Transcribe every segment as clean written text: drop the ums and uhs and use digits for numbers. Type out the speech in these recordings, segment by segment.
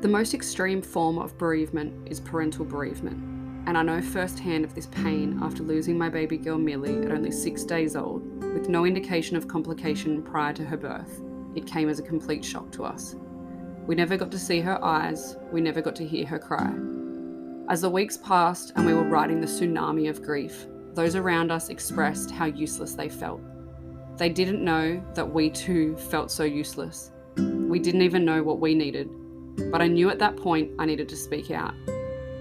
The most extreme form of bereavement is parental bereavement, and I know firsthand of this pain after losing my baby girl Milli at only 6 days old, with no indication of complication prior to her birth. It came as a complete shock to us. We never got to see her eyes, we never got to hear her cry. As the weeks passed and we were riding the tsunami of grief, those around us expressed how useless they felt. They didn't know that we too felt so useless. We didn't even know what we needed, but I knew at that point I needed to speak out.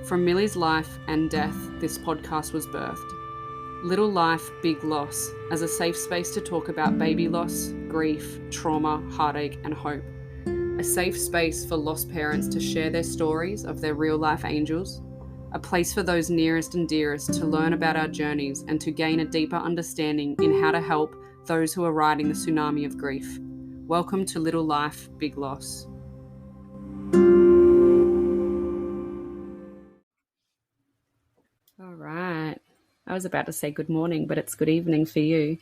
From Milli's life and death, this podcast was birthed. Little Life, Big Loss, as a safe space to talk about baby loss, grief, trauma, heartache, and hope. A safe space for lost parents to share their stories of their real-life angels. A place for those nearest and dearest to learn about our journeys and to gain a deeper understanding in how to help those who are riding the tsunami of grief. Welcome to Little Life, Big Loss. All right. I was about to say good morning, but it's good evening for you.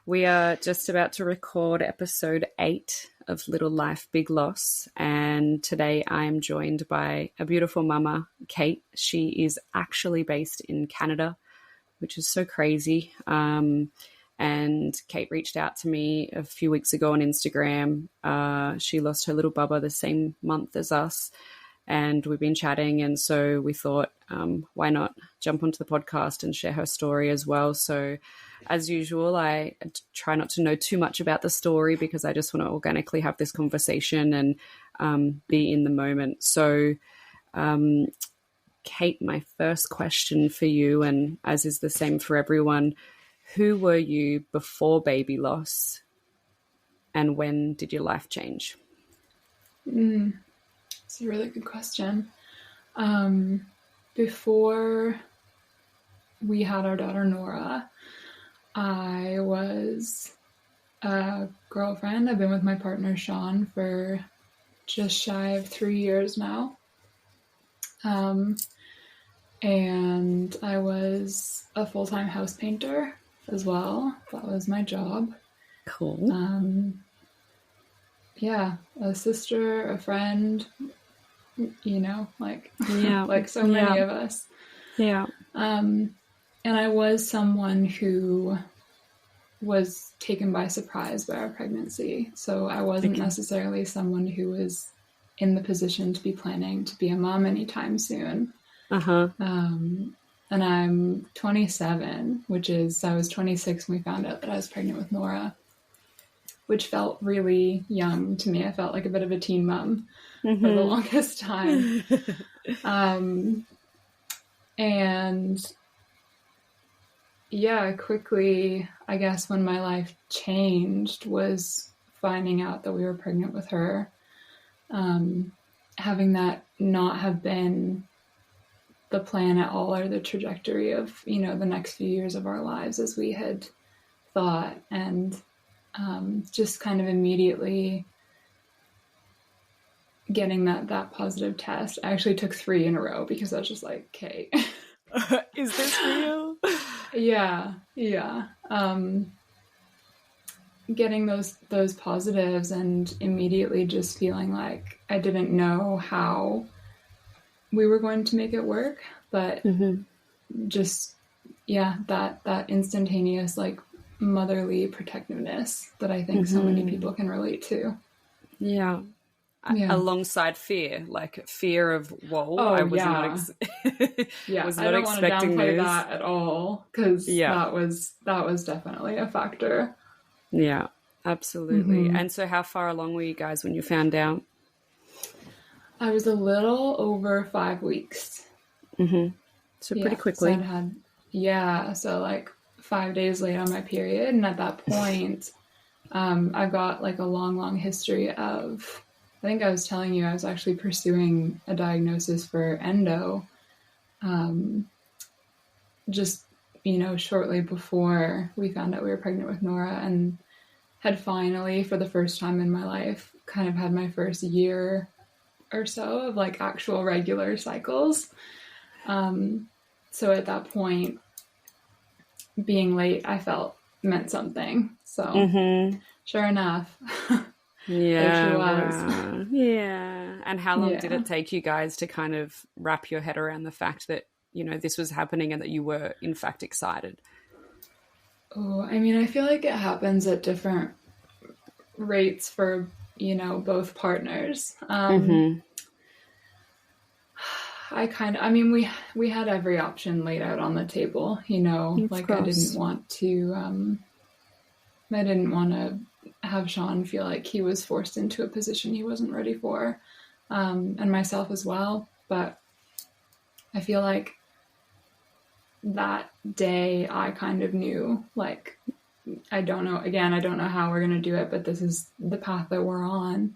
We are just about to record episode 8 of Little Life, Big Loss. And today I am joined by a beautiful mama, Kate. She is actually based in Canada, which is so crazy. And Kate reached out to me a few weeks ago on Instagram. She lost her little bubba the same month as us. And we've been chatting, and so we thought, why not jump onto the podcast and share her story as well. So as usual, I try not to know too much about the story because I just want to organically have this conversation and be in the moment. So Kate, my first question for you, and as is the same for everyone, who were you before baby loss, and when did your life change? It's a really good question. Before we had our daughter Nora, I was a girlfriend. I've been with my partner Sean for just shy of 3 years now. And I was a full-time house painter as well. That was my job. Cool. Yeah, a sister, a friend, like so many of us. Yeah. And I was someone who was taken by surprise by our pregnancy. So I wasn't necessarily someone who was in the position to be planning to be a mom anytime soon. And I'm 27, I was 26 when we found out that I was pregnant with Nora, which felt really young to me. I felt like a bit of a teen mom for the longest time. And yeah, quickly, I guess when my life changed was finding out that we were pregnant with her. Having that not have been the plan at all or the trajectory of, the next few years of our lives as we had thought. And just kind of immediately getting that positive test. I actually took 3 in a row because I was just like, okay. Is this real? Yeah. Getting those positives and immediately just feeling like I didn't know how we were going to make it work, but just, that instantaneous, like, motherly protectiveness that I think so many people can relate to. Yeah. Alongside fear, like fear of I was not was not I don't expecting want to downplay this. that at all because that was definitely a factor. Yeah, absolutely. And so how far along were you guys when you found out? I was a little over 5 weeks. So pretty quickly. So like 5 days late on my period. And at that point, I've got like a long history of, I think I was telling you, I was actually pursuing a diagnosis for endo, shortly before we found out we were pregnant with Nora, and had finally, for the first time in my life, kind of had my first year or so of like actual regular cycles. So at that point, being late, I felt meant something. So sure enough, Yeah, she was. wow. Yeah. And how long did Yeah. it take you guys to kind of wrap your head around the fact that, you know, this was happening and that you were in fact excited? Oh, I mean, I feel like it happens at different rates for, you know, both partners. I mean, we had every option laid out on the table, you know, Of like course. I didn't want to have Sean feel like he was forced into a position he wasn't ready for, and myself as well. But I feel like that day I kind of knew, like, I don't know how we're going to do it, but this is the path that we're on.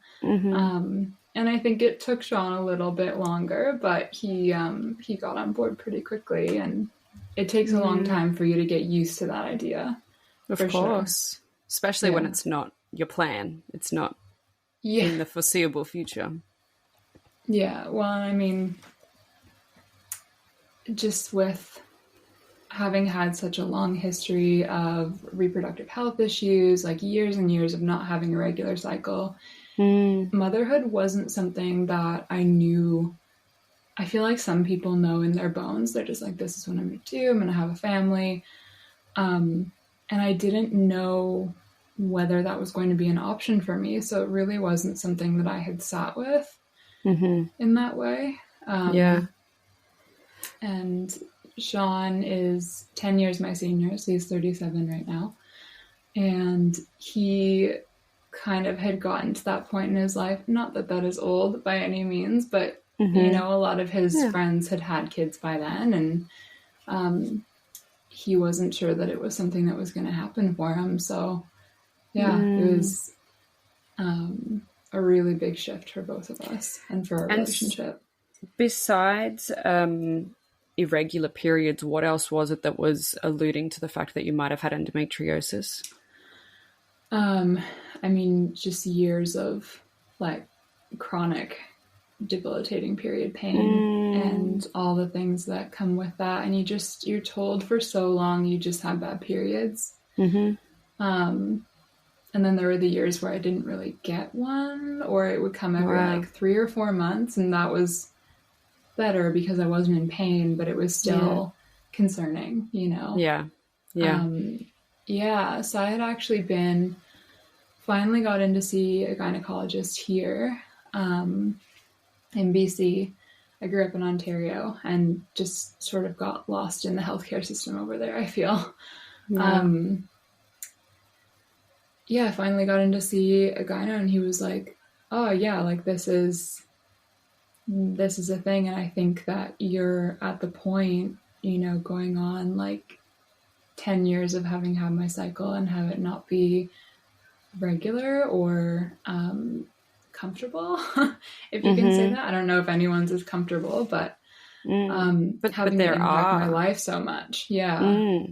And I think it took Sean a little bit longer, but he got on board pretty quickly, and it takes a long time for you to get used to that idea. Of course. Sure. Especially when it's not your plan. It's not in the foreseeable future. Yeah, well, I mean, just with having had such a long history of reproductive health issues, like years and years of not having a regular cycle, motherhood wasn't something that I knew. I feel like some people know in their bones. They're just like, this is what I'm going to do. I'm going to have a family. And I didn't know whether that was going to be an option for me. So it really wasn't something that I had sat with in that way. And Sean is 10 years my senior, so he's 37 right now. And he kind of had gotten to that point in his life. Not that that is old by any means, but, you know, a lot of his friends had had kids by then. And he wasn't sure that it was something that was going to happen for him. So, yeah, it was a really big shift for both of us and for our relationship. Besides irregular periods, what else was it that was alluding to the fact that you might have had endometriosis? I mean, just years of like chronic debilitating period pain and all the things that come with that. And you're told for so long you just have bad periods. And then there were the years where I didn't really get one, or it would come every like 3 or 4 months, and that was better because I wasn't in pain, but it was still concerning, you know? So I had actually finally got in to see a gynecologist here in BC. I grew up in Ontario and just sort of got lost in the healthcare system over there, I feel. I finally got in to see a gyno, and he was like, oh yeah, like this is a thing. And I think that you're at the point, you know, going on like 10 years of having had my cycle and have it not be regular or comfortable, if you can say that. I don't know if anyone's as comfortable, but having it impact my life so much.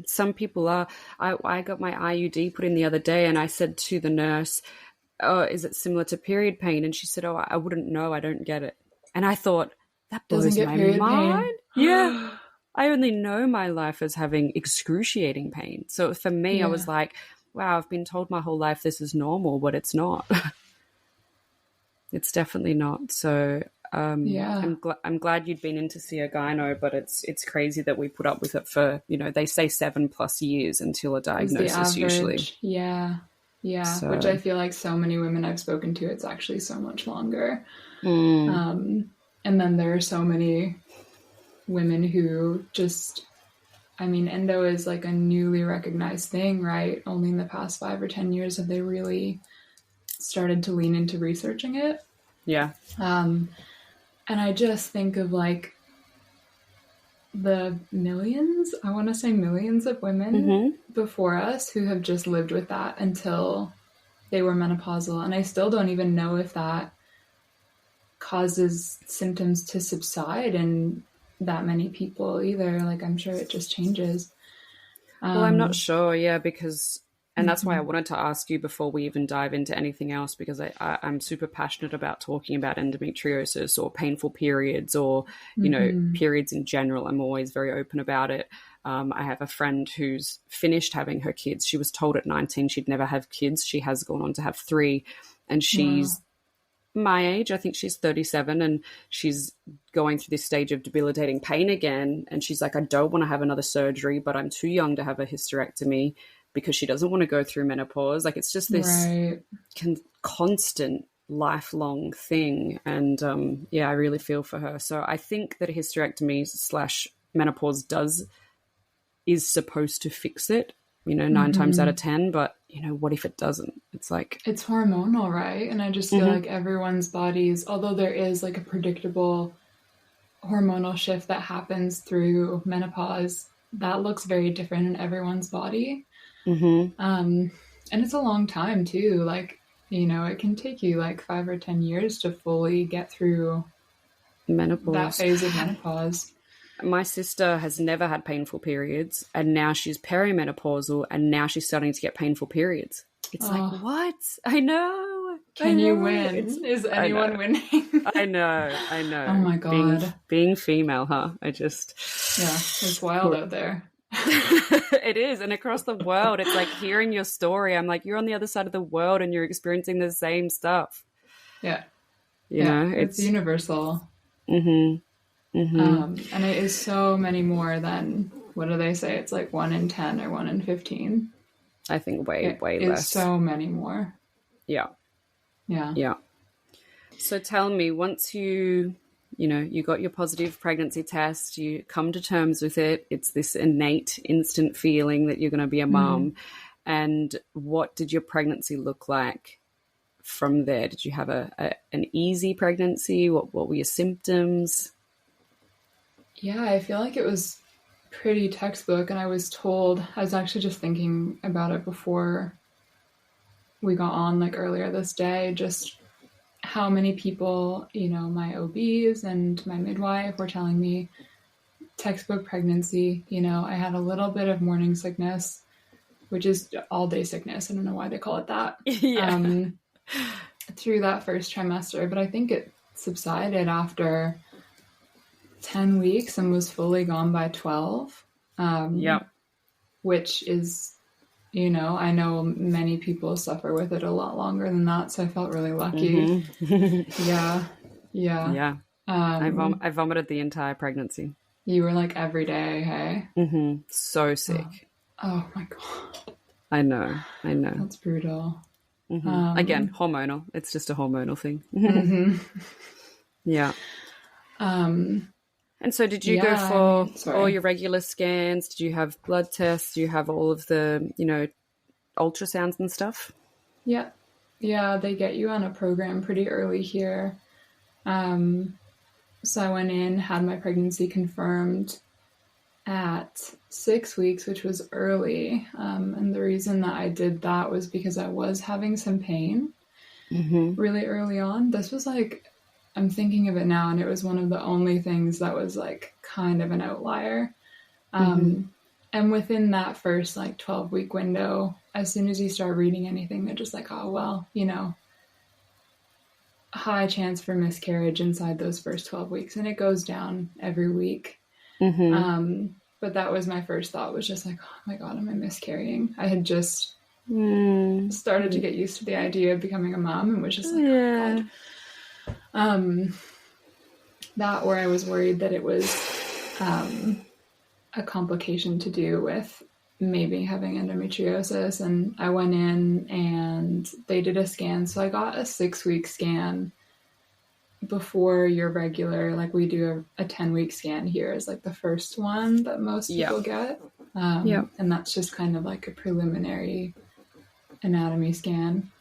Some people are. I got my IUD put in the other day, and I said to the nurse, oh, is it similar to period pain? And she said, oh, I wouldn't know, I don't get it. And I thought, that blows my mind. Yeah. I only know my life as having excruciating pain. So for me, I was like, wow, I've been told my whole life this is normal, but it's not. It's definitely not. So I'm glad you'd been in to see a gyno, but it's crazy that we put up with it for, you know, they say 7+ years until a diagnosis usually. So. Which I feel like so many women I've spoken to, it's actually so much longer. And then there are so many women who just, I mean, endo is like a newly recognized thing, right? Only in the past 5 or 10 years have they really started to lean into researching it. And I just think of like the millions of women before us who have just lived with that until they were menopausal. And I still don't even know if that causes symptoms to subside in that many people either. Like, I'm sure it just changes. Well, I'm not sure, because, and that's why I wanted to ask you before we even dive into anything else, because I'm super passionate about talking about endometriosis or painful periods or, you know, periods in general. I'm always very open about it. I have a friend who's finished having her kids. She was told at 19 she'd never have kids. She has gone on to have 3, and she's my age. I think she's 37, and she's going through this stage of debilitating pain again. And she's like, I don't want to have another surgery, but I'm too young to have a hysterectomy, because she doesn't want to go through menopause. Like, it's just this constant lifelong thing. And I really feel for her. So I think that a hysterectomy / menopause is supposed to fix it, 9 times out of 10, but what if it doesn't? It's like, it's hormonal, right? And I just feel like everyone's bodies, although there is like a predictable hormonal shift that happens through menopause, that looks very different in everyone's body. And it's a long time too. Like, it can take you like 5 or 10 years to fully get through menopause, that phase of menopause. My sister has never had painful periods, and now she's perimenopausal, and now she's starting to get painful periods. It's like, what? I know. Can you win? Is anyone winning? I know. Oh my God. Being female, huh? Yeah, it's wild out there. It is. And across the world, it's like hearing your story. I'm like, you're on the other side of the world and you're experiencing the same stuff. Yeah. You know, it's universal. And it is so many more than, what do they say? It's like 1 in 10 or 1 in 15. I think way less. It's so many more. Yeah. Yeah. So tell me, once you got your positive pregnancy test, you come to terms with it. It's this innate, instant feeling that you're going to be a mom. And what did your pregnancy look like from there? Did you have an easy pregnancy? What were your symptoms? Yeah, I feel like it was pretty textbook. And I was actually just thinking about it before we got on, like earlier this day, just how many people, my OBs and my midwife were telling me textbook pregnancy. I had a little bit of morning sickness, which is all day sickness. I don't know why they call it that. Through that first trimester, but I think it subsided after 10 weeks and was fully gone by 12. Which is, I know many people suffer with it a lot longer than that, so I felt really lucky. Yeah. I vomited the entire pregnancy. You were like every day, hey? So sick. Oh my God. I know. That's brutal. Again, hormonal. It's just a hormonal thing. Yeah. And so did you go for all your regular scans? Did you have blood tests? Do you have all of the, ultrasounds and stuff? Yeah. Yeah, they get you on a program pretty early here. So I went in, had my pregnancy confirmed at 6 weeks, which was early. And the reason that I did that was because I was having some pain really early on. This was like, I'm thinking of it now, and it was one of the only things that was like kind of an outlier. And within that first like 12-week window, as soon as you start reading anything, they're just like, oh, well, high chance for miscarriage inside those first 12 weeks. And it goes down every week. But that was my first thought, was just like, oh my God, am I miscarrying? I had just started to get used to the idea of becoming a mom, and was just like, oh God. That, where I was worried that it was a complication to do with maybe having endometriosis. And I went in and they did a scan. So I got a 6-week scan before your regular, like we do a 10-week scan here is like the first one that most people get. And that's just kind of like a preliminary anatomy scan.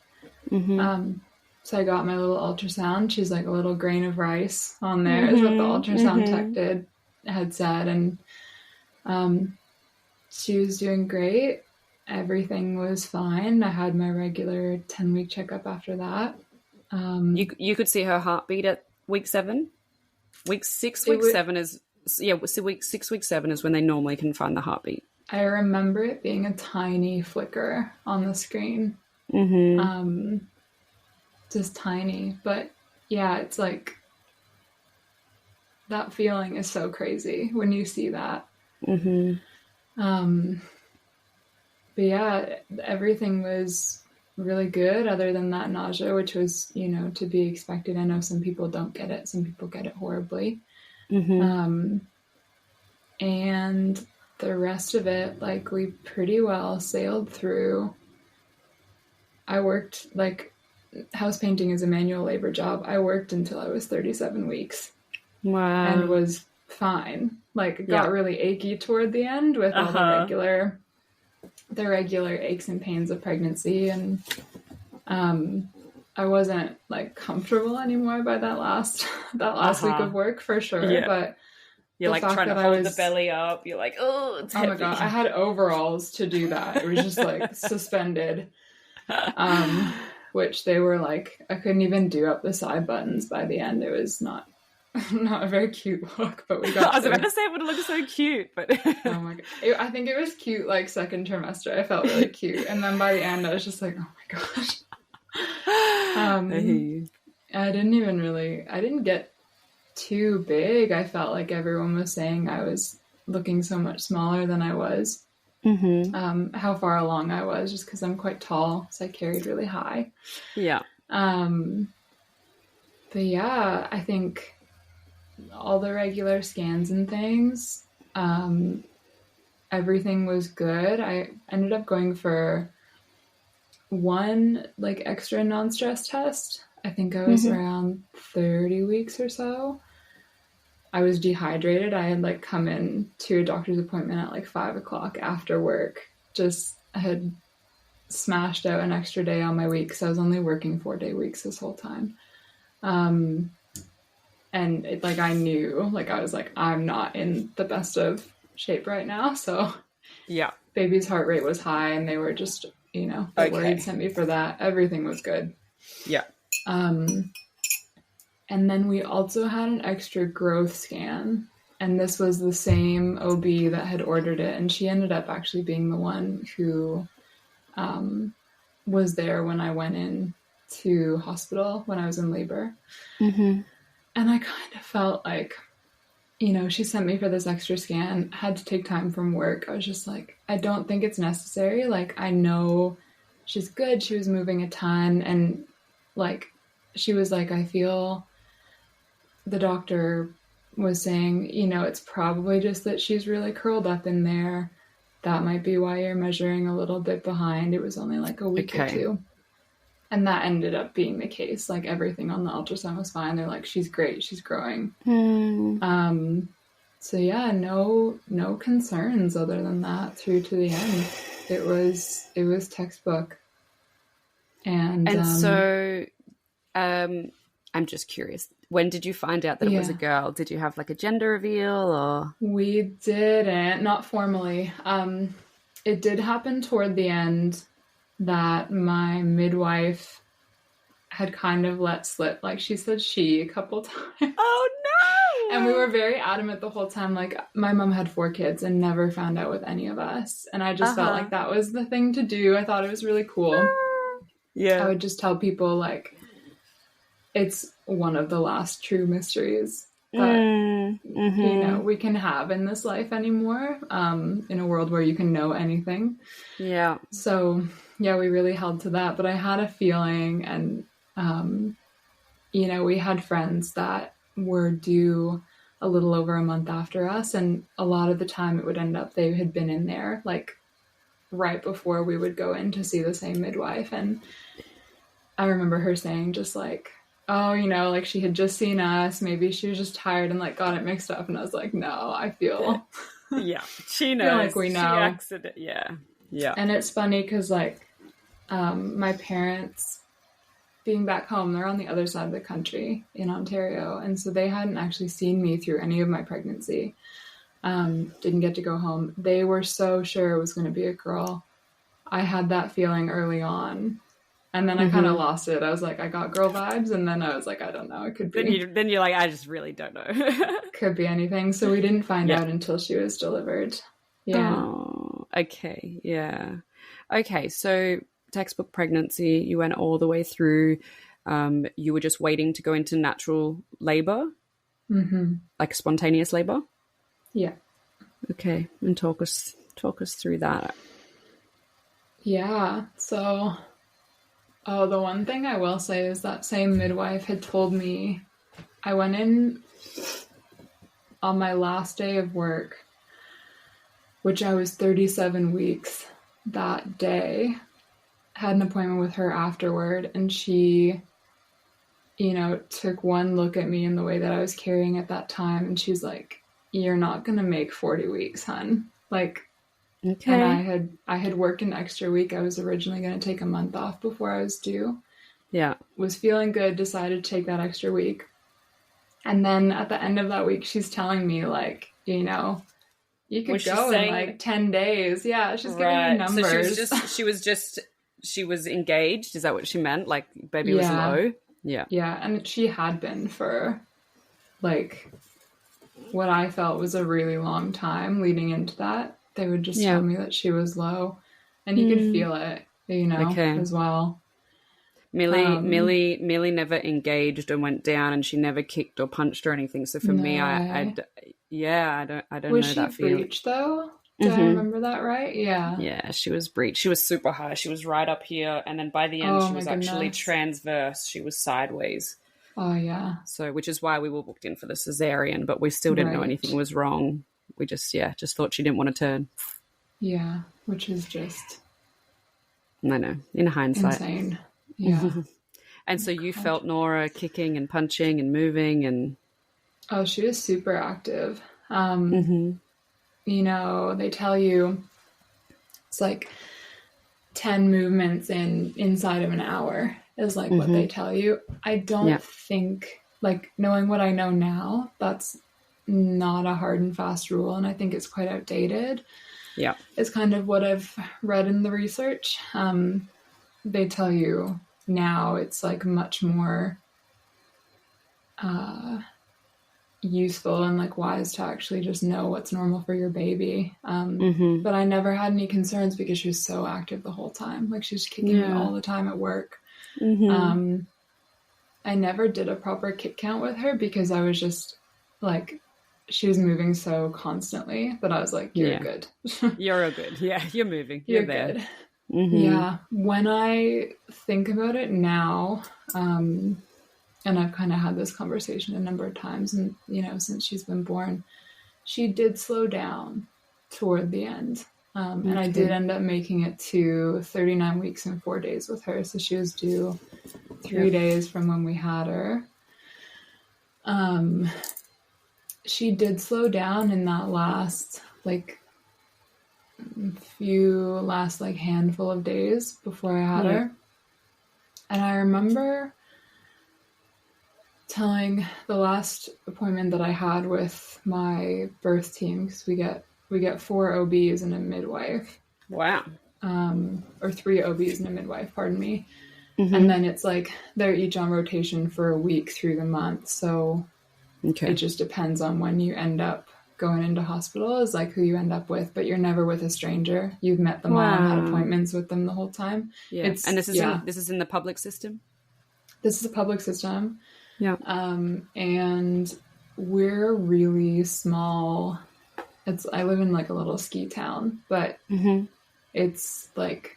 So I got my little ultrasound. She's like a little grain of rice on there is what the ultrasound tech had said. And she was doing great. Everything was fine. I had my regular 10-week checkup after that. You could see her heartbeat at week 7. Week 6, week 7 is week 6, week 7 is when they normally can find the heartbeat. I remember it being a tiny flicker on the screen. Just tiny, but yeah, it's like that feeling is so crazy when you see that. But yeah, everything was really good other than that nausea, which was, to be expected. I know some people don't get it. Some people get it horribly. And the rest of it, like, we pretty well sailed through. I worked, like, house painting is a manual labor job. I worked until I was 37 weeks. Wow. And was fine. Like, got really achy toward the end with all the regular aches and pains of pregnancy. And I wasn't, like, comfortable anymore by that last week of work, for sure. But you're like trying to hold the belly up. You're like, oh, it's heavy. Oh my God. I had overalls to do that. It was just like suspended. Which they were like, I couldn't even do up the side buttons by the end. It was not a very cute look, but we got I was about to say it would look so cute, but oh my God. I think it was cute, like, second trimester. I felt really cute. And then by the end, I was just like, oh my gosh. I didn't get too big. I felt like everyone was saying I was looking so much smaller than I was. How far along I was, just because I'm quite tall, so I carried really high. Yeah. But yeah, I think all the regular scans and things, everything was good. I ended up going for one, like, extra non-stress test. I think I was around 30 weeks or so. I was dehydrated. I had, like, come in to a doctor's appointment at like 5 o'clock after work. I had smashed out an extra day on my week, so I was only working 4-day weeks this whole time. And it, like, I knew, like, I was like, I'm not in the best of shape right now. So yeah, baby's heart rate was high, and they were just, they worried, sent me for that. Everything was good. Yeah. And then we also had an extra growth scan, and this was the same OB that had ordered it, and she ended up actually being the one who was there when I went in to hospital when I was in labor. And I kind of felt like, she sent me for this extra scan, had to take time from work. I was just like, I don't think it's necessary. Like, I know she's good. She was moving a ton, and, like, she was like, I feel... The doctor was saying, it's probably just that she's really curled up in there. That might be why you're measuring a little bit behind. It was only like a week or two. And that ended up being the case. Like, everything on the ultrasound was fine. They're like, she's great. She's growing. So yeah, no concerns other than that through to the end. It was textbook. And so, I'm just curious. When did you find out that it was a girl? Did you have, like, a gender reveal, or? We didn't, not formally. It did happen toward the end that my midwife had kind of let slip. Like, she said she a couple times. Oh, no! And we were very adamant the whole time. Like, my mom had 4 kids and never found out with any of us. And I just felt like that was the thing to do. I thought it was really cool. Yeah. I would just tell people, like, it's one of the last true mysteries that, we can have in this life anymore, in a world where you can know anything. Yeah. So, yeah, we really held to that. But I had a feeling, and, we had friends that were due a little over a month after us. And a lot of the time it would end up they had been in there, like, right before we would go in to see the same midwife. And I remember her saying just like, oh, like, she had just seen us. Maybe she was just tired and, like, got it mixed up. And I was like, no, I feel... Yeah, she knows. Like we know. Yeah. Yeah. And it's funny because, like, my parents, being back home, they're on the other side of the country in Ontario. And so they hadn't actually seen me through any of my pregnancy. Didn't get to go home. They were so sure it was going to be a girl. I had that feeling early on. And then I kind of lost it. I was like, I got girl vibes. And then I was like, I don't know. It could be. Then you're like, I just really don't know. Could be anything. So we didn't find out until she was delivered. Yeah. Oh, okay. Yeah. Okay. So textbook pregnancy, you went all the way through. You were just waiting to go into natural labor, like spontaneous labor. Yeah. Okay. And talk us Talk us through that. Yeah. So, the one thing I will say is that same midwife had told me, I went in on my last day of work, which I was 37 weeks that day, had an appointment with her afterward, and she, took one look at me in the way that I was carrying at that time, and she's like, "You're not gonna make 40 weeks, hun." Like, Okay. and I had worked an extra week. I was originally going to take a month off before I was due. Yeah. Was feeling good, decided to take that extra week. And then at the end of that week, she's telling me, like, you could go in like 10 days. Yeah, she's giving me numbers. So she was engaged. Is that what she meant? Like, baby was low? Yeah. Yeah, and she had been for like what I felt was a really long time leading into that. They would just tell me that she was low, and you could feel it, as well. Milli never engaged or went down, and she never kicked or punched or anything. So for me, I don't know that feeling. Was she breech though? Do I remember that right? Yeah. Yeah, she was breech. She was super high. She was right up here, and then by the end, she was actually transverse. She was sideways. Oh yeah. So, which is why we were booked in for the cesarean, but we still didn't know anything was wrong. We just thought she didn't want to turn. Yeah, which is just... I know, in hindsight. Insane. Yeah. And so you felt Nora kicking and punching and moving and... Oh, she was super active. They tell you it's like 10 movements inside of an hour is like what they tell you. I don't think, like, knowing what I know now, that's not a hard and fast rule, and I think it's quite outdated. Yeah. It's kind of what I've read in the research. They tell you now it's like much more useful and like wise to actually just know what's normal for your baby. But I never had any concerns because she was so active the whole time. Like, she was kicking me all the time at work. I never did a proper kick count with her because I was just like, she was moving so constantly that I was like, you're good. You're all good. Yeah, you're moving. You're there. Good. Yeah. When I think about it now, and I've kind of had this conversation a number of times, and, since she's been born, she did slow down toward the end. And I did end up making it to 39 weeks and 4 days with her. So she was due 3 days from when we had her. She did slow down in that last handful of days before I had her. And I remember telling the last appointment that I had with my birth team, because we get 4 OBs and a midwife. Wow. Or 3 OBs and a midwife, pardon me. And then it's like they're each on rotation for a week through the month. So it just depends on when you end up going into hospital, is like who you end up with, but you're never with a stranger. You've met them all and had appointments with them the whole time. Yeah. And this is in the public system? This is a public system. Yeah. And we're really small. I live in like a little ski town, but it's like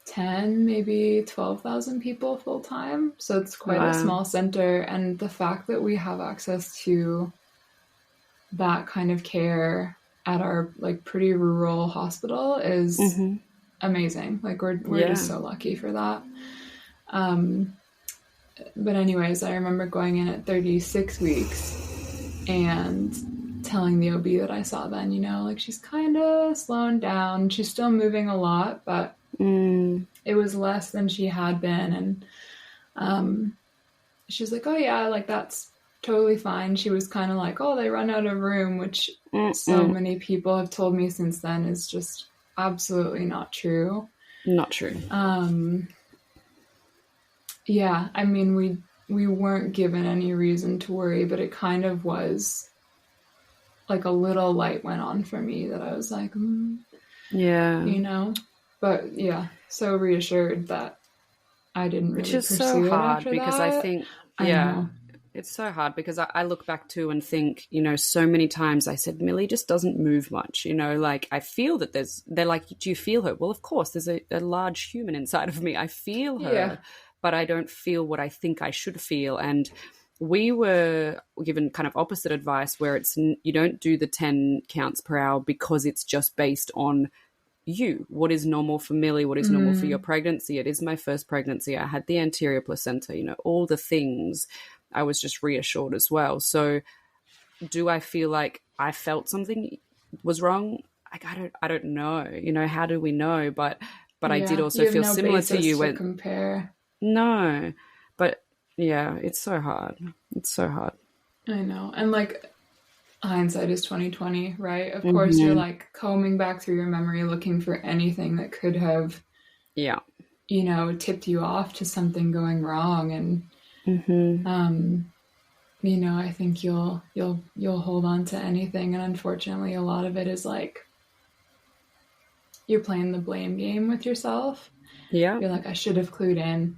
10, maybe 12,000 people full time. So it's quite a small center. And the fact that we have access to that kind of care at our like pretty rural hospital is amazing. Like we're just so lucky for that. But anyways, I remember going in at 36 weeks and telling the OB that I saw then, like, she's kind of slowing down. She's still moving a lot, but it was less than she had been. And she's like, oh yeah, like that's totally fine. She was kind of like, oh, they run out of room, which so many people have told me since then is just absolutely not true. Not true. Yeah, I mean, we weren't given any reason to worry, but it kind of was like a little light went on for me that I was like, but yeah, so reassured that I didn't really pursue it after that. Which is so hard because I think, I know. It's so hard because I look back to and think, so many times I said, Millie just doesn't move much, like I feel that they're like, do you feel her? Well, of course, there's a large human inside of me. I feel her, but I don't feel what I think I should feel. And we were given kind of opposite advice where you don't do the 10 counts per hour because it's just based on you. What is normal for Millie? What is normal for your pregnancy? It is my first pregnancy. I had the anterior placenta, all the things. I was just reassured as well. Do I feel like I felt something was wrong? Like, I don't know. How do we know? But I did also feel similar to you when compare. No, but yeah, it's so hard. It's so hard. I know, and like hindsight is 2020, right? Of course, you're like combing back through your memory, looking for anything that could have, tipped you off to something going wrong, and I think you'll hold on to anything, and unfortunately a lot of it is like you're playing the blame game with yourself. You're like, I should have clued in,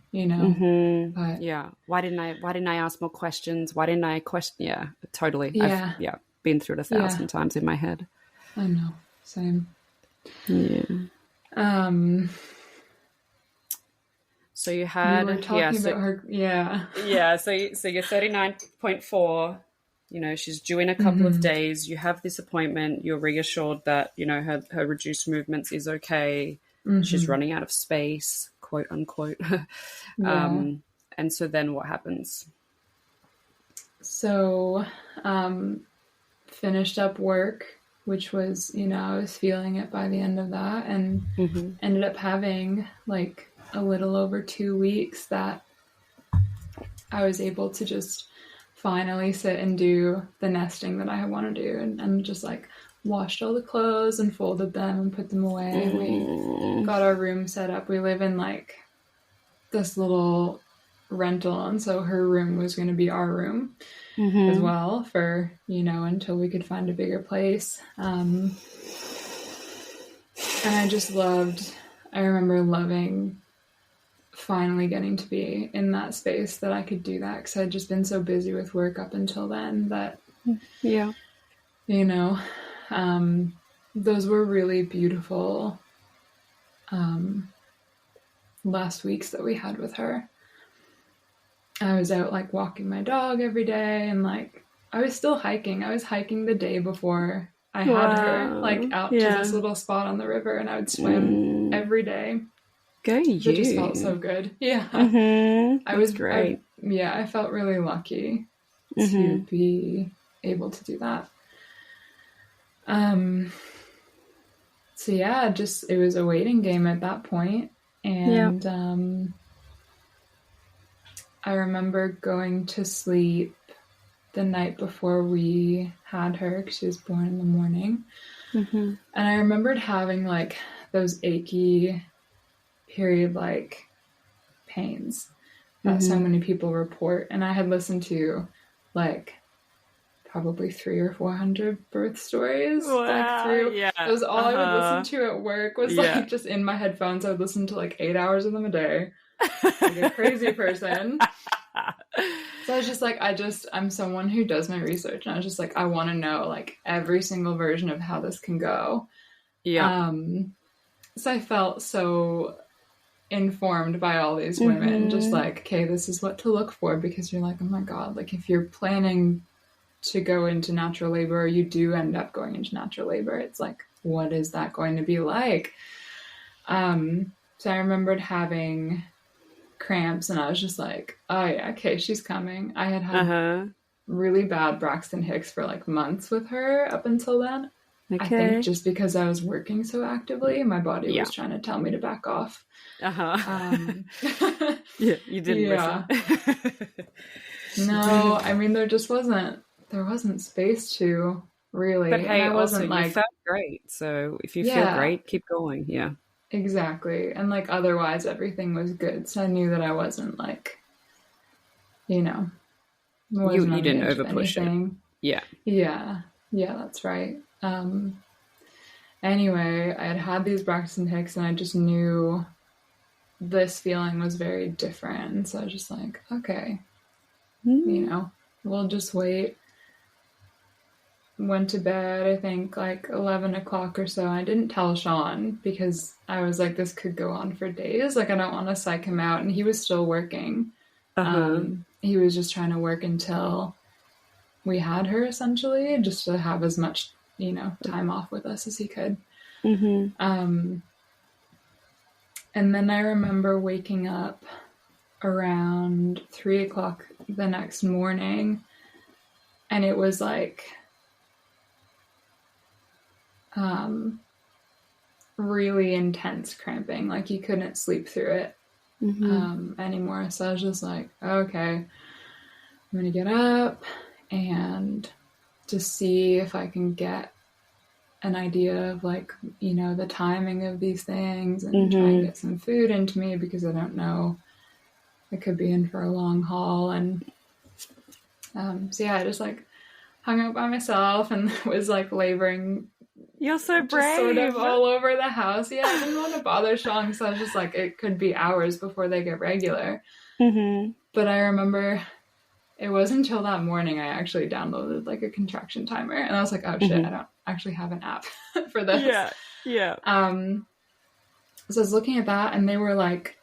but why didn't I ask more questions? Why didn't I question? Totally. I've been through it 1,000 times in my head. I know, same. So you had, we were talking about her, So you're 39.4, she's due in a couple of days. You have this appointment. You're reassured that, her reduced movements is okay. She's running out of space, quote unquote. And so then what happens? So, finished up work, which was, I was feeling it by the end of that, and ended up having like a little over 2 weeks that I was able to just finally sit and do the nesting that I want to do, and just like washed all the clothes and folded them and put them away. We got our room set up. We live in like this little rental, and so her room was going to be our room as well for, until we could find a bigger place. And I remember loving finally getting to be in that space that I could do that, because I'd just been so busy with work up until then that those were really beautiful last weeks that we had with her. I was out like walking my dog every day, and like I was still hiking. I was hiking the day before I had her, like out to this little spot on the river, and I would swim every day. Go you. It just felt so good. Yeah. I was great. I felt really lucky to be able to do that. So it was a waiting game at that point. And I remember going to sleep the night before we had her, because she was born in the morning. And I remembered having like those achy period like pains that so many people report, and I had listened to like probably 300 or 400 birth stories. That was all I would listen to at work, was like just in my headphones. I would listen to like 8 hours of them a day, like a crazy person. So I was just like, I'm someone who does my research, and I was just like, I want to know like every single version of how this can go. So I felt so informed by all these women, just like, okay, this is what to look for, because you're like, oh my God, like if you're planning to go into natural labor, or you do end up going into natural labor, it's like, what is that going to be like? So I remembered having cramps, and I was just like, oh yeah, okay, she's coming. I had really bad Braxton Hicks for like months with her up until then. I think just because I was working so actively, my body was trying to tell me to back off. You didn't listen. No, I mean, there wasn't space to really. But hey, I wasn't also, like, you felt great. So if you feel great, keep going. Yeah. Exactly. And like otherwise everything was good. So I knew that I wasn't like, you didn't overpush it. Yeah, that's right. Anyway, I had these Braxton Hicks, and I just knew this feeling was very different. And so I was just like, okay, we'll just wait. Went to bed, I think, like 11 o'clock or so. I didn't tell Sean because I was like, this could go on for days. Like, I don't want to psych him out. And he was still working. He was just trying to work until we had her, essentially, just to have as much, you know, time off with us as he could. And then I remember waking up around 3 o'clock the next morning, and it was like really intense cramping. Like, you couldn't sleep through it anymore. So I was just like, okay, I'm gonna get up and just see if I can get an idea of, like, you know, the timing of these things, and try and get some food into me, because I don't know, I could be in for a long haul. And so yeah, I just like hung out by myself and was like laboring. You're so brave. Sort of all over the house. Yeah, I didn't want to bother Sean, so I was just like, it could be hours before they get regular. But I remember it wasn't until that morning I actually downloaded like a contraction timer, and I was like, oh shit, I don't actually have an app for this. Yeah. So I was looking at that, and they were like,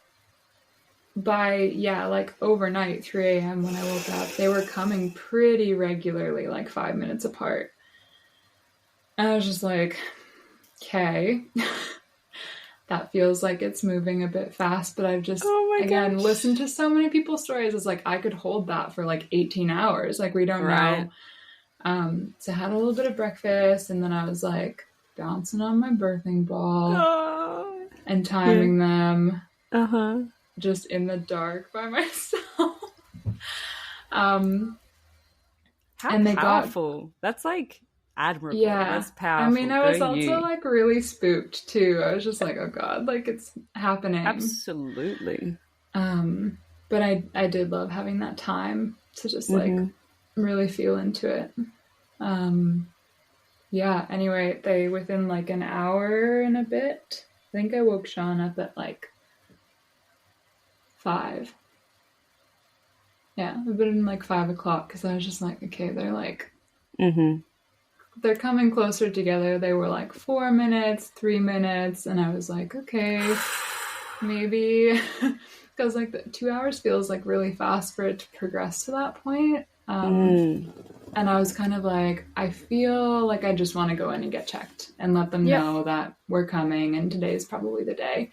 by like overnight, 3 a.m. when I woke up, they were coming pretty regularly, like 5 minutes apart. And I was just like, okay, that feels like it's moving a bit fast, but I've just, again, listened to so many people's stories. It's like, I could hold that for like 18 hours. Like, we don't know. So I had a little bit of breakfast, and then I was like bouncing on my birthing ball and timing them just in the dark by myself. How and they powerful. That's like admirable. Yeah, that's powerful. I mean, I was also like really spooked too. I was just like, oh god, like it's happening. Absolutely. But I did love having that time to just like really feel into it. Yeah, anyway, they within like an hour and a bit, I think I woke Sean up at like 5. Yeah, it would have been like 5 o'clock, because I was just like, okay, they're like they're coming closer together. They were like 4 minutes, 3 minutes, and I was like, okay, maybe, because like the 2 hours feels like really fast for it to progress to that point. And I was kind of like, I feel like I just want to go in and get checked and let them know that we're coming, and today's probably the day.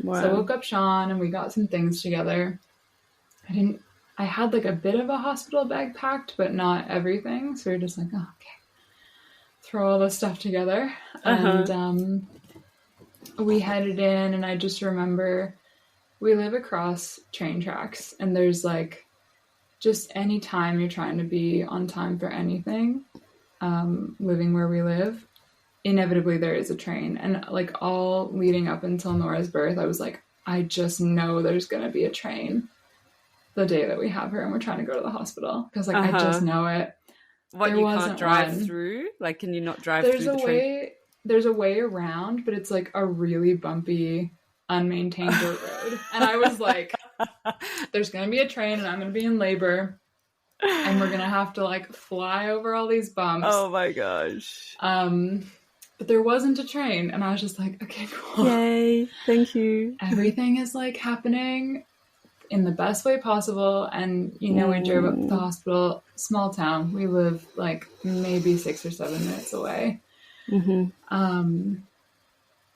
So I woke up Sean, and we got some things together. I had like a bit of a hospital bag packed, but not everything. So we were just like, oh, okay, throw all this stuff together. And we headed in, and I just remember we live across train tracks, and there's like, just any time you're trying to be on time for anything, living where we live, inevitably there is a train. And like all leading up until Nora's birth, I was like, I just know there's going to be a train the day that we have her and we're trying to go to the hospital. Because like, I just know it. What, you can't drive through? Like, can you not drive through the train? There's a way around, but it's like a really bumpy, unmaintained dirt road. And I was like, there's going to be a train, and I'm going to be in labor, and we're going to have to like fly over all these bumps. Oh my gosh. But there wasn't a train, and I was just like, okay, cool. Yay, thank you. Everything is like happening in the best way possible. And, you know, we drove up to the hospital, small town. We live like maybe 6 or 7 minutes away.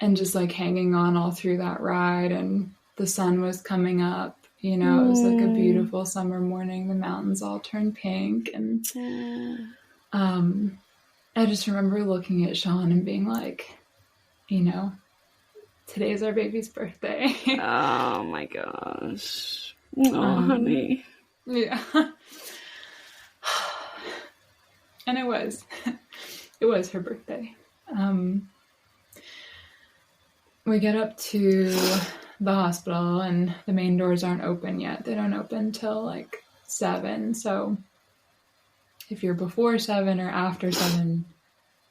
And just like hanging on all through that ride, and the sun was coming up, you know, it was like a beautiful summer morning. The mountains all turned pink, and I just remember looking at Sean and being like, you know, today's our baby's birthday. Oh my gosh. Oh, honey. Yeah. And it was her birthday. We get up to the hospital, and the main doors aren't open yet. They don't open till like 7. So if you're before 7 or after 7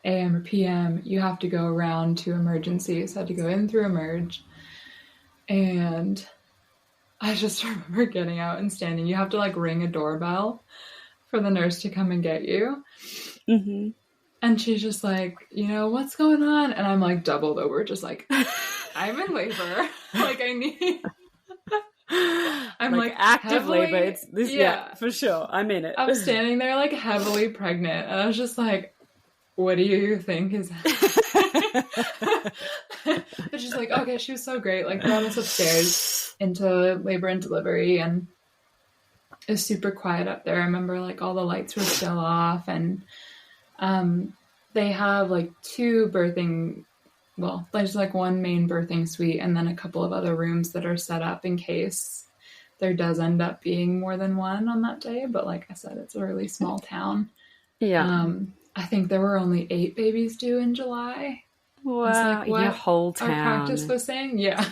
a.m. or p.m., you have to go around to emergency. So I had to go in through emerge. And I just remember getting out and standing. You have to like ring a doorbell. for the nurse to come and get you. Mm-hmm. And she's just like, what's going on? And I'm like doubled over, just like, I'm in labor. Like, I need... I'm like active heavily, labor. It's this, yeah, for sure. I'm in it. I'm standing there like heavily pregnant, and I was just like, "What do you think is?" But she's like, "Okay." She was so great. Like, brought us upstairs into labor and delivery, and it was super quiet up there. I remember like all the lights were still off, and they have like two birthing. Well, there's like one main birthing suite and then a couple of other rooms that are set up in case there does end up being more than one on that day. But like I said, it's a really small town. Yeah. I think there were only 8 babies due in July. Wow. Like, what your whole town. our practice was saying? Yeah.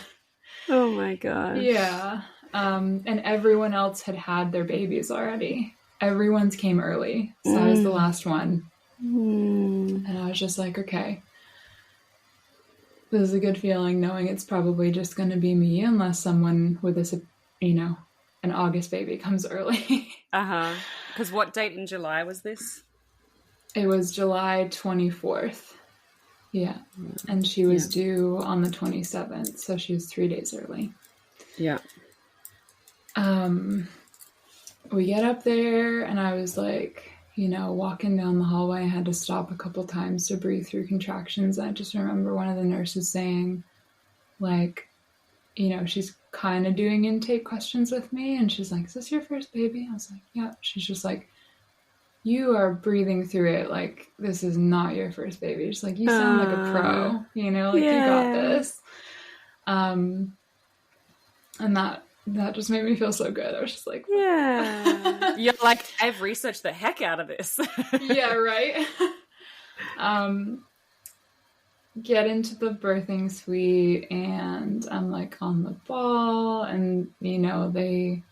Oh my God. Yeah. And everyone else had their babies already. Everyone's came early. So I was the last one. And I was just like, okay. This is a good feeling knowing it's probably just going to be me unless someone with this, an August baby comes early. Because what date in July was this? It was July 24th. Yeah. And she was due on the 27th. So she was 3 days early. Yeah. We get up there and I was like, walking down the hallway, I had to stop a couple times to breathe through contractions. I just remember one of the nurses saying, like, she's kind of doing intake questions with me. And she's like, is this your first baby? I was like, yeah. She's just like, you are breathing through it. Like, this is not your first baby. She's like, you sound like a pro, you got this. And that just made me feel so good. I was just like, yeah. You're like, I've researched the heck out of this. Yeah, right. Get into the birthing suite and I'm like on the ball and, they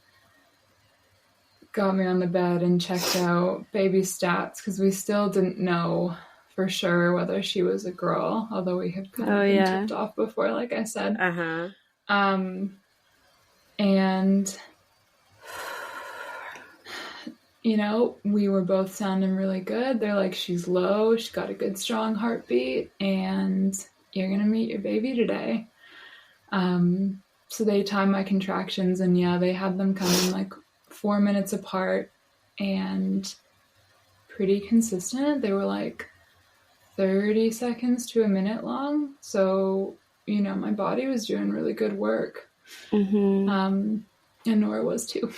got me on the bed and checked out baby stats because we still didn't know for sure whether she was a girl, although we had kind of been tipped off before, like I said. And, we were both sounding really good. They're like, she's low, she's got a good, strong heartbeat, and you're going to meet your baby today. So they timed my contractions, and they had them come in like 4 minutes apart and pretty consistent. They were like 30 seconds to a minute long. So, my body was doing really good work. And Nora was too.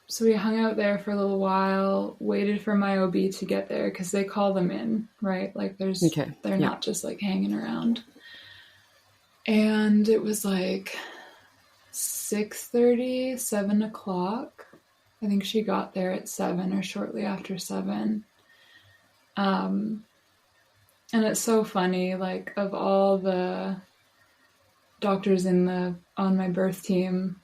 So we hung out there for a little while, waited for my OB to get there because they call them in, right? Like they're not just like hanging around. And it was like 6:30, 7 o'clock. I think she got there at 7 or shortly after 7. And it's so funny, like, of all the doctors on my birth team,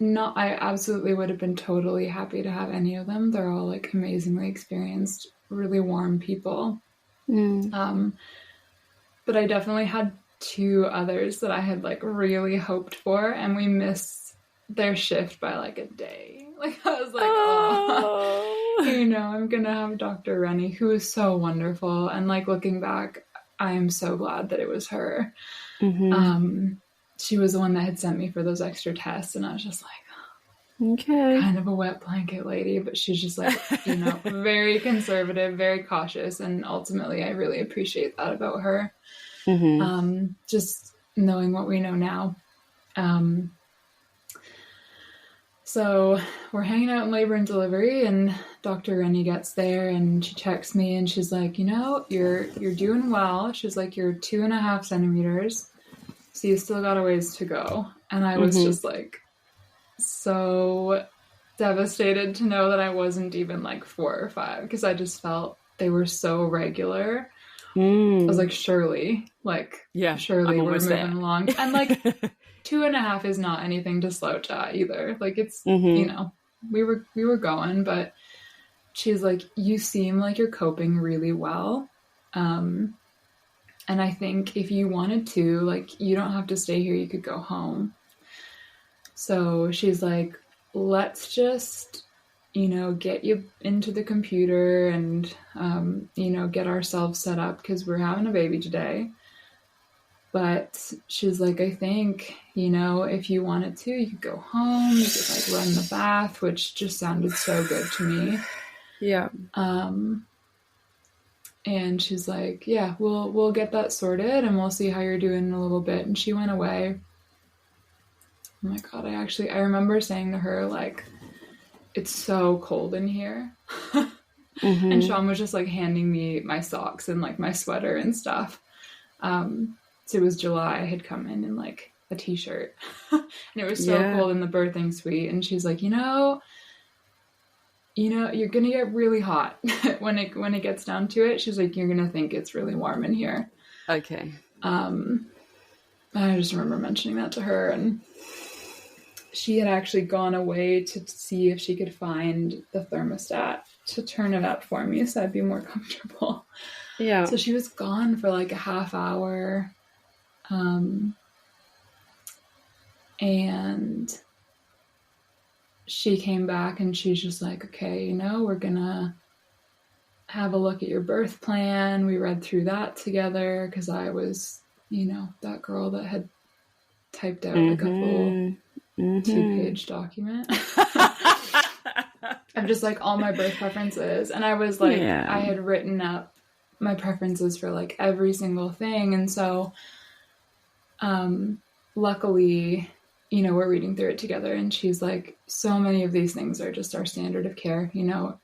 I absolutely would have been totally happy to have any of them. They're all, like, amazingly experienced, really warm people. But I definitely had 2 others that I had, like, really hoped for, and we missed their shift by, like, a day. Like, I was like, I'm going to have Dr. Rennie, who is so wonderful. And, like, looking back, I am so glad that it was her. She was the one that had sent me for those extra tests. And I was just like, kind of a wet blanket lady. But she's just, like, very conservative, very cautious. And ultimately, I really appreciate that about her. Just knowing what we know now. So we're hanging out in labor and delivery, and Dr. Rennie gets there, and she checks me, and she's like, you're doing well. She's like, you're 2.5 centimeters, so you still got a ways to go. And I was just like, so devastated to know that I wasn't even like 4 or 5, because I just felt they were so regular. I was like, surely we're moving along. And like 2.5 is not anything to slouch at either. Like it's, we were going, but she's like, you seem like you're coping really well. And I think if you wanted to, like, you don't have to stay here. You could go home. So she's like, let's just, get you into the computer and, get ourselves set up because we're having a baby today. But she's like, I think, if you wanted to, you could go home, you could like run the bath, which just sounded so good to me. Yeah. And she's like, yeah, we'll get that sorted and we'll see how you're doing in a little bit. And she went away. Oh my God, I remember saying to her, like, it's so cold in here. And Sean was just like handing me my socks and like my sweater and stuff. So it was July. I had come in like a t-shirt and it was so cold in the birthing suite. And she's like, you're going to get really hot when it gets down to it. She's like, you're going to think it's really warm in here. Okay. I just remember mentioning that to her, and she had actually gone away to see if she could find the thermostat to turn it up for me so I'd be more comfortable. Yeah. So she was gone for like a half hour. And she came back and she's just like, okay, we're gonna have a look at your birth plan. We read through that together because I was, that girl that had typed out like a full 2-page document. I'm just like all my birth preferences. And I was like, I had written up my preferences for like every single thing. And so, luckily, we're reading through it together and she's like, so many of these things are just our standard of care.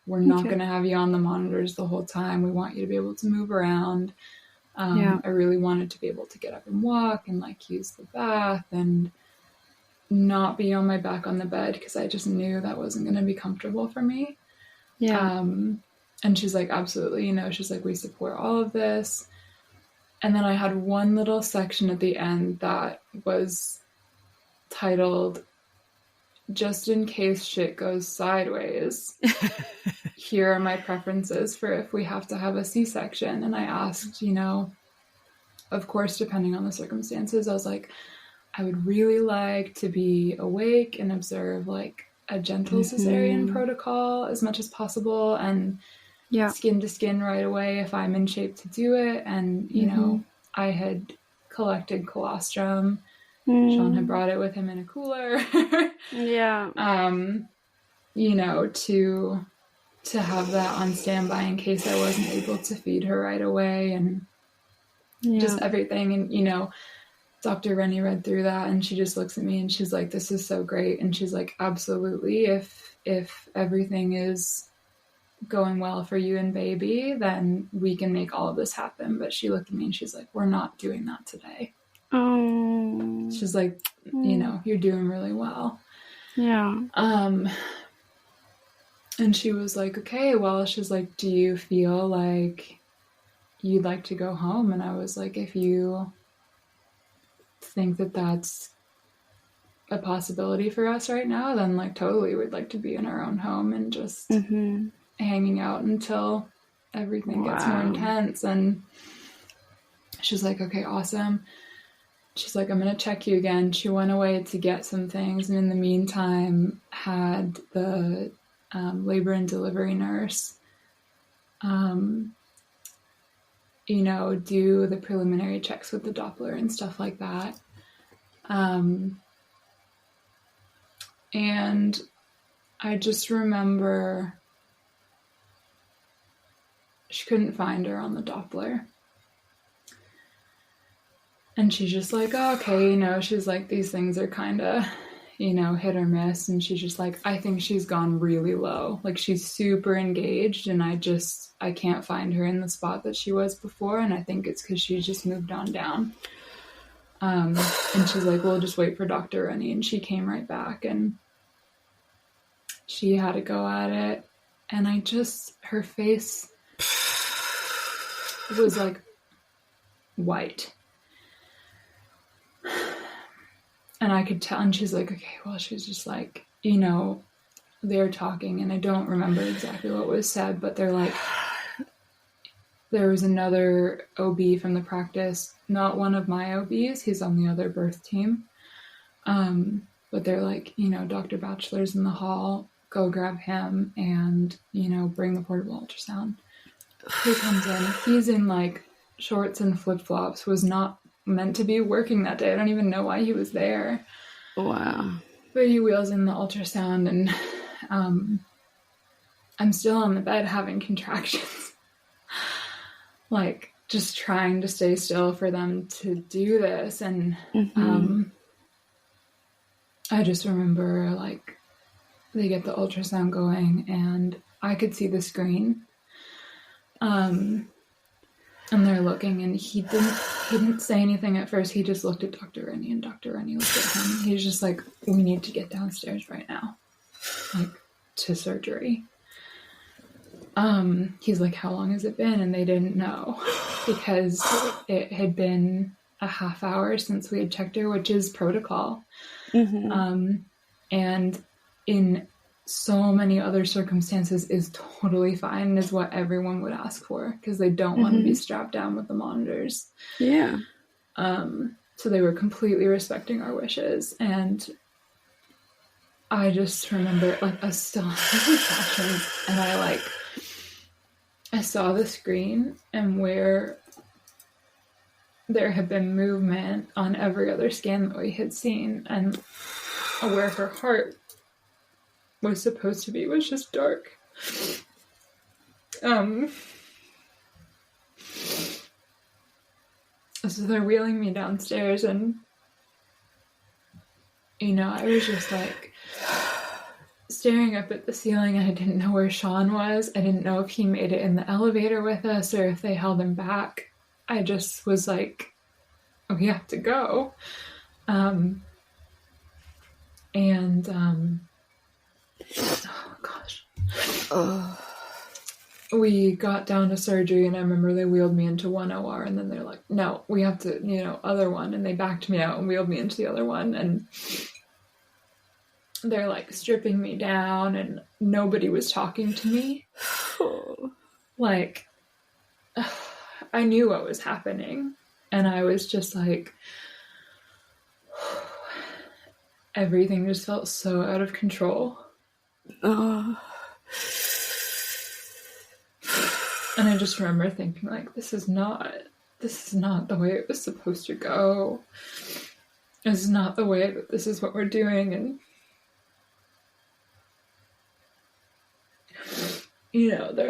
We're not going to have you on the monitors the whole time. We want you to be able to move around. I really wanted to be able to get up and walk and like use the bath and not be on my back on the bed because I just knew that wasn't going to be comfortable for me. Yeah. And she's like, absolutely, she's like, we support all of this. And then I had one little section at the end that was titled, just in case shit goes sideways, here are my preferences for if we have to have a C-section. And I asked, of course, depending on the circumstances, I was like, I would really like to be awake and observe like a gentle cesarean protocol as much as possible and skin to skin right away if I'm in shape to do it. And, I had collected colostrum. Sean had brought it with him in a cooler. To have that on standby in case I wasn't able to feed her right away and just everything. And, Dr. Rennie read through that and she just looks at me and she's like, this is so great. And she's like, absolutely. If everything is going well for you and baby, then we can make all of this happen. But she looked at me and she's like, we're not doing that today. Oh. She's like, you're doing really well. Yeah. And she was like, okay, well, she's like, do you feel like you'd like to go home? And I was like, if you think that that's a possibility for us right now, then like totally we'd like to be in our own home and just hanging out until everything gets more intense. And she's like, okay, awesome. She's like, I'm going to check you again. She went away to get some things and in the meantime had the labor and delivery nurse do the preliminary checks with the Doppler and stuff like that. And I just remember she couldn't find her on the Doppler. And she's just like, oh, okay, she's like, these things are kind of, hit or miss. And she's just like, I think she's gone really low. Like she's super engaged and I can't find her in the spot that she was before. And I think it's because she just moved on down. And she's like, we'll just wait for Dr. Rennie. And she came right back and she had a go at it. And her face was like white. And I could tell, and she's like, okay, well, she's just like, they're talking, and I don't remember exactly what was said, but they're like, there was another OB from the practice, not one of my OBs, he's on the other birth team, but but they're like, you know, Dr. Batchelor's in the hall, go grab him and, you know, bring the portable ultrasound. He comes in, he's in like shorts and flip-flops, was not meant to be working that day. I don't even know why he was there. Wow. But he wheels in the ultrasound, and I'm still on the bed having contractions. Like, just trying to stay still for them to do this. And I just remember, like, they get the ultrasound going, and I could see the screen. And they're looking, and he didn't say anything at first. He just looked at Dr. Rennie, and Dr. Rennie looked at him. He's just like, we need to get downstairs right now, like, to surgery. He's like, how long has it been? And they didn't know, because it had been a half hour since we had checked her, which is protocol. And in so many other circumstances is totally fine, and is what everyone would ask for, because they don't want to be strapped down with the monitors. Yeah. So they were completely respecting our wishes, and I just remember, like, I still have contractions, and I saw the screen, and where there had been movement on every other scan that we had seen, and where her heart was supposed to be was just dark. So they're wheeling me downstairs, and, you know, I was just like staring up at the ceiling. I didn't know where Sean was. I didn't know if he made it in the elevator with us or if they held him back. I just was like, we have to go. Oh gosh. We got down to surgery, and I remember they wheeled me into one OR, and then they're like, no, we have to, you know, other one. And they backed me out and wheeled me into the other one. And they're like stripping me down, and nobody was talking to me. Like, I knew what was happening, and I was just like, everything just felt so out of control. And I just remember thinking, like, this is not the way it was supposed to go. This is not the way that this is what we're doing. And, you know, they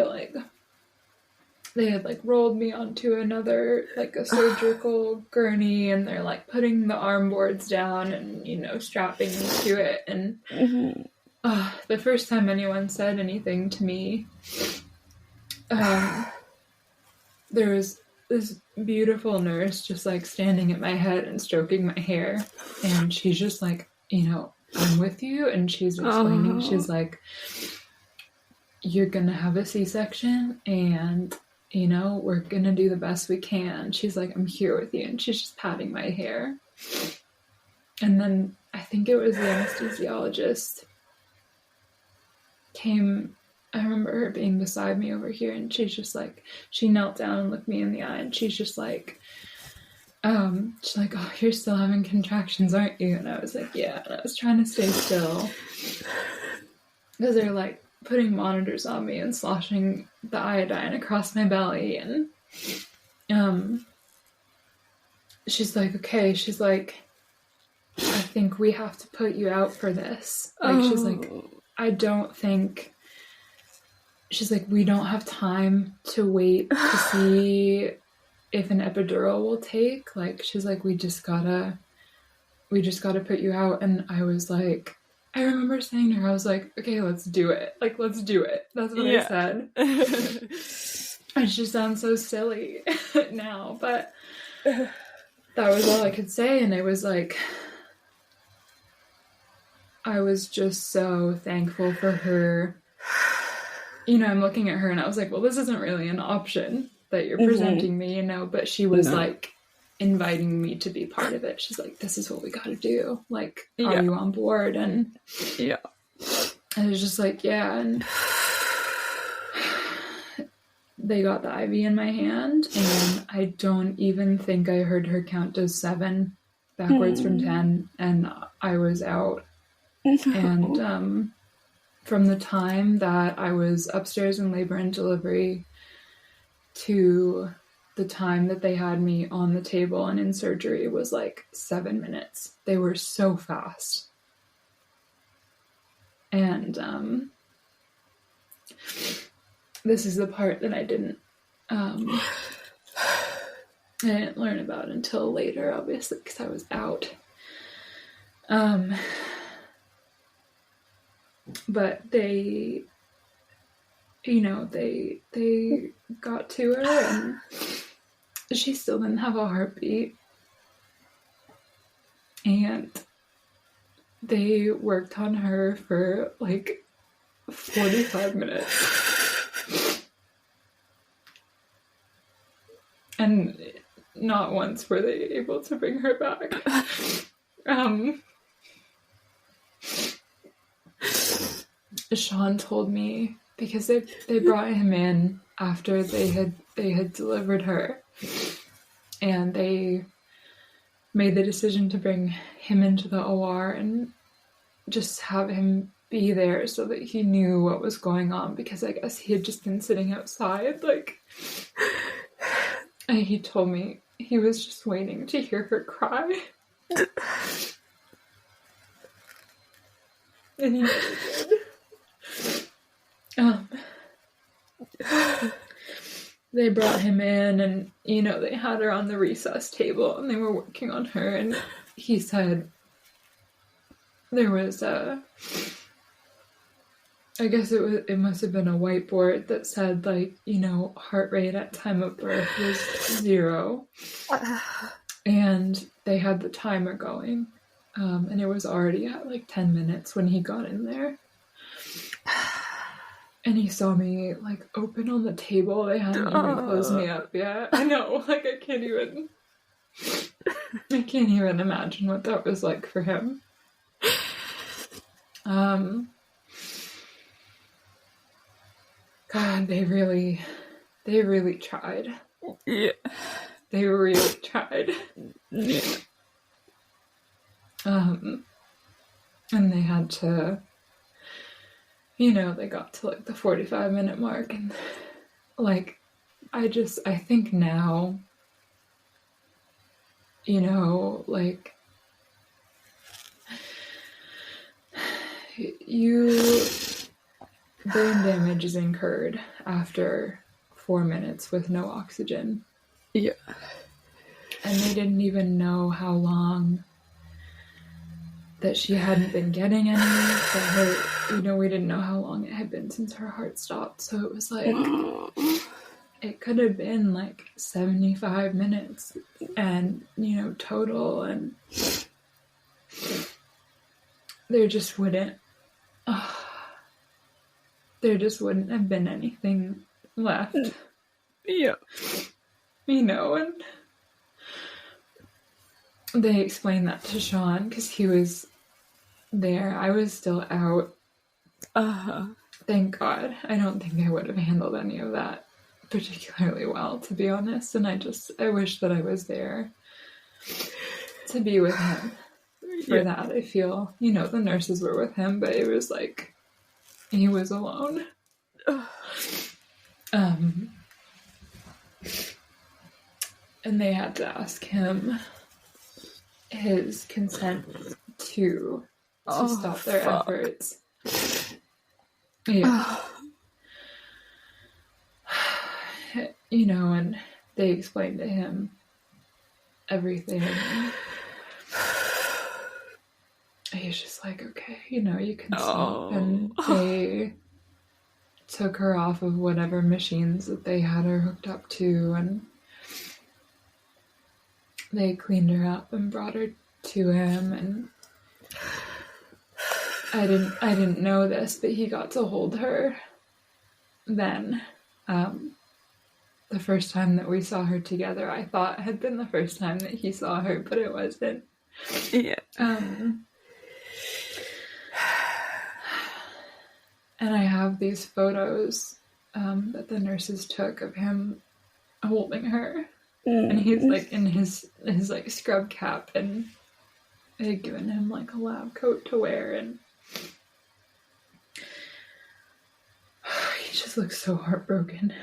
had like rolled me onto another, like, a surgical gurney, and they're like putting the arm boards down and, you know, strapping me to it. And the first time anyone said anything to me, there was this beautiful nurse just like standing at my head and stroking my hair, and she's just like, you know, I'm with you. And she's explaining, she's like, you're gonna have a C-section, and, you know, we're gonna do the best we can. She's like, I'm here with you. And she's just patting my hair. And then I think it was the anesthesiologist came. I remember her being beside me over here, and she's just like, she knelt down and looked me in the eye, and she's just like, she's like, oh, you're still having contractions, aren't you? And I was like, yeah. And I was trying to stay still, because they're like putting monitors on me and sloshing the iodine across my belly. And she's like, okay, she's like, I think we have to put you out for this. Like, she's like, I don't think, she's like, we don't have time to wait to see if an epidural will take. Like, she's like, we just gotta put you out. And I was like, I remember saying to her, I was like, okay, let's do it. Like, let's do it. That's what I said. And she sounds so silly now, but that was all I could say. And it was like, I was just so thankful for her. You know, I'm looking at her, and I was like, well, this isn't really an option that you're presenting me, you know, but she was like inviting me to be part of it. She's like, this is what we got to do. Like, are you on board? And I was just like, yeah. And they got the IV in my hand, and I don't even think I heard her count to 7 backwards from 10, and I was out. And from the time that I was upstairs in labor and delivery to the time that they had me on the table and in surgery was like 7 minutes. They were so fast. And this is the part that I didn't learn about until later, obviously, because I was out. But they, they got to her, and she still didn't have a heartbeat. And they worked on her for like 45 minutes. And not once were they able to bring her back. Sean told me, because they brought him in after they had delivered her, and they made the decision to bring him into the OR and just have him be there so that he knew what was going on, because I guess he had just been sitting outside, like, and he told me he was just waiting to hear her cry. And he never did. They brought him in, and they had her on the resus table and they were working on her, and he said there was I guess it must have been a whiteboard that said, like, heart rate at time of birth was 0, and they had the timer going, and it was already at like 10 minutes when he got in there. And he saw me, like, open on the table. They hadn't even closed me up yet. I know, like, I can't even imagine what that was like for him. God, they really tried. Yeah. They really tried. Yeah. And they had to, they got to like the 45-minute mark, and like, I think now, like, brain damage is incurred after 4 minutes with no oxygen. Yeah. And they didn't even know how long that she hadn't been getting any, that her, we didn't know how long it had been since her heart stopped. So it was like, it could have been like 75 minutes and, total, and there just wouldn't have been anything left. Yeah. And they explained that to Sean because he was there. I was still out. Thank God. I don't think I would have handled any of that particularly well, to be honest. And I wish that I was there to be with him for that. I feel, the nurses were with him, but it was like he was alone. And they had to ask him his consent to stop their efforts. Yeah. And they explained to him everything. He's just like, okay, you can stop. And they took her off of whatever machines that they had her hooked up to, and they cleaned her up and brought her to him. And I didn't know this, but he got to hold her then. The first time that we saw her together, I thought had been the first time that he saw her, but it wasn't. Yeah. And I have these photos that the nurses took of him holding her. And he's like in his like scrub cap, and they had given him like a lab coat to wear, and He just looks so heartbroken.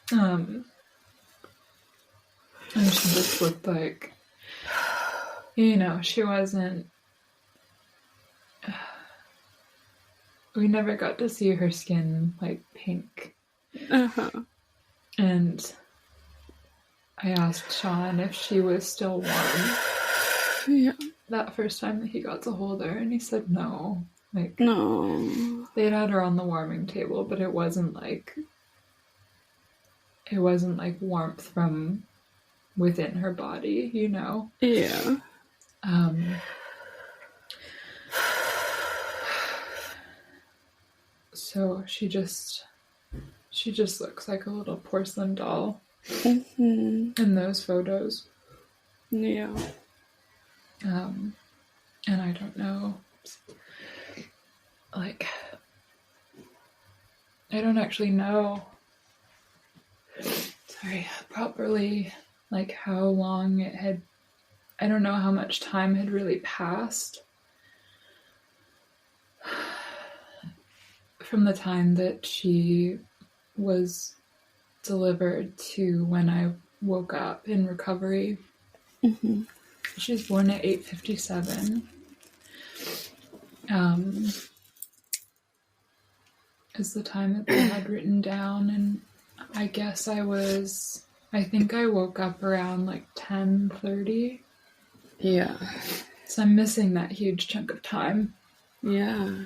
And she just looked like, you know, she wasn't. We never got to see her skin like pink. And I asked Sean if she was still warm. Yeah. That first time that he got to hold her, and he said no. Like, No. they'd had her on the warming table, but it wasn't like warmth from within her body, you know? Yeah. So she just looks like a little porcelain doll in those photos. Yeah. And I don't know, like, I don't actually know, properly, like, how long it had, I don't know how much time had really passed from the time that she was delivered to when I woke up in recovery. She was born at 8:57. Is the time that they had written down, and I guess I think I woke up around like 10:30. Yeah. So I'm missing that huge chunk of time. Yeah.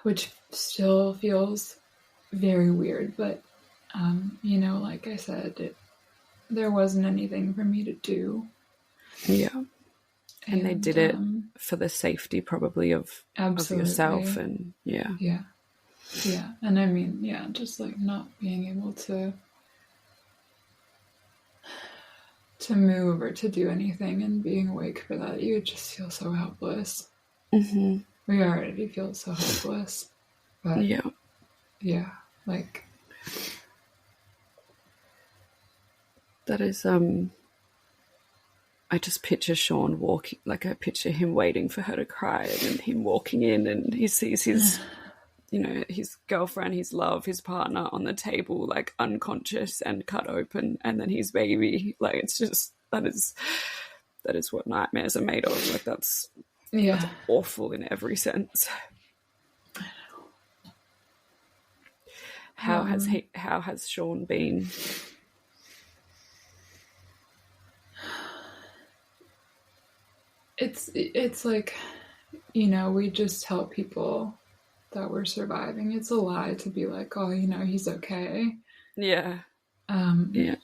Which still feels very weird, but you know, like I said, there wasn't anything for me to do. Yeah. And they did it for the safety probably of yourself, and yeah. And I mean, yeah, just like not being able to move or to do anything and being awake for that, you just feel so helpless. We already feel so helpless, but yeah, like that is I just picture Sean walking, like I picture him waiting for her to cry, and then him walking in, and he sees his, you know, his girlfriend, his love, his partner on the table, like unconscious and cut open, and then his baby. Like, it's just, that is what nightmares are made of. Like, that's awful in every sense. How has Sean been? It's like, you know, we just tell people that we're surviving. It's a lie to be like, oh, you know, he's okay. Yeah. You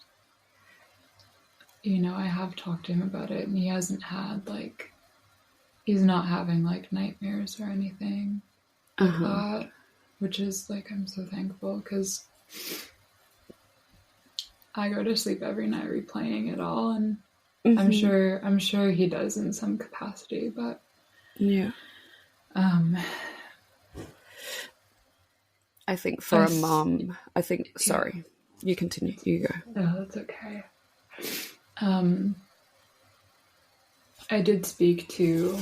know, I have talked to him about it, and he hasn't had, like, he's not having, like, nightmares or anything like that, which is, like, I'm so thankful, because I go to sleep every night replaying it all, and I'm sure he does in some capacity, but I think for a mom, sorry, you continue, you go. No, that's okay. I did speak to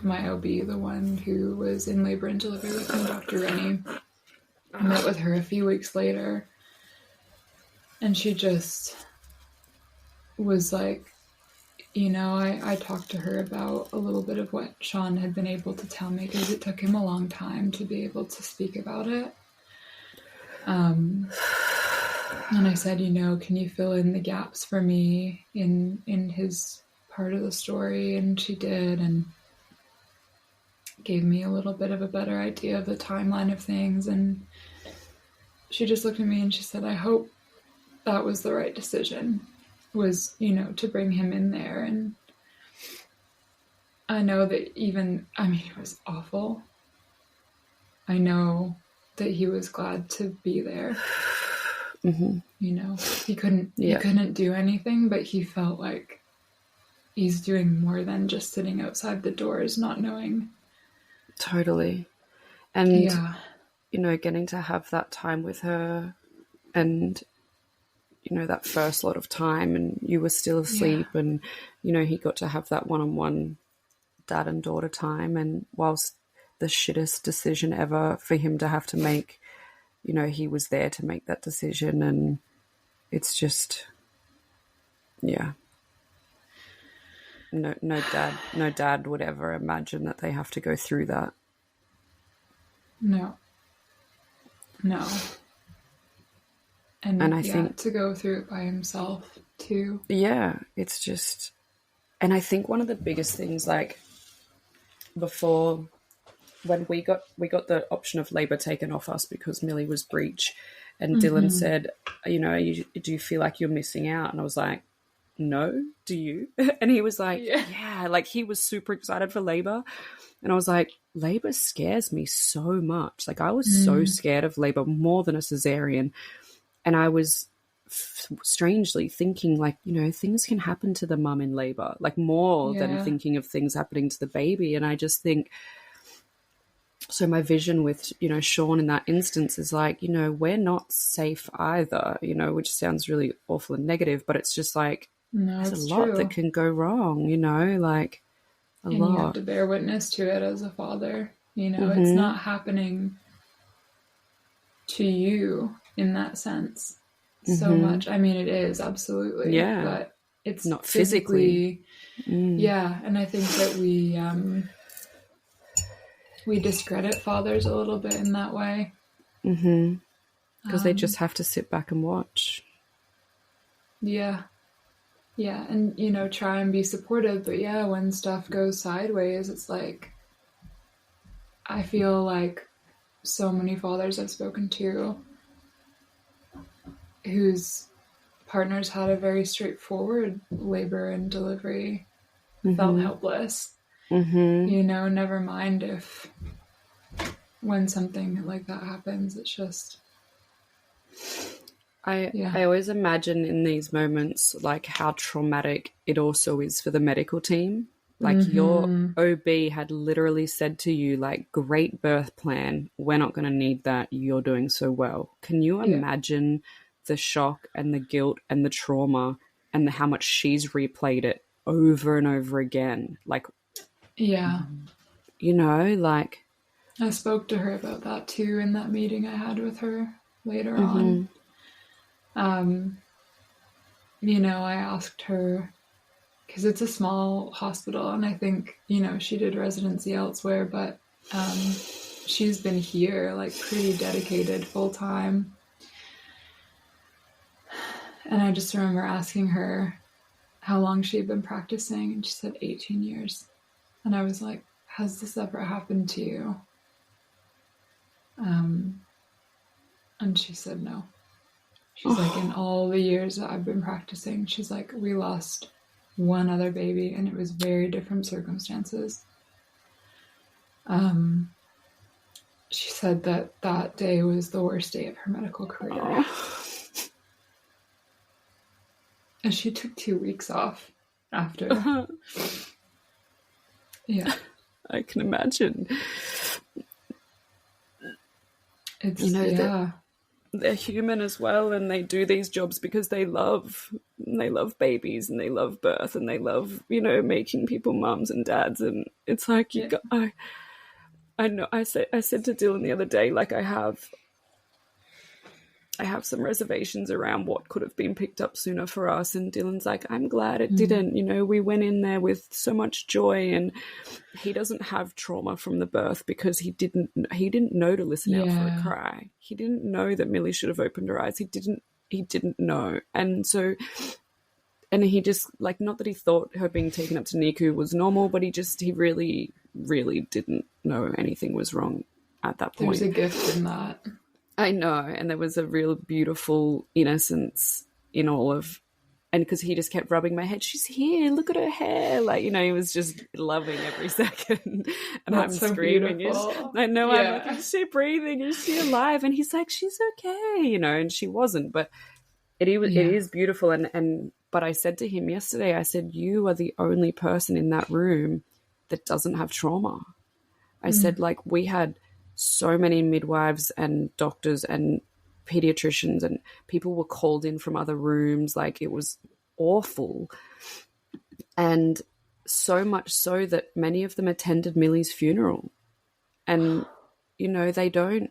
my OB, the one who was in labor and delivery with me, Dr. Rennie. I met with her a few weeks later, and she just was like, you know, I talked to her about a little bit of what Sean had been able to tell me, because it took him a long time to be able to speak about it. And I said, you know, can you fill in the gaps for me in his part of the story? And she did, and gave me a little bit of a better idea of the timeline of things. And she just looked at me and she said, I hope that was the right decision, was, you know, to bring him in there. And I know that it was awful. I know that he was glad to be there. You know, he couldn't do anything, but he felt like he's doing more than just sitting outside the doors, not knowing. Totally. And, you know, getting to have that time with her, and you know, that first lot of time and you were still asleep and, you know, he got to have that one-on-one dad and daughter time. And whilst the shittest decision ever for him to have to make, you know, he was there to make that decision. And it's just, yeah. No dad would ever imagine that they have to go through that. No. And I think to go through it by himself too. Yeah, it's just, and I think one of the biggest things, like before, when we got the option of labour taken off us because Milli was breech, and Dylan said, you know, do you feel like you're missing out? And I was like, no, do you? And he was like, yeah, like he was super excited for labour. And I was like, labour scares me so much. Like I was so scared of labour, more than a cesarean. And I was strangely thinking, like, you know, things can happen to the mum in labour, like more than thinking of things happening to the baby. And I just think, so my vision with, you know, Sean in that instance is like, you know, we're not safe either, you know, which sounds really awful and negative, but it's just like, there's a lot that can go wrong, you know, like a lot. You have to bear witness to it as a father, you know, it's not happening to you in that sense so much. I mean, it is, absolutely. Yeah. But it's not physically. Yeah. And I think that we discredit fathers a little bit in that way. Because they just have to sit back and watch. Yeah. Yeah. And, you know, try and be supportive. But yeah, when stuff goes sideways, it's like, I feel like so many fathers I've spoken to whose partners had a very straightforward labor and delivery felt helpless. You know, never mind if when something like that happens, it's just... I always imagine in these moments, like, how traumatic it also is for the medical team. Like, your OB had literally said to you, like, great birth plan, we're not going to need that, you're doing so well. Can you imagine the shock and the guilt and the trauma and how much she's replayed it over and over again? Like, yeah, you know, like... I spoke to her about that too in that meeting I had with her later on. You know, I asked her, because it's a small hospital, and I think, you know, she did residency elsewhere, but she's been here, like, pretty dedicated full time. And I just remember asking her how long she'd been practicing, and she said 18 years. And I was like, has this ever happened to you? And she said no. She's like, in all the years that I've been practicing, she's like, we lost one other baby, and it was very different circumstances. She said that day was the worst day of her medical career. And she took 2 weeks off after. Yeah. I can imagine. It's, you know, they're human as well, and they do these jobs because they love babies, and they love birth, and they love, you know, making people mums and dads. And it's like, I know, I said to Dylan the other day, like, I have some reservations around what could have been picked up sooner for us. And Dylan's like, I'm glad it didn't. You know, we went in there with so much joy, and he doesn't have trauma from the birth because he didn't know to listen out for a cry. He didn't know that Milli should have opened her eyes. He didn't know. And so, and he just, like, not that he thought her being taken up to NICU was normal, but he really, really didn't know anything was wrong at that point. There's a gift in that. I know, and there was a real beautiful innocence in all of, and because he just kept rubbing my head, she's here, look at her hair, like, you know, he was just loving every second, and That's I'm so screaming. I know, I'm like, is she breathing? Is she alive? And he's like, she's okay, you know, and she wasn't, but it is beautiful, and but I said to him yesterday, I said, you are the only person in that room that doesn't have trauma. I said, like, we had so many midwives and doctors and pediatricians, and people were called in from other rooms. Like, it was awful. And so much so that many of them attended Milli's funeral. And, you know, they don't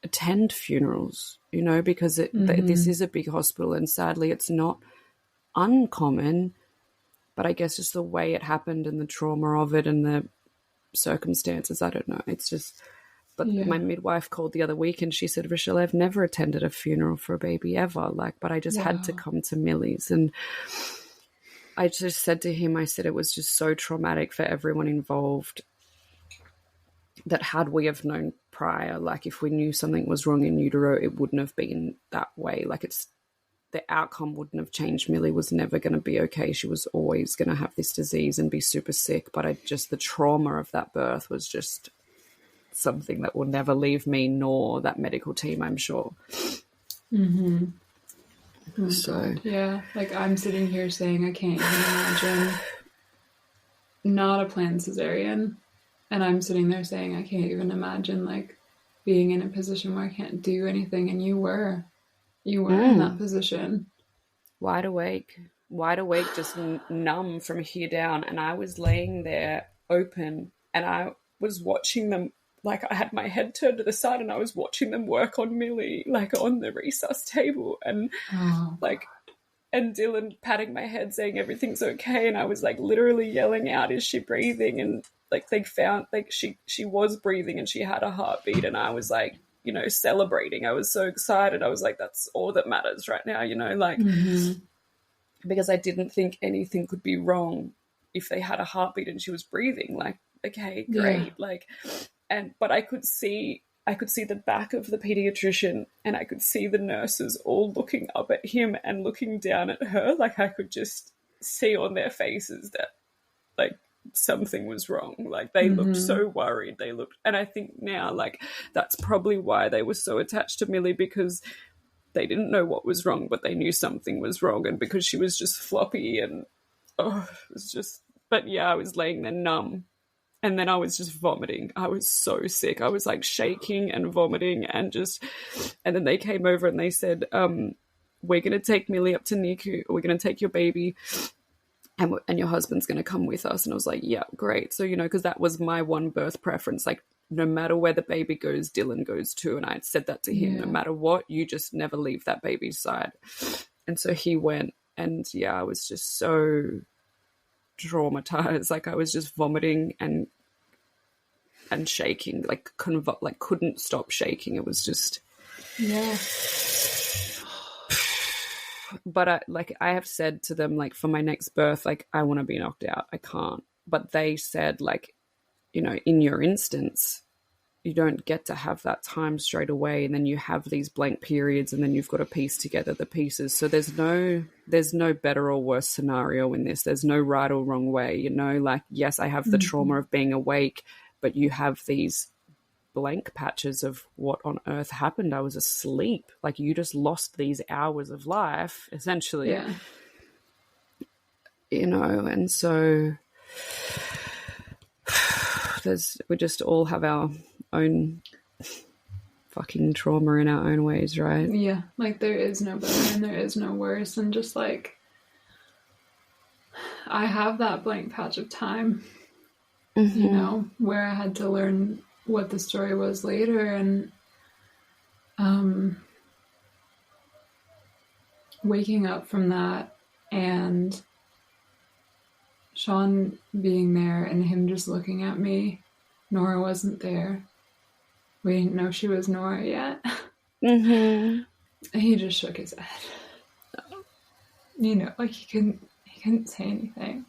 attend funerals, you know, because this is a big hospital, and sadly it's not uncommon, but I guess just the way it happened and the trauma of it and the circumstances, I don't know. It's just, but my midwife called the other week and she said, Rochelle, I've never attended a funeral for a baby ever, like, but I just had to come to Milli's. And I just said to him, I said, it was just so traumatic for everyone involved, that had we have known prior, like if we knew something was wrong in utero, it wouldn't have been that way. Like, it's, the outcome wouldn't have changed. Milli was never going to be okay. She was always going to have this disease and be super sick. But the trauma of that birth was just something that will never leave me nor that medical team, I'm sure. Mm-hmm. Oh, so God. Yeah, like I'm sitting here saying I can't even imagine not a planned cesarean, and I'm sitting there saying I can't even imagine like being in a position where I can't do anything, and you were in that position, wide awake, just numb from here down, and I was laying there open, and I was watching them. Like, I had my head turned to the side and I was watching them work on Milli, like on the resus table, and and Dylan patting my head saying everything's okay, and I was like literally yelling out, is she breathing? And like they found like she was breathing and she had a heartbeat, and I was like, you know, celebrating. I was so excited. I was like, that's all that matters right now, you know, like because I didn't think anything could be wrong if they had a heartbeat and she was breathing. Like, okay, great. Like, but I could see the back of the pediatrician, and I could see the nurses all looking up at him and looking down at her. Like, I could just see on their faces that like something was wrong. Like, they looked so worried. And I think now, like, that's probably why they were so attached to Milli, because they didn't know what was wrong, but they knew something was wrong. And because she was just floppy and it was just, but yeah, I was laying there numb. And then I was just vomiting. I was so sick. I was like shaking and vomiting and then they came over and they said, we're going to take Milli up to NICU. We're going to take your baby and your husband's going to come with us. And I was like, yeah, great. So, you know, because that was my one birth preference. Like, no matter where the baby goes, Dylan goes too. And I had said that to him, no matter what, you just never leave that baby's side. And so he went, and yeah, I was just so traumatized. Like, I was just vomiting and shaking, like couldn't stop shaking. It was just but I have said to them, like, for my next birth, like, I want to be knocked out. I can't. But they said, like, you know, in your instance, you don't get to have that time straight away, and then you have these blank periods, and then you've got to piece together the pieces. So there's no better or worse scenario in this. There's no right or wrong way, you know. Like, yes, I have the trauma of being awake, but you have these blank patches of what on earth happened. I was asleep. Like, you just lost these hours of life, essentially. You know, and so we just all have our own fucking trauma in our own ways, right? Yeah, like, there is no better and there is no worse. And just like, I have that blank patch of time, you know, where I had to learn what the story was later. And waking up from that and Sean being there and him just looking at me. Nora wasn't there. We didn't know she was Nora yet. He just shook his head. You know, like, he couldn't say anything.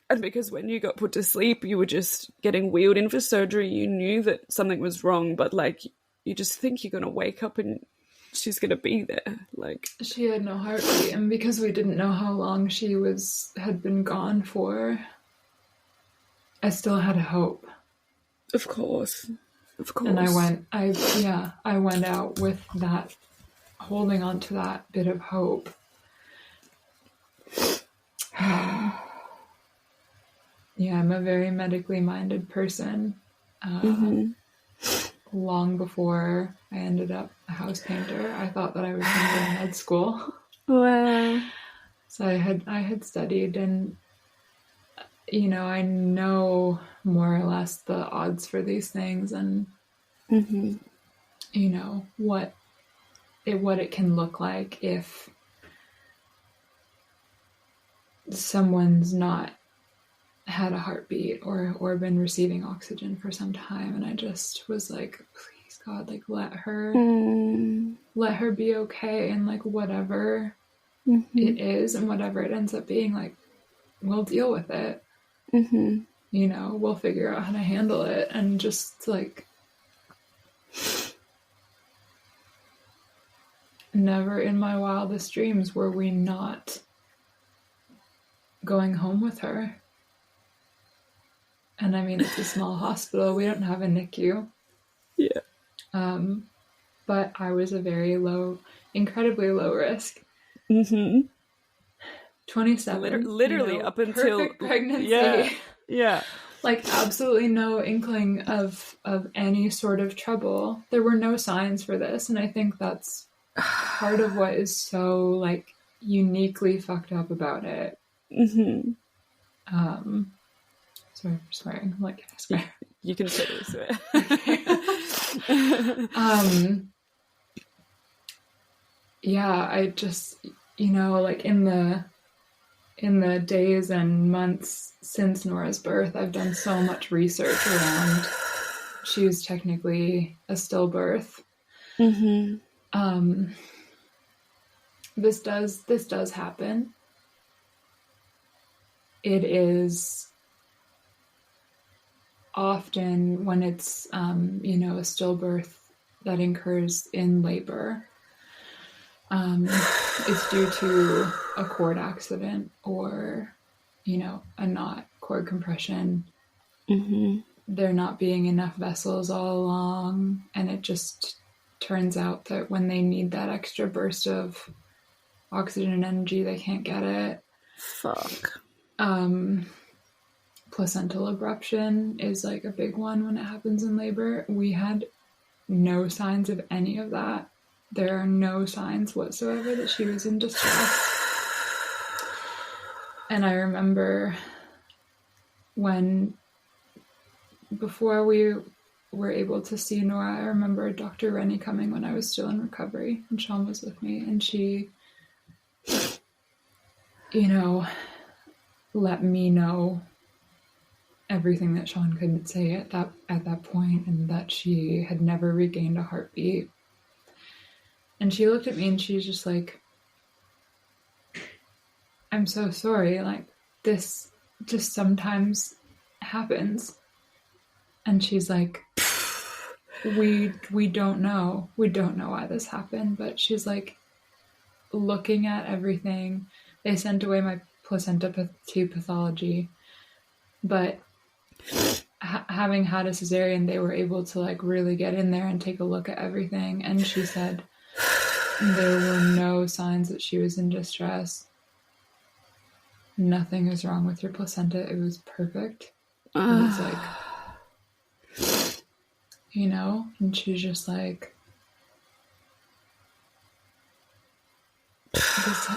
And because when you got put to sleep, you were just getting wheeled in for surgery. You knew that something was wrong, but like, you just think you're going to wake up and she's going to be there. Like, she had no heartbeat, and because we didn't know how long she had been gone for, I still had hope. Of course. And I went out with that, holding on to that bit of hope. Yeah, I'm a very medically minded person. long before I ended up a house painter. I thought that I was going to go to med school. Wow. So I had studied, and I know more or less the odds for these things, and what it can look like if someone's not had a heartbeat or been receiving oxygen for some time. And I just was like, please God, like let her be okay, and like whatever it is and whatever it ends up being, like we'll deal with it. We'll figure out how to handle it. And just like never in my wildest dreams were we not going home with her. And I mean, it's a small hospital. We don't have a NICU. Yeah. But I was a very incredibly low risk. 27. Literally up until perfect pregnancy. Yeah. Like absolutely no inkling of any sort of trouble. There were no signs for this. And I think that's part of what is so like uniquely fucked up about it. Sorry for swearing. I'm like, can I swear? You can totally swear. Yeah, I just, like in the days and months since Nora's birth, I've done so much research around. She was technically a stillbirth. This does happen. It is often when it's a stillbirth that occurs in labor. It's due to a cord accident or, a knot, cord compression. There not being enough vessels all along, and it just turns out that when they need that extra burst of oxygen and energy, they can't get it. Fuck. Placental abruption is like a big one when it happens in labor. We had no signs of any of that. There are no signs whatsoever that she was in distress. And I remember before we were able to see Nora, I remember Dr. Rennie coming when I was still in recovery, and Sean was with me, and she, let me know everything that Sean couldn't say at that point, and that she had never regained a heartbeat. And she looked at me and she's just like, I'm so sorry, like this just sometimes happens. And she's like, we don't know why this happened, but she's like, looking at everything, they sent away my placenta to pathology, but having had a cesarean, they were able to like really get in there and take a look at everything. And she said there were no signs that she was in distress. Nothing is wrong with your placenta. It was perfect. It was like, and she's just like,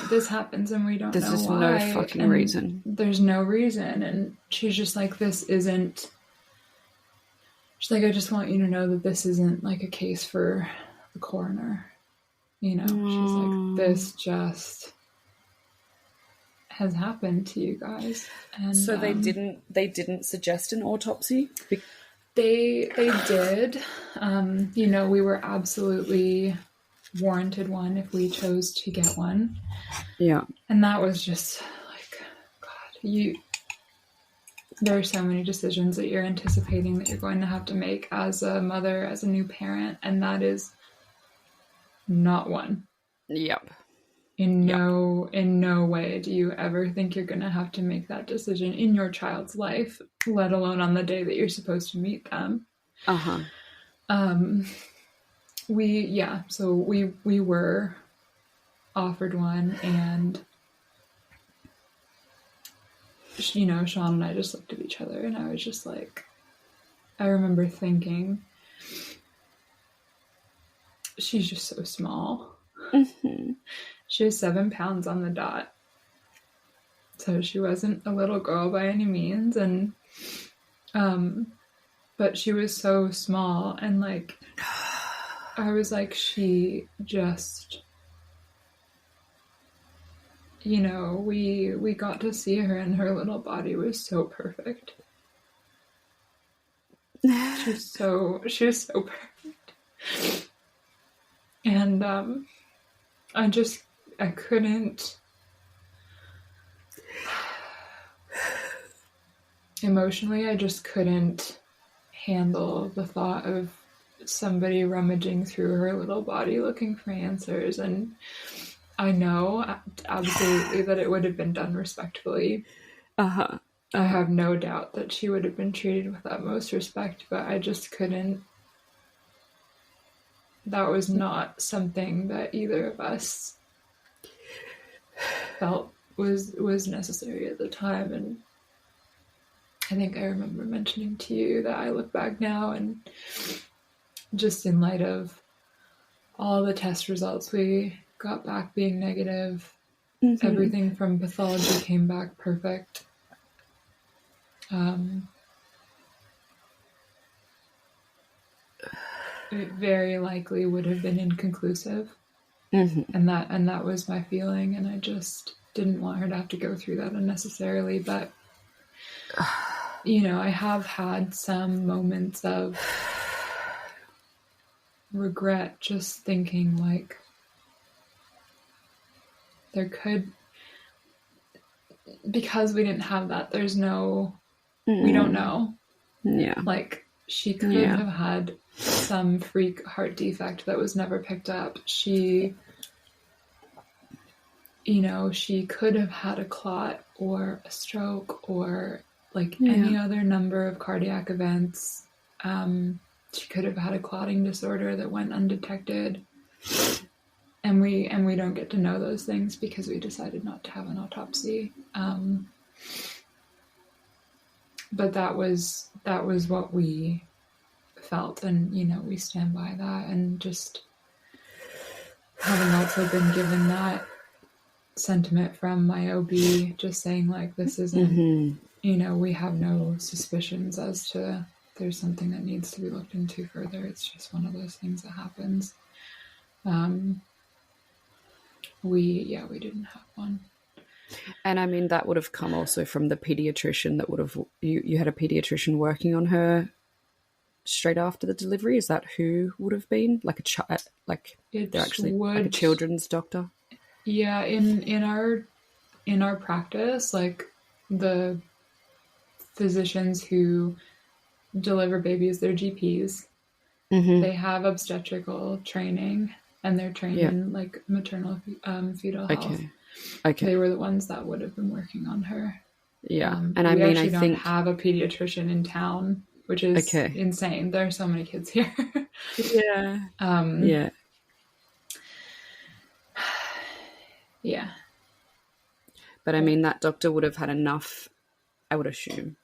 this happens and we don't know why. There's no fucking reason. There's no reason. And she's just like, she's like, I just want you to know that this isn't like a case for the coroner. She's like, this just has happened to you guys. And so they didn't suggest an autopsy? They did. We were absolutely warranted one if we chose to get one. Yeah. And that was just like, God, there are so many decisions that you're anticipating that you're going to have to make as a mother, as a new parent, and that is not one. Yep. In no way do you ever think you're going to have to make that decision in your child's life, let alone on the day that you're supposed to meet them. So we were offered one, and Sean and I just looked at each other, and I was just like, I remember thinking, she's just so small. Mm-hmm. She was 7 pounds on the dot. So she wasn't a little girl by any means. And, but she was so small. And like, I was like, she just, you know, we got to see her and her little body was so perfect. She was so perfect. And I couldn't emotionally, I just couldn't handle the thought of somebody rummaging through her little body looking for answers. And I know absolutely that it would have been done respectfully. I have no doubt that she would have been treated with utmost respect, but I just couldn't. That was not something that either of us felt was necessary at the time. And I think I remember mentioning to you that I look back now and just in light of all the test results we got back being negative, everything from pathology came back perfect. It very likely would have been inconclusive. And that was my feeling, and I just didn't want her to have to go through that unnecessarily. But you know, I have had some moments of regret, just thinking like there could, because we didn't have that, there's no, we don't know. Yeah. Like she could have had some freak heart defect that was never picked up. She, you know, she could have had a clot or a stroke or like any other number of cardiac events. She could have had a clotting disorder that went undetected. And we don't get to know those things because we decided not to have an autopsy. But that was what we felt, and you know, we stand by that. And just having also been given that sentiment from my OB, just saying like, this isn't, you know, we have no suspicions as to there's something that needs to be looked into further. It's just one of those things that happens. We didn't have one. And I mean, that would have come also from the pediatrician that would have, you had a pediatrician working on her straight after the delivery. Is that who would have been? Like they're actually like a children's doctor? Yeah, in our practice, like the physicians who deliver babies, they're GPs. They have obstetrical training, and they're trained in like maternal fetal health. Okay. They were the ones that would have been working on her. Yeah. And I mean, I don't have a pediatrician in town, which is insane. There are so many kids here. Yeah. Yeah. But I mean, that doctor would have had enough, I would assume,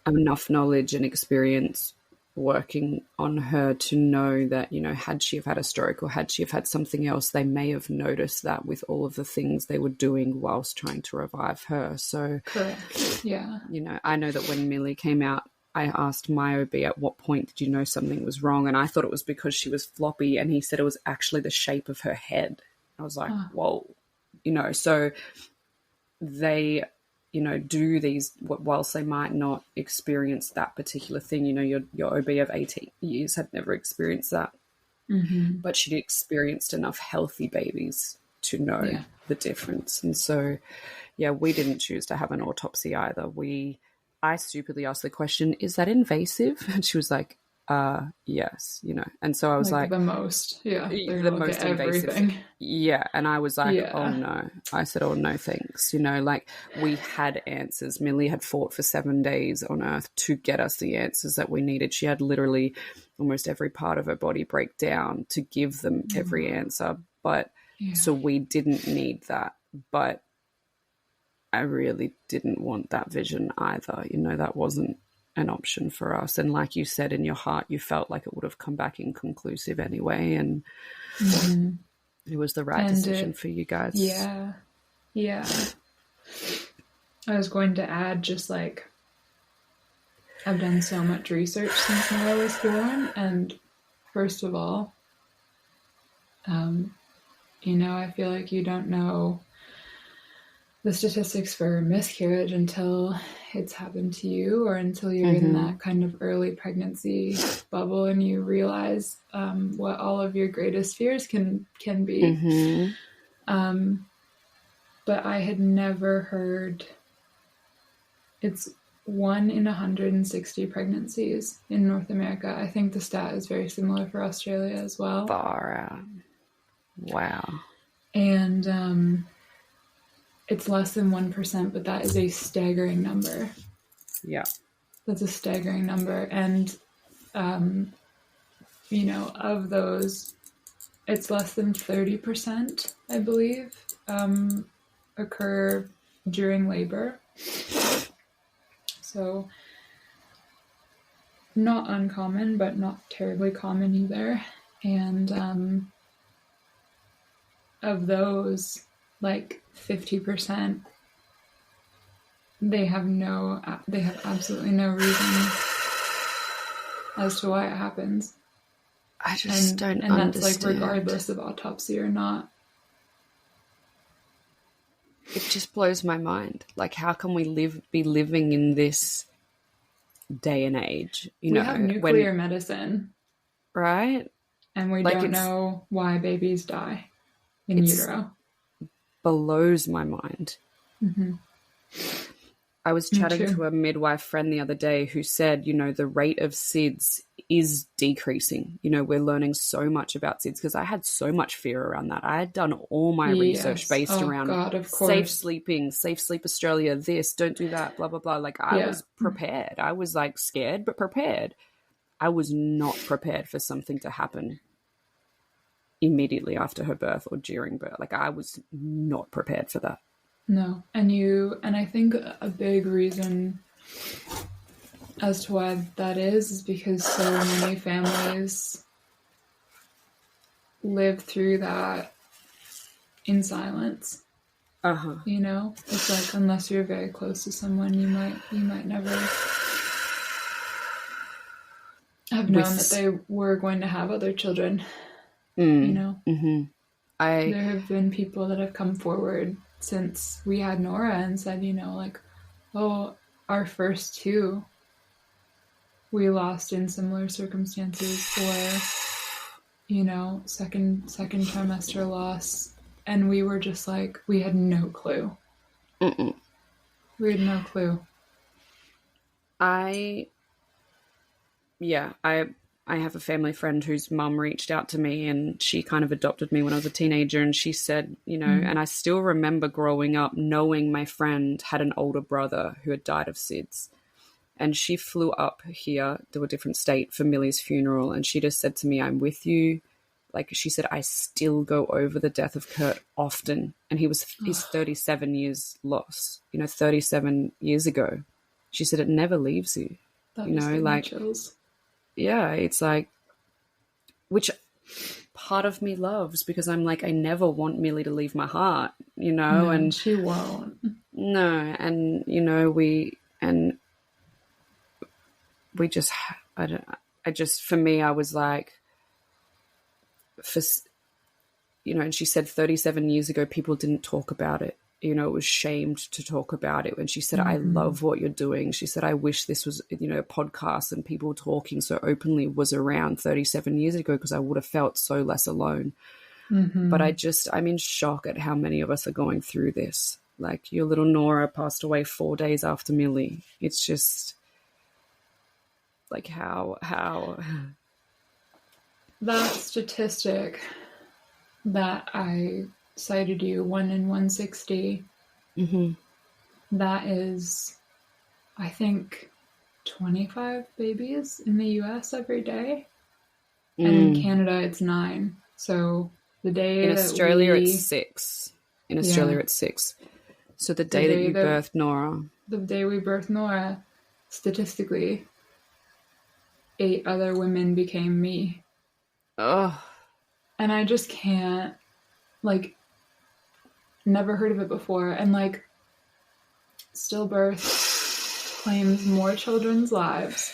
enough knowledge and experience working on her to know that, you know, had she have had a stroke or had she have had something else, they may have noticed that with all of the things they were doing whilst trying to revive her. So, correct. Yeah. You know, I know that when Milli came out, I asked my OB at what point did you know something was wrong, and I thought it was because she was floppy, and he said it was actually the shape of her head. I was like, whoa, you know, so they, you know, do these, whilst they might not experience that particular thing, you know, your OB of 18 years had never experienced that, but she'd experienced enough healthy babies to know the difference. And so, we didn't choose to have an autopsy either. I stupidly asked the question, is that invasive? And she was like, yes, you know. And so I was like the most, the most invasive. Everything. Yeah. And I was like, oh no. I said, oh no, thanks. You know, like we had answers. Milli had fought for 7 days on Earth to get us the answers that we needed. She had literally almost every part of her body break down to give them every answer. But so we didn't need that. But I really didn't want that vision either. You know, that wasn't an option for us. And like you said, in your heart, you felt like it would have come back inconclusive anyway. And it was the right decision for you guys. Yeah. Yeah. I was going to add just like, I've done so much research since Nora was born. And first of all, you know, I feel like you don't know the statistics for miscarriage until it's happened to you, or until you're in that kind of early pregnancy bubble and you realize what all of your greatest fears can be. But I had never heard, it's 1 in 160 pregnancies in North America. I think the stat is very similar for Australia as well. Far out. Wow. And it's less than 1%, but that is a staggering number. Yeah. That's a staggering number. And, you know, of those, it's less than 30%, I believe, occur during labor. So not uncommon, but not terribly common either. And of those, like 50%, they have absolutely no reason as to why it happens. I just don't and understand. That's like regardless of autopsy or not. It just blows my mind. Like, how can we be living in this day and age? You know, we have nuclear medicine, right? And we don't know why babies die in utero. Blows my mind. I was chatting to a midwife friend the other day who said, you know, the rate of SIDS is decreasing. You know, we're learning so much about SIDS because I had so much fear around that. I had done all my research based around safe sleeping, Safe Sleep Australia, this, don't do that, blah, blah, blah. Like, I was prepared. I was like scared, but prepared. I was not prepared for something to happen immediately after her birth or during birth. Like, I was not prepared for that. No. And I think a big reason as to why that is because so many families live through that in silence. You know? It's like, unless you're very close to someone, you might never have known that they were going to have other children. You know? There have been people that have come forward since we had Nora and said, you know, like, oh, our first two we lost in similar circumstances, or, you know, second trimester loss, and we were just like, we had no clue. We had no clue. I have a family friend whose mum reached out to me, and she kind of adopted me when I was a teenager, and she said, you know, and I still remember growing up knowing my friend had an older brother who had died of SIDS, and she flew up here to a different state for Milli's funeral, and she just said to me, I'm with you. Like, she said, I still go over the death of Kurt often, and he's 37 years loss, you know, 37 years ago. She said, it never leaves you. That you know, like, chills. Yeah, it's like, which part of me loves, because I'm like, I never want Milli to leave my heart, you know, and she won't. No, and you know, we just, for me, I was like, you know, and she said 37 years ago, people didn't talk about it. You know, it was shamed to talk about it. And she said, I love what you're doing. She said, I wish this was, you know, a podcast and people talking so openly was around 37 years ago, because I would have felt so less alone. But I'm in shock at how many of us are going through this. Like, your little Nora passed away 4 days after Milli. It's just like, how that statistic that I cited you, 1 in 160, that is, I think, 25 babies in the US every day, and in Canada it's 9. So the day in Australia it's 6. In Australia it's 6. So the day that you birthed Nora, the day we birthed Nora, statistically, 8 other women became me. Ugh. And I just can't, like, never heard of it before. And, like, stillbirth claims more children's lives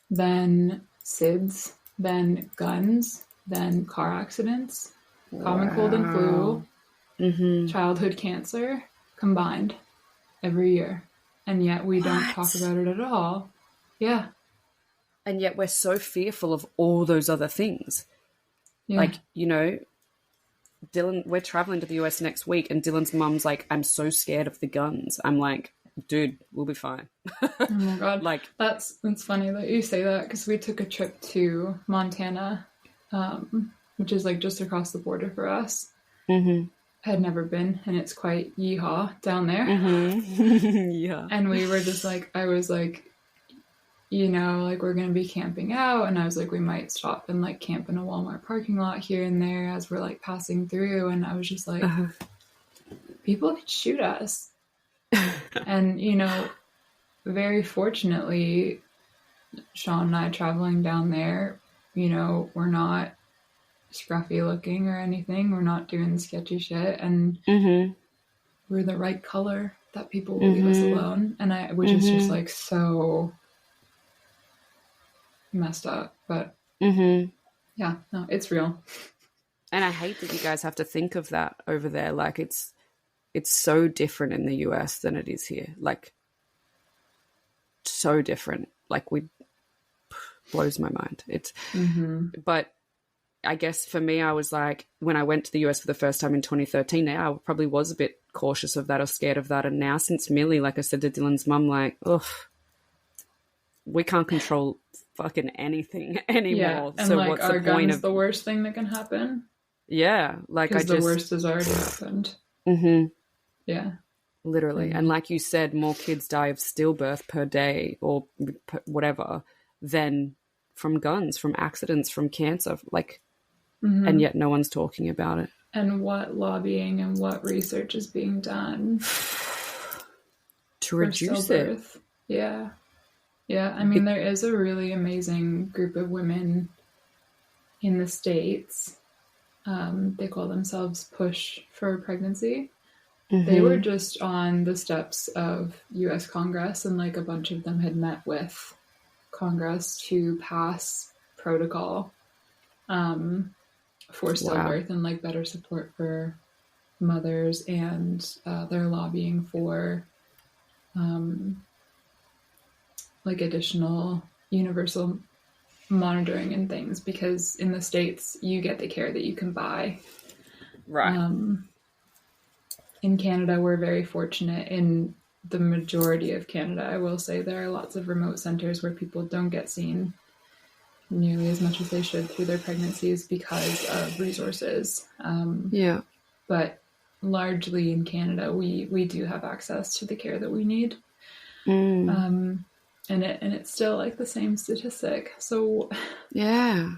than SIDS, than guns, than car accidents, common cold and flu, childhood cancer combined every year. And yet we don't talk about it at all. Yeah. And yet we're so fearful of all those other things. Yeah. Like, you know, Dylan, we're traveling to the US next week, and Dylan's mum's like, I'm so scared of the guns. I'm like, dude, we'll be fine. Oh my God. Like, that's funny that you say that, because we took a trip to Montana, which is like just across the border for us. I had never been, and it's quite yeehaw down there. Yeah. And we were just like, I was like, you know, like, we're going to be camping out. And I was like, we might stop and like camp in a Walmart parking lot here and there as we're like passing through. And I was just like, people could shoot us. And, you know, very fortunately, Sean and I traveling down there, you know, we're not scruffy looking or anything. We're not doing sketchy shit. And we're the right color that people will leave us alone. And which is just like so messed up, but yeah, no, it's real. And I hate that you guys have to think of that over there. Like, it's so different in the US than it is here. Like, so different. Like, blows my mind. It's but I guess for me, I was like, when I went to the US for the first time in 2013, I probably was a bit cautious of that or scared of that. And now since Milli, like I said to Dylan's mum, like, ugh, we can't control fucking anything anymore. Yeah, and so like, what's our the point gun's of the worst thing that can happen? Yeah, like because the worst has already happened. Yeah, literally. And like you said, more kids die of stillbirth per day or whatever than from guns, from accidents, from cancer. Like, and yet no one's talking about it. And what lobbying and what research is being done to reduce it? Yeah. Yeah, I mean, there is a really amazing group of women in the States. They call themselves Push for Pregnancy. They were just on the steps of U.S. Congress, and like a bunch of them had met with Congress to pass protocol for stillbirth and like better support for mothers, and they're lobbying for like additional universal monitoring and things, because in the States you get the care that you can buy. Right. In Canada, we're very fortunate. In the majority of Canada, I will say, there are lots of remote centers where people don't get seen nearly as much as they should through their pregnancies because of resources. Yeah. But largely in Canada, we do have access to the care that we need. And it's still like the same statistic. So yeah.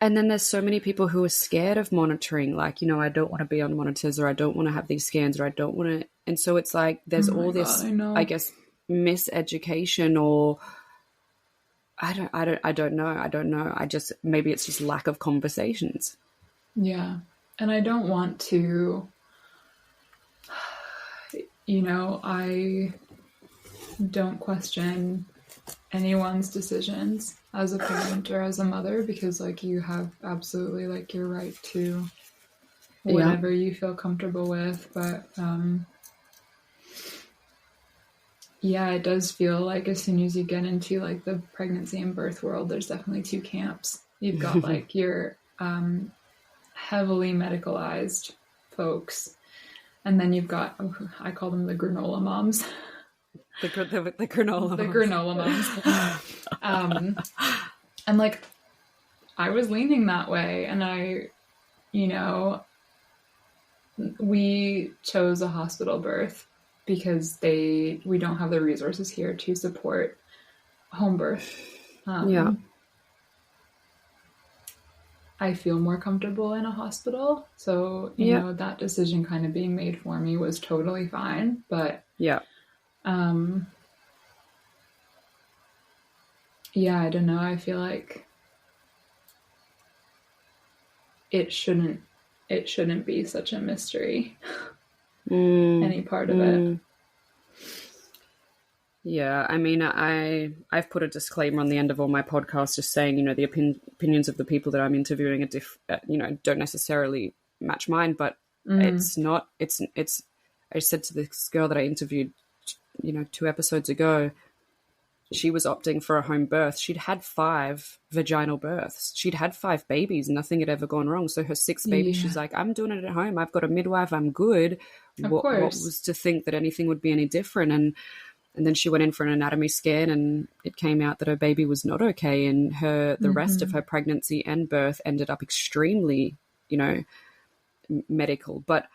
And then there's so many people who are scared of monitoring. Like, you know, I don't want to be on monitors, or I don't want to have these scans, or I don't want to. And so it's like there's all this, I guess, miseducation, or I don't know. I just, maybe it's just lack of conversations. Yeah. And I don't want to, you know, I don't question anyone's decisions as a parent or as a mother, because like, you have absolutely like your right to whatever you feel comfortable with. But yeah, it does feel like as soon as you get into like the pregnancy and birth world, there's definitely two camps. You've got like your heavily medicalized folks, and then you've got, I call them the granola moms. The granola moms. The granola moms. And like, I was leaning that way, and I, you know, we chose a hospital birth because we don't have the resources here to support home birth. I feel more comfortable in a hospital. So, you know, that decision kind of being made for me was totally fine. But Yeah, I don't know. I feel like it shouldn't be such a mystery. Any part of it. Yeah, I mean, I've put a disclaimer on the end of all my podcasts, just saying, the opinions of the people that I'm interviewing are don't necessarily match mine, but it's not. It's. I said to this girl that I interviewed, 2 episodes ago, she was opting for a home birth. She'd had 5 vaginal births. She'd had 5 babies. Nothing had ever gone wrong. So her 6th baby, she's like, I'm doing it at home. I've got a midwife. I'm good. What was to think that anything would be any different? And then she went in for an anatomy scan, and it came out that her baby was not okay. And the rest of her pregnancy and birth ended up extremely, medical. But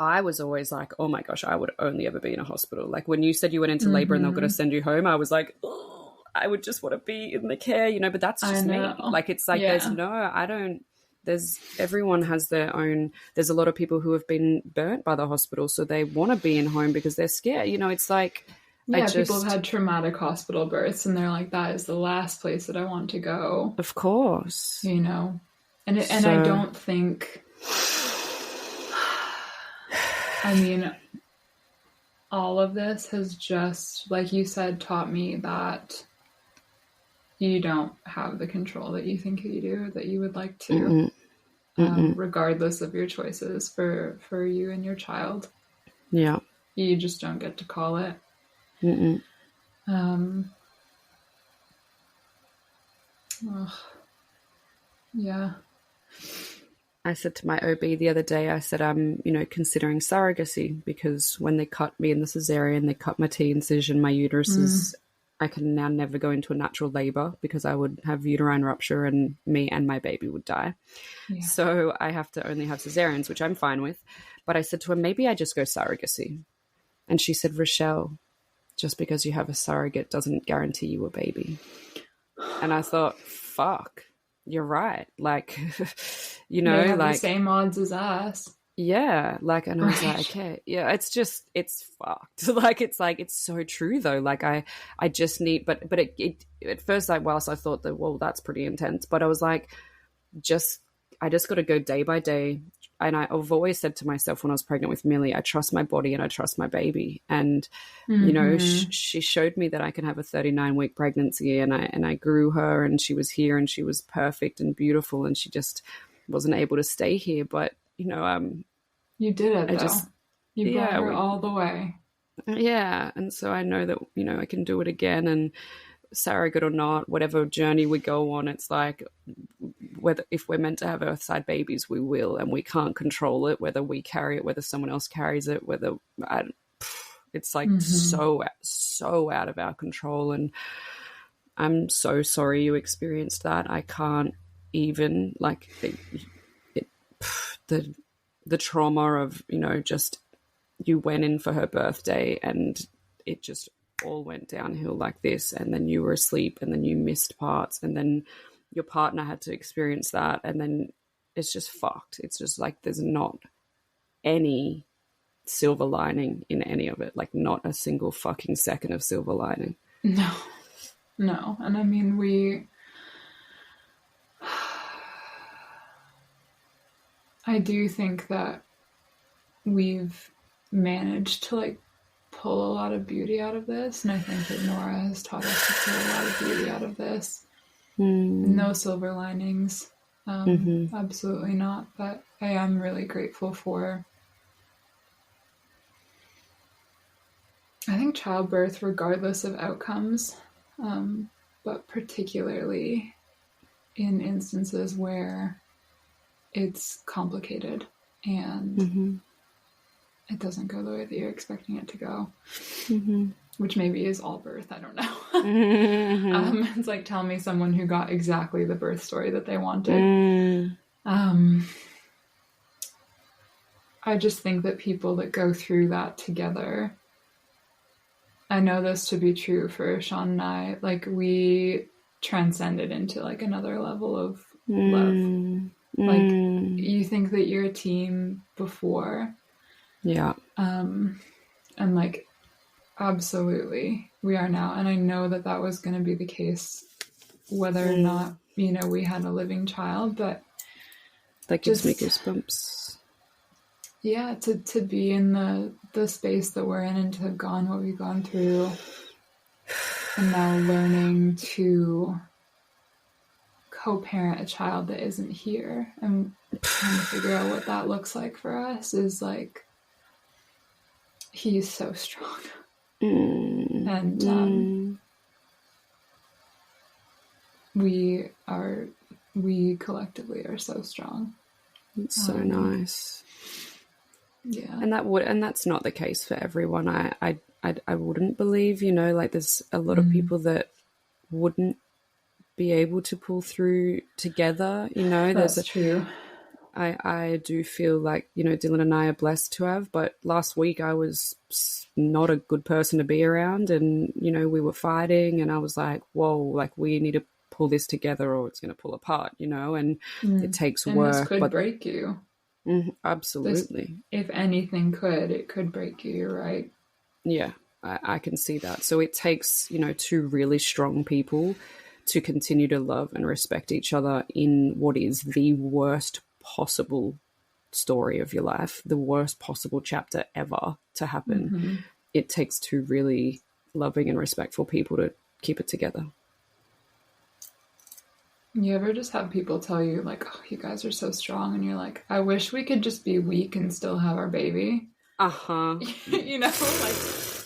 I was always like, oh my gosh, I would only ever be in a hospital. Like when you said you went into labor and they were going to send you home, I was like, oh, I would just want to be in the care, but that's just me. Like, it's like, everyone has their own, there's a lot of people who have been burnt by the hospital. So they want to be in home because they're scared. It's like, people have had traumatic hospital births and they're like, that is the last place that I want to go. Of course. And I don't think, I mean, all of this has just, like you said, taught me that you don't have the control that you think you do, that you would like to, regardless of your choices for you and your child. Yeah. You just don't get to call it. Yeah. I said to my OB the other day, I said, I'm, considering surrogacy because when they cut me in the cesarean, they cut my T-incision, my uterus is, I can now never go into a natural labor because I would have uterine rupture and me and my baby would die. Yeah. So I have to only have cesareans, which I'm fine with. But I said to her, maybe I just go surrogacy. And she said, Rochelle, just because you have a surrogate doesn't guarantee you a baby. And I thought, fuck. You're right. Like, they have the same odds as us. Yeah. Like, and I was like, okay. Yeah, it's fucked. It's so true though. Like I just need, but it at first, like, whilst I thought that, well, that's pretty intense, but I was like, I just got to go day by day. And I've always said to myself when I was pregnant with Milli, I trust my body and I trust my baby. And, she showed me that I can have a 39-week pregnancy and I grew her and she was here and she was perfect and beautiful and she just wasn't able to stay here. But, you did it, though. You brought her all the way. Yeah. And so I know that, I can do it again. And surrogate or not, whatever journey we go on, it's like, whether if we're meant to have earthside babies, we will, and we can't control it, whether we carry it, whether someone else carries it, it's like so out of our control. And I'm so sorry you experienced that. I can't even, like, the trauma of, just you went in for her birthday and it just all went downhill like this, and then you were asleep and then you missed parts and then your partner had to experience that, and then it's just fucked. It's just like there's not any silver lining in any of it, like not a single fucking second of silver lining. No. And I mean, I do think that we've managed to, like, pull a lot of beauty out of this, and I think that Nora has taught us to pull a lot of beauty out of this. No silver linings, absolutely not, but I am really grateful for, I think, childbirth regardless of outcomes, but particularly in instances where it's complicated and it doesn't go the way that you're expecting it to go, which maybe is all birth. I don't know. It's like, tell me someone who got exactly the birth story that they wanted. I just think that people that go through that together, I know this to be true for Sean and I, like, we transcended into, like, another level of love. Like, you think that you're a team before. Yeah. And, like, absolutely. We are now. And I know that that was going to be the case whether or not, you know, we had a living child, but that gives me goosebumps. Yeah, to be in the space that we're in and to have gone what we've gone through, and now learning to co-parent a child that isn't here and trying to figure out what that looks like for us is like, he's so strong. And we collectively are so strong. It's so nice. Yeah. And that's not the case for everyone. I wouldn't believe, you know, like there's a lot of people that wouldn't be able to pull through together, you know. That's true. I do feel like, you know, Dylan and I are blessed to have, but last week I was not a good person to be around, and, you know, we were fighting, and I was like, whoa, like we need to pull this together or it's going to pull apart, you know, and it takes work. This could break you. Absolutely. If anything it could break you, you're right. Yeah, I can see that. So it takes, you know, two really strong people to continue to love and respect each other in what is the worst possible story of your life, the worst possible chapter ever to happen. It takes two really loving and respectful people to keep it together. You ever just have people tell you like, oh, you guys are so strong, and you're like, I wish we could just be weak and still have our baby. You know, like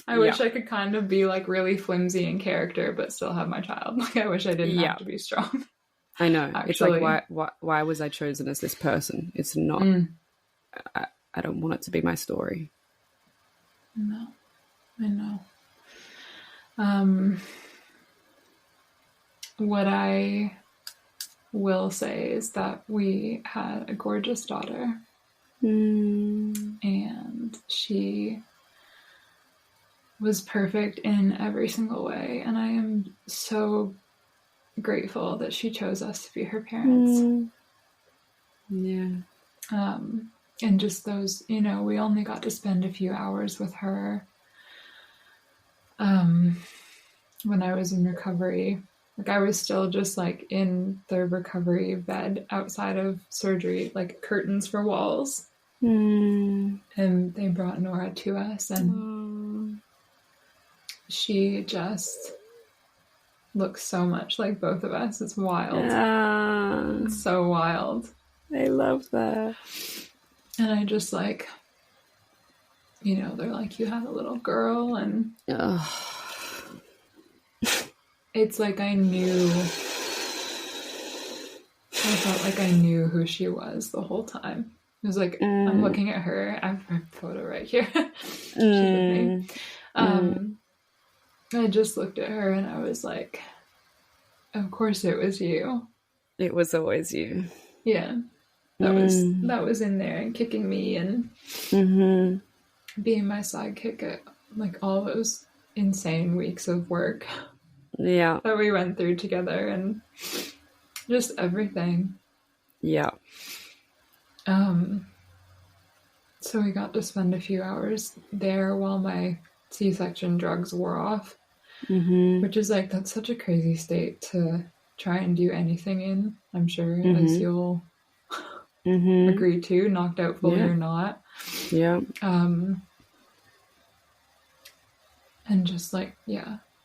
I wish I could kind of be like really flimsy in character but still have my child. Like I wish I didn't have to be strong. I know. Actually. It's like, why was I chosen as this person? It's not, I don't want it to be my story. No, I know. What I will say is that we had a gorgeous daughter, and she was perfect in every single way, and I am so grateful that she chose us to be her parents. And just those, you know, we only got to spend a few hours with her when I was in recovery. Like I was still just like in the recovery bed outside of surgery, like curtains for walls. And they brought Nora to us, and she just looks so much like both of us. It's wild. It's so wild. I love that. And I just like, you know, they're like, you had a little girl, and it's like I felt like I knew who she was the whole time. It was like, I'm looking at her. I have her photo right here. She's with me. I just looked at her and I was like, of course it was you. It was always you. Yeah. That was in there and kicking me and being my sidekick at like all those insane weeks of work that we went through together, and just everything. So we got to spend a few hours there while my C-section drugs wore off, which is like, that's such a crazy state to try and do anything in, I'm sure, as you'll agree to, knocked out fully or not. And just like,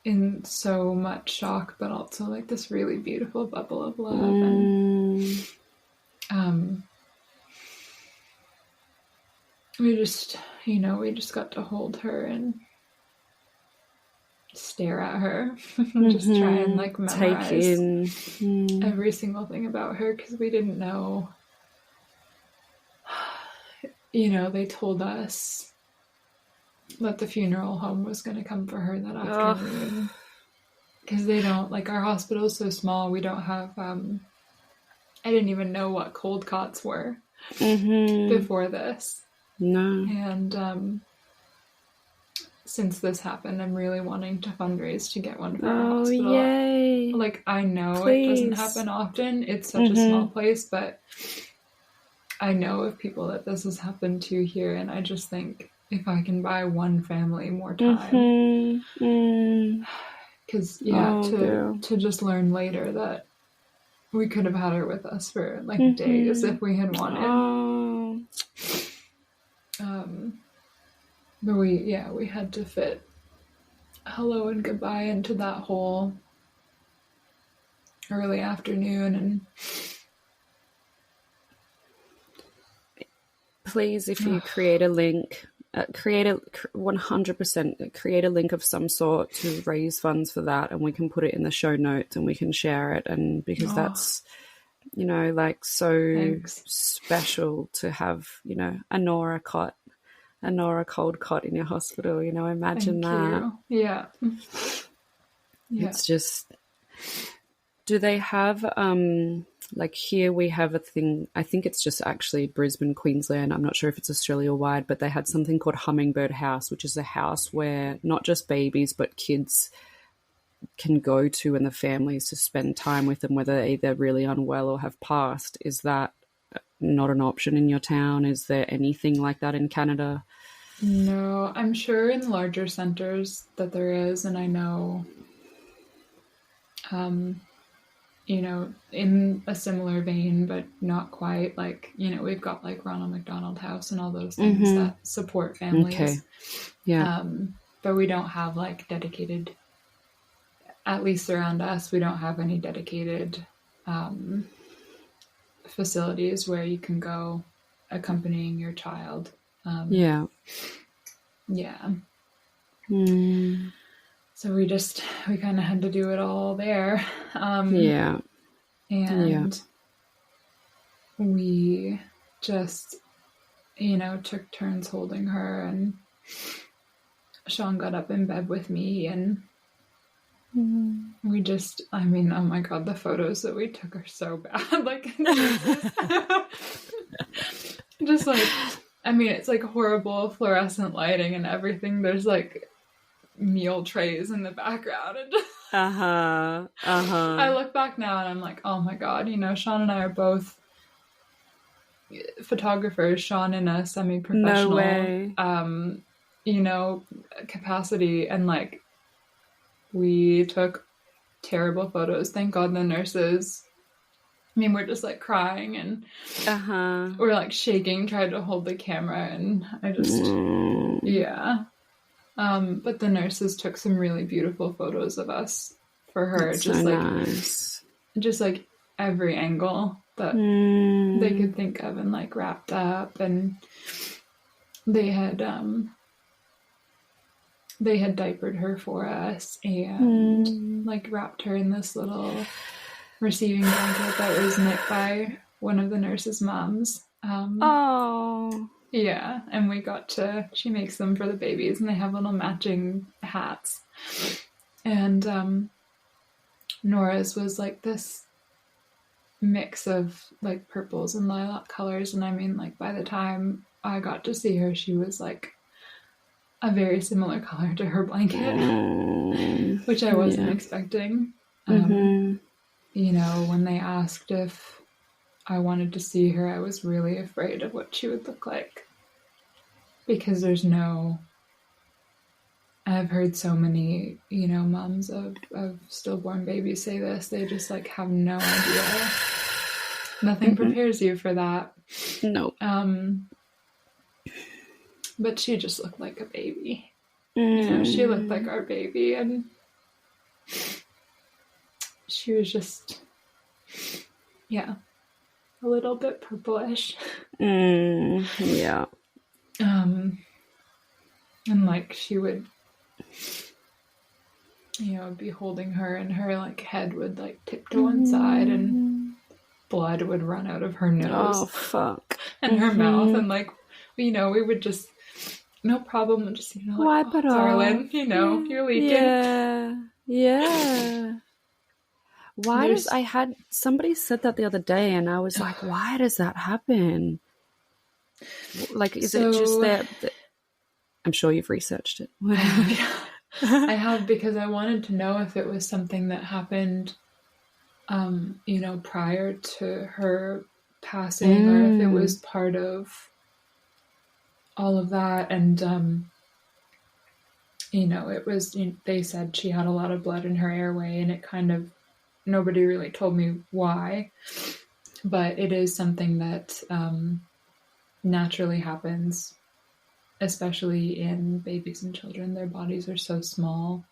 in so much shock, but also like this really beautiful bubble of love. And we just got to hold her and stare at her. Just try and like memorize take in every single thing about her, because we didn't know. You know, they told us that the funeral home was going to come for her that afternoon. Because they don't, like, our hospital is so small, we don't have, I didn't even know what cold cots were before this. No. And since this happened, I'm really wanting to fundraise to get one for our hospital. Yay. Like, I know it doesn't happen often. It's such a small place, but I know of people that this has happened to here, and I just think if I can buy one family more time. Because, to just learn later that we could have had her with us for, like, days if we had wanted. But we had to fit hello and goodbye into that whole early afternoon. And please, if you create a link, 100% create a link of some sort to raise funds for that, and we can put it in the show notes and we can share it. And because that's, you know, like, so special to have, you know, a Nora cold cot in your hospital, you know, imagine that. Yeah. It's just, do they have, like, here we have a thing, I think it's just actually Brisbane, Queensland, I'm not sure if it's Australia-wide, but they had something called Hummingbird House, which is a house where not just babies but kids can go to, and the families to spend time with them, whether they're either really unwell or have passed. Is that not an option in your town? Is there anything like that in Canada? No, I'm sure in larger centers that there is, and I know, you know, in a similar vein, but not quite, like, you know, we've got like Ronald McDonald House and all those things that support families. Okay. Yeah. But we don't have like dedicated, at least around us, we don't have any dedicated facilities where you can go accompanying your child. Yeah. So we kind of had to do it all there. And we just, you know, took turns holding her, and Sean got up in bed with me, and we just, I mean, oh my God, the photos that we took are so bad. Like, just like, I mean, it's like horrible fluorescent lighting and everything. There's like meal trays in the background. And I look back now and I'm like, oh my God, you know, Sean and I are both photographers. Sean in a semi-professional, no way. You know, capacity, and like we took terrible photos. Thank God the nurses, I mean, we're just like crying and we're like shaking, trying to hold the camera, and I just, but the nurses took some really beautiful photos of us for her. That's just so like, nice. Just like every angle that they could think of, and like wrapped up, and they had diapered her for us, and like wrapped her in this little receiving blanket that was knit by one of the nurses' moms. Yeah, and we got to, she makes them for the babies, and they have little matching hats. And Nora's was like this mix of like purples and lilac colors, and I mean, like, by the time I got to see her, she was like a very similar color to her blanket, which I wasn't expecting. You know, when they asked if I wanted to see her, I was really afraid of what she would look like, because I've heard so many, you know, moms of stillborn babies say this. They just like have no idea. Nothing prepares you for that. No. But she just looked like a baby. You know, she looked like our baby, and she was just, a little bit purplish. Yeah. And like she would, you know, be holding her, and her like head would like tip to one side, and blood would run out of her nose. Oh, fuck. And her mouth, and like, you know, we would just, no problem, and just, you know, like, wipe it off. Darling, you know, you're leaking. Yeah. Why somebody said that the other day, and I was like, why does that happen? Like, is it just that I'm sure you've researched it. I have, because I wanted to know if it was something that happened, you know, prior to her passing, or if it was part of all of that. And, you know, it was, they said she had a lot of blood in her airway, and it kind of, nobody really told me why, but it is something that naturally happens, especially in babies and children. Their bodies are so small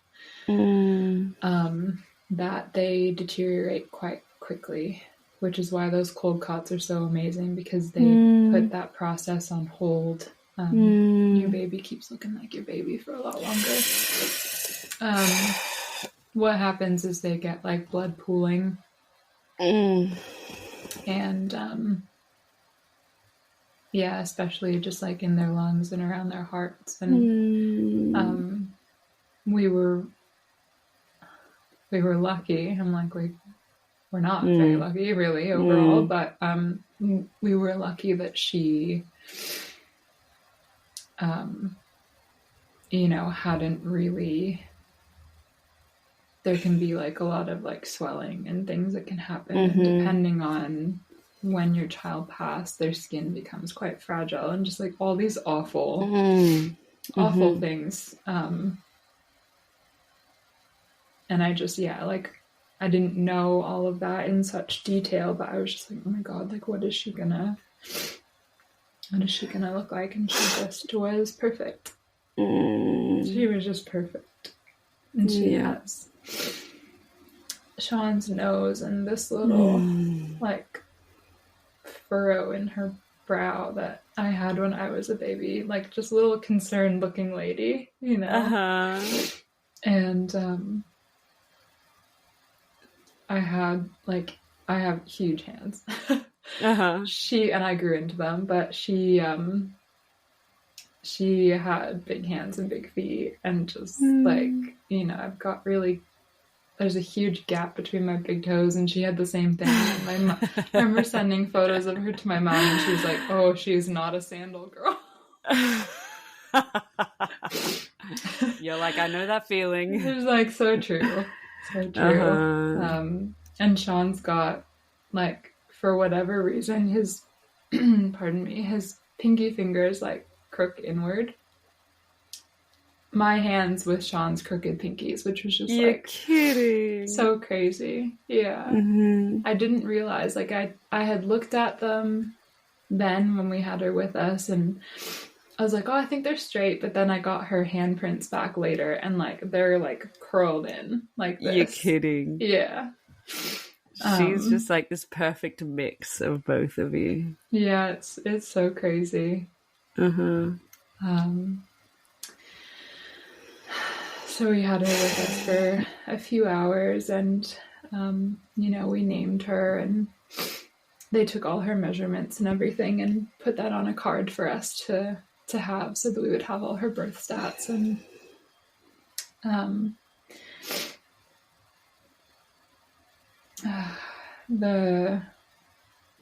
that they deteriorate quite quickly, which is why those cold cots are so amazing, because they put that process on hold. Your baby keeps looking like your baby for a lot longer. What happens is they get like blood pooling, and yeah, especially just like in their lungs and around their hearts. And we were lucky. I'm like, we're not very lucky really overall, but we were lucky that she you know, hadn't really, there can be like a lot of like swelling and things that can happen, and depending on when your child passed, their skin becomes quite fragile, and just like all these awful things. And I just, like, I didn't know all of that in such detail, but I was just like, oh my God, like, what is she gonna look like? And she just was perfect. She was just perfect. And she has Sean's nose and this little, like, furrow in her brow that I had when I was a baby. Like, just a little concerned looking lady, you know? And, I have huge hands. She, and I grew into them, but she had big hands and big feet, and just like, you know, I've got really, there's a huge gap between my big toes, and she had the same thing. And I remember sending photos of her to my mom, and she was like, oh, she's not a sandal girl. You're like, I know that feeling. It was like so true. So true. And Sean's got, like, for whatever reason, his pardon me, his pinky fingers like crook inward. My hands with Sean's crooked pinkies, which was just You're kidding. So crazy. Yeah. I didn't realize, like, I had looked at them then when we had her with us, and I was like, oh, I think they're straight, but then I got her handprints back later, and like they're like curled in like this. You're kidding. Yeah. She's just like this perfect mix of both of you. Yeah, it's so crazy. So we had her with us for a few hours, and you know, we named her, and they took all her measurements and everything and put that on a card for us to have, so that we would have all her birth stats. And the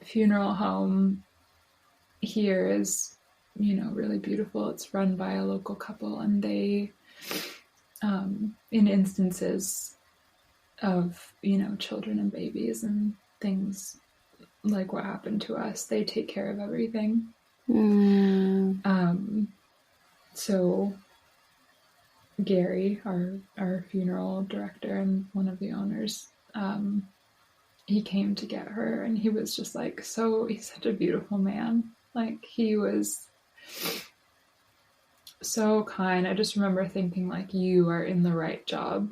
funeral home here is, you know, really beautiful. It's run by a local couple, and they in instances of, you know, children and babies and things like what happened to us, they take care of everything. So Gary, our funeral director and one of the owners, he came to get her, and he was just like, he's such a beautiful man. Like, he was so kind. I just remember thinking, like, you are in the right job.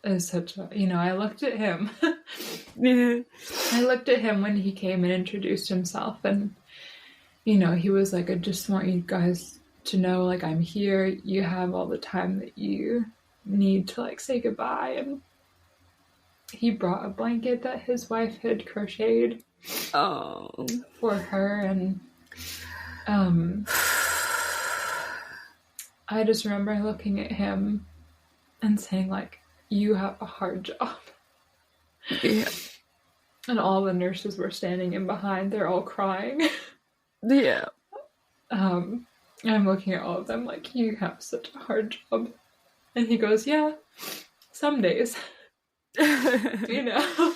As such a, you know, I looked at him. I looked at him when he came and introduced himself, and, you know, he was like, I just want you guys to know, like, I'm here. You have all the time that you need to, like, say goodbye. And he brought a blanket that his wife had crocheted for her, and I just remember looking at him and saying, like, you have a hard job. Yeah. And all the nurses were standing in behind. They're all crying. Yeah. I'm looking at all of them like, you have such a hard job. And he goes, yeah, some days. You know?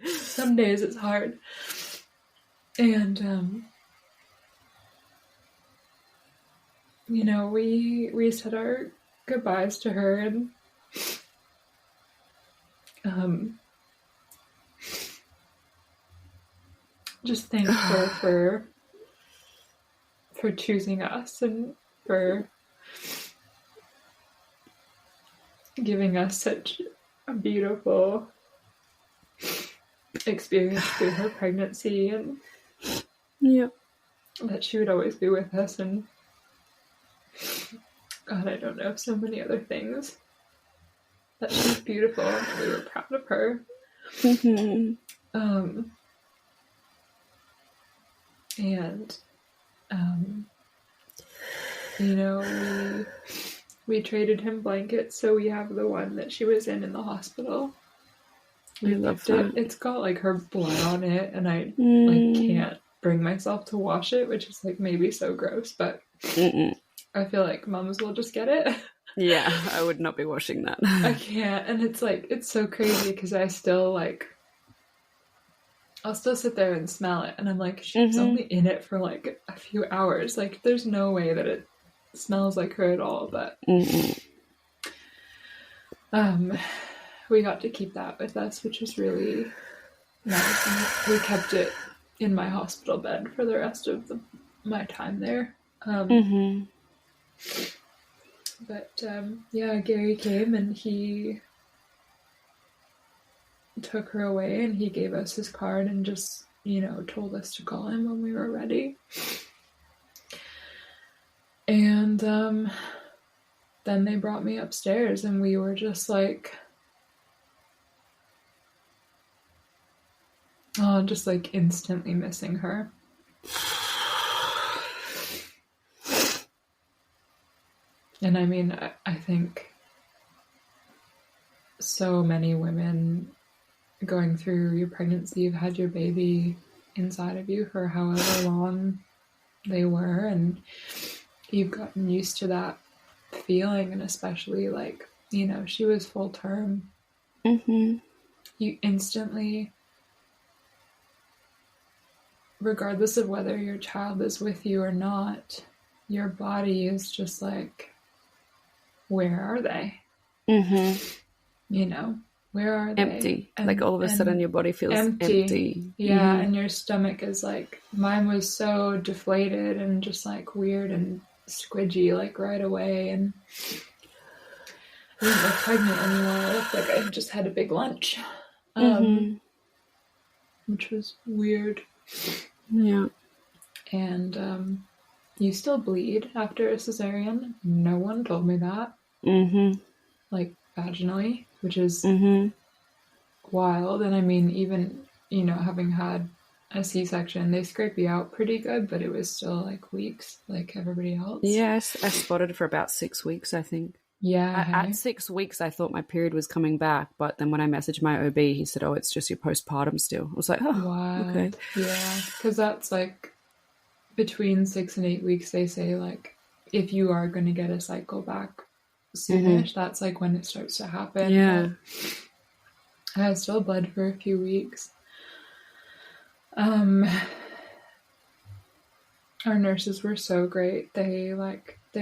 Some days it's hard. And you know, we said our goodbyes to her, and just thanked her for choosing us and for giving us such a beautiful experience through her pregnancy, and that she would always be with us, and God, I don't know, so many other things. That she was beautiful, and we were proud of her. And you know, we traded him blankets, so we have the one that she was in the hospital. We love it. It's got like her blood on it, and I like can't bring myself to wash it, which is like maybe so gross, but I feel like mums will just get it. Yeah, I would not be washing that. I can't, and it's like, it's so crazy because I still like, I'll still sit there and smell it, and I'm like, she was only in it for like a few hours. Like, there's no way that it smells like her at all, but we got to keep that with us, which was really nice, and we kept it in my hospital bed for the rest of my time there. But yeah, Gary came and he took her away, and he gave us his card and just, you know, told us to call him when we were ready. And then they brought me upstairs, and we were just like, oh, just like instantly missing her. And I mean, I think so many women going through your pregnancy, you've had your baby inside of you for however long they were, and you've gotten used to that feeling, and especially like, you know, she was full term. You instantly, regardless of whether your child is with you or not, your body is just like, where are they? You know, where are they? Empty. And, like all of a sudden your body feels empty. Yeah, and your stomach is like, mine was so deflated and just like weird and squidgy like right away, and I didn't look pregnant anymore. I looked like I just had a big lunch, which was weird. Yeah. And you still bleed after a cesarean. No one told me that. Like vaginally, which is wild. And I mean, even, you know, having had a C-section, they scrape you out pretty good, but it was still like weeks, like everybody else. Yes, I spotted for about 6 weeks, I think. Yeah. At 6 weeks, I thought my period was coming back, but then when I messaged my OB, he said, "Oh, it's just your postpartum still." I was like, "Oh, wow, okay." Yeah, because that's like between 6 and 8 weeks. They say like if you are going to get a cycle back soonish, that's like when it starts to happen. Yeah, but I still bled for a few weeks. Our nurses were so great. They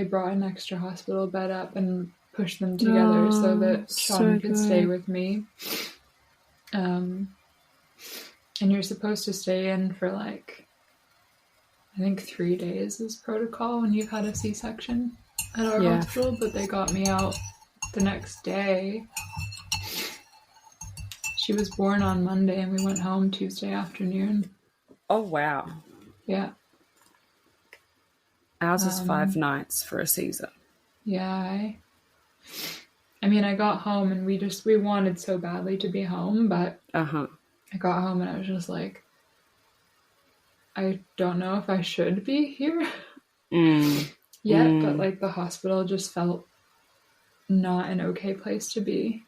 brought an extra hospital bed up and pushed them together so that Sean could stay with me. And you're supposed to stay in for like, I think 3 days is protocol when you've had a C-section at our hospital, but they got me out the next day. She was born on Monday and we went home Tuesday afternoon. Oh, wow. Yeah. Ours is 5 nights for a Caesar. Yeah. I mean, I got home and we wanted so badly to be home, but I got home and I was just like, I don't know if I should be here yet, but like the hospital just felt not an okay place to be.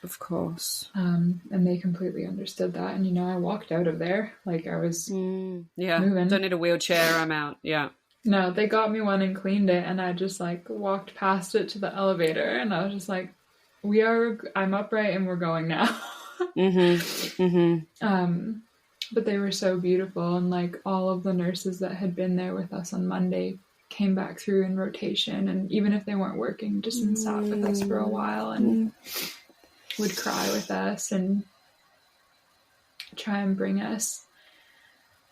Of course. And they completely understood that. And, you know, I walked out of there like I was moving. Don't need a wheelchair, I'm out. Yeah. No, they got me one and cleaned it, and I just like walked past it to the elevator, and I was just like, I'm upright and we're going now. But they were so beautiful, and like all of the nurses that had been there with us on Monday came back through in rotation, and even if they weren't working, just sat with us for a while and would cry with us and try and bring us,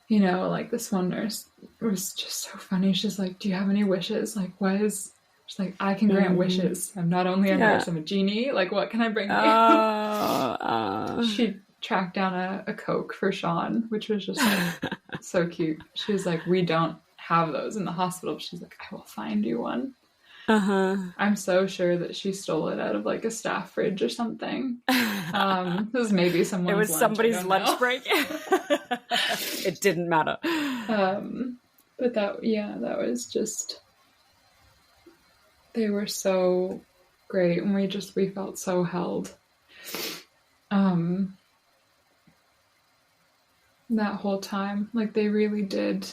you know, like this one nurse was just so funny. She's like, do you have any wishes? Like, what is, she's like, I can grant wishes. I'm not only a nurse, I'm a genie. Like, what can I bring you? She tracked down a Coke for Sean, which was just like so cute. She was like, we don't have those in the hospital. She's like, I will find you one. I'm so sure that she stole it out of like a staff fridge or something. This was maybe someone's It was lunch, somebody's lunch break. It didn't matter. But that was just, they were so great, and we felt so held. That whole time, like they really did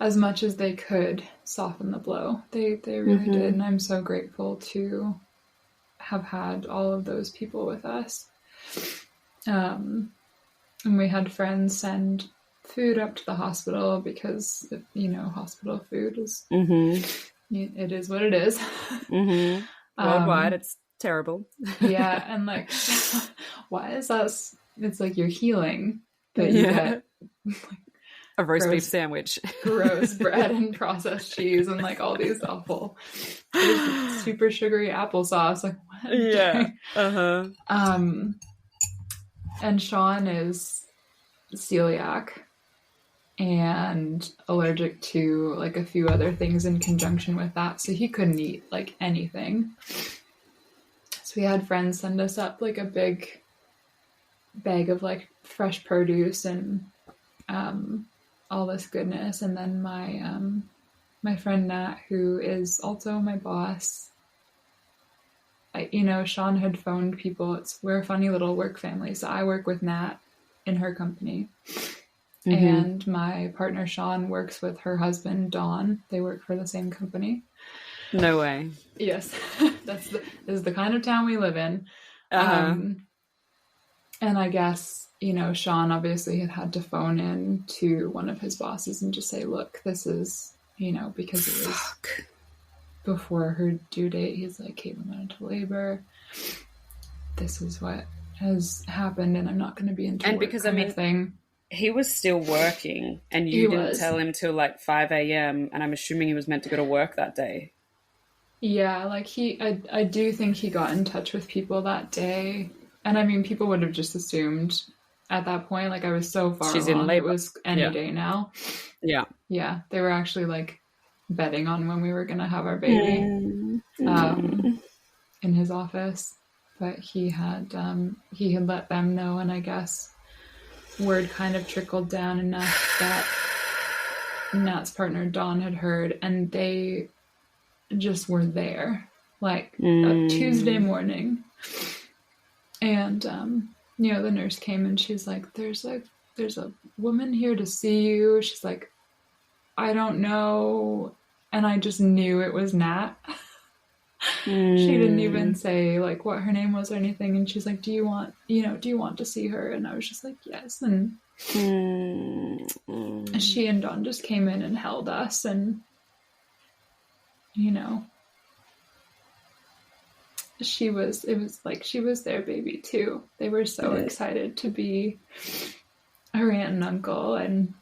as much as they could soften the blow. They really did, and I'm so grateful to have had all of those people with us. And we had friends send food up to the hospital because, you know, hospital food is, it is what it is. Worldwide, it's terrible. Yeah, and like, why is that? It's like you're healing, but you get a roast beef sandwich, gross bread and processed cheese, and like all these awful super sugary applesauce. Like, what? Yeah. And Sean is celiac and allergic to like a few other things in conjunction with that, so he couldn't eat like anything. So we had friends send us up like a big bag of like fresh produce and all this goodness. And then my friend Nat, who is also my boss, Sean had phoned people. We're a funny little work family. So I work with Nat in her company. And my partner Sean works with her husband Dawn. They work for the same company. No way. Yes. This is the kind of town we live in. And I guess, Sean obviously had to phone in to one of his bosses and just say, look, this is, because it was before her due date. He's like, Kaitlin went into labor. This is what has happened, and I'm not going to be into work because kind of thing. He was still working, and you didn't tell him till like 5 a.m., and I'm assuming he was meant to go to work that day. Yeah, like I do think he got in touch with people that day. And I mean, people would have just assumed at that point, like I was so far She's along, in labor. It was any day now. Yeah. Yeah, they were actually like betting on when we were going to have our baby in his office. But he had let them know, and I guess word kind of trickled down enough that Nat's partner Dawn had heard, and they just were there like a Tuesday morning. And the nurse came and she's like, there's a woman here to see you. She's like, I don't know. And I just knew it was Nat. She didn't even say like what her name was or anything. And she's like, do you want to see her? And I was just like, yes. And she and Dawn just came in and held us, and it was like she was their baby too. They were so excited to be her aunt and uncle, and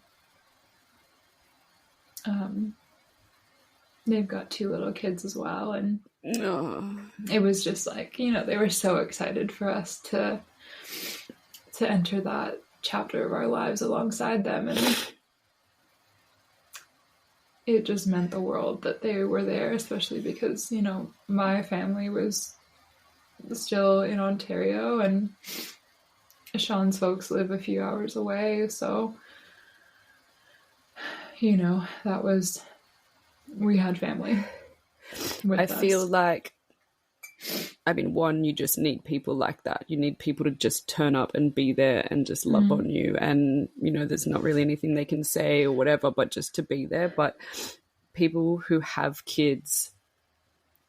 they've got 2 little kids as well, and it was just like, they were so excited for us to enter that chapter of our lives alongside them, and it just meant the world that they were there, especially because, my family was still in Ontario and Sean's folks live a few hours away. So, that was, we had family with us. I feel like, one, you just need people like that. You need people to just turn up and be there and just love on you. And, there's not really anything they can say or whatever, but just to be there. But people who have kids,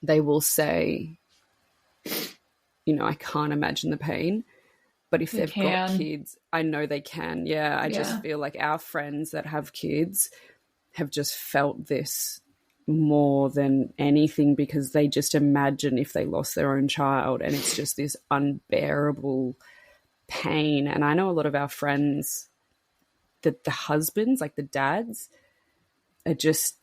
they will say, I can't imagine the pain. But if they've got kids, I know they can. Yeah, I just feel like our friends that have kids have just felt this more than anything, because they just imagine if they lost their own child, and it's just this unbearable pain. And I know a lot of our friends that the husbands, like the dads, are just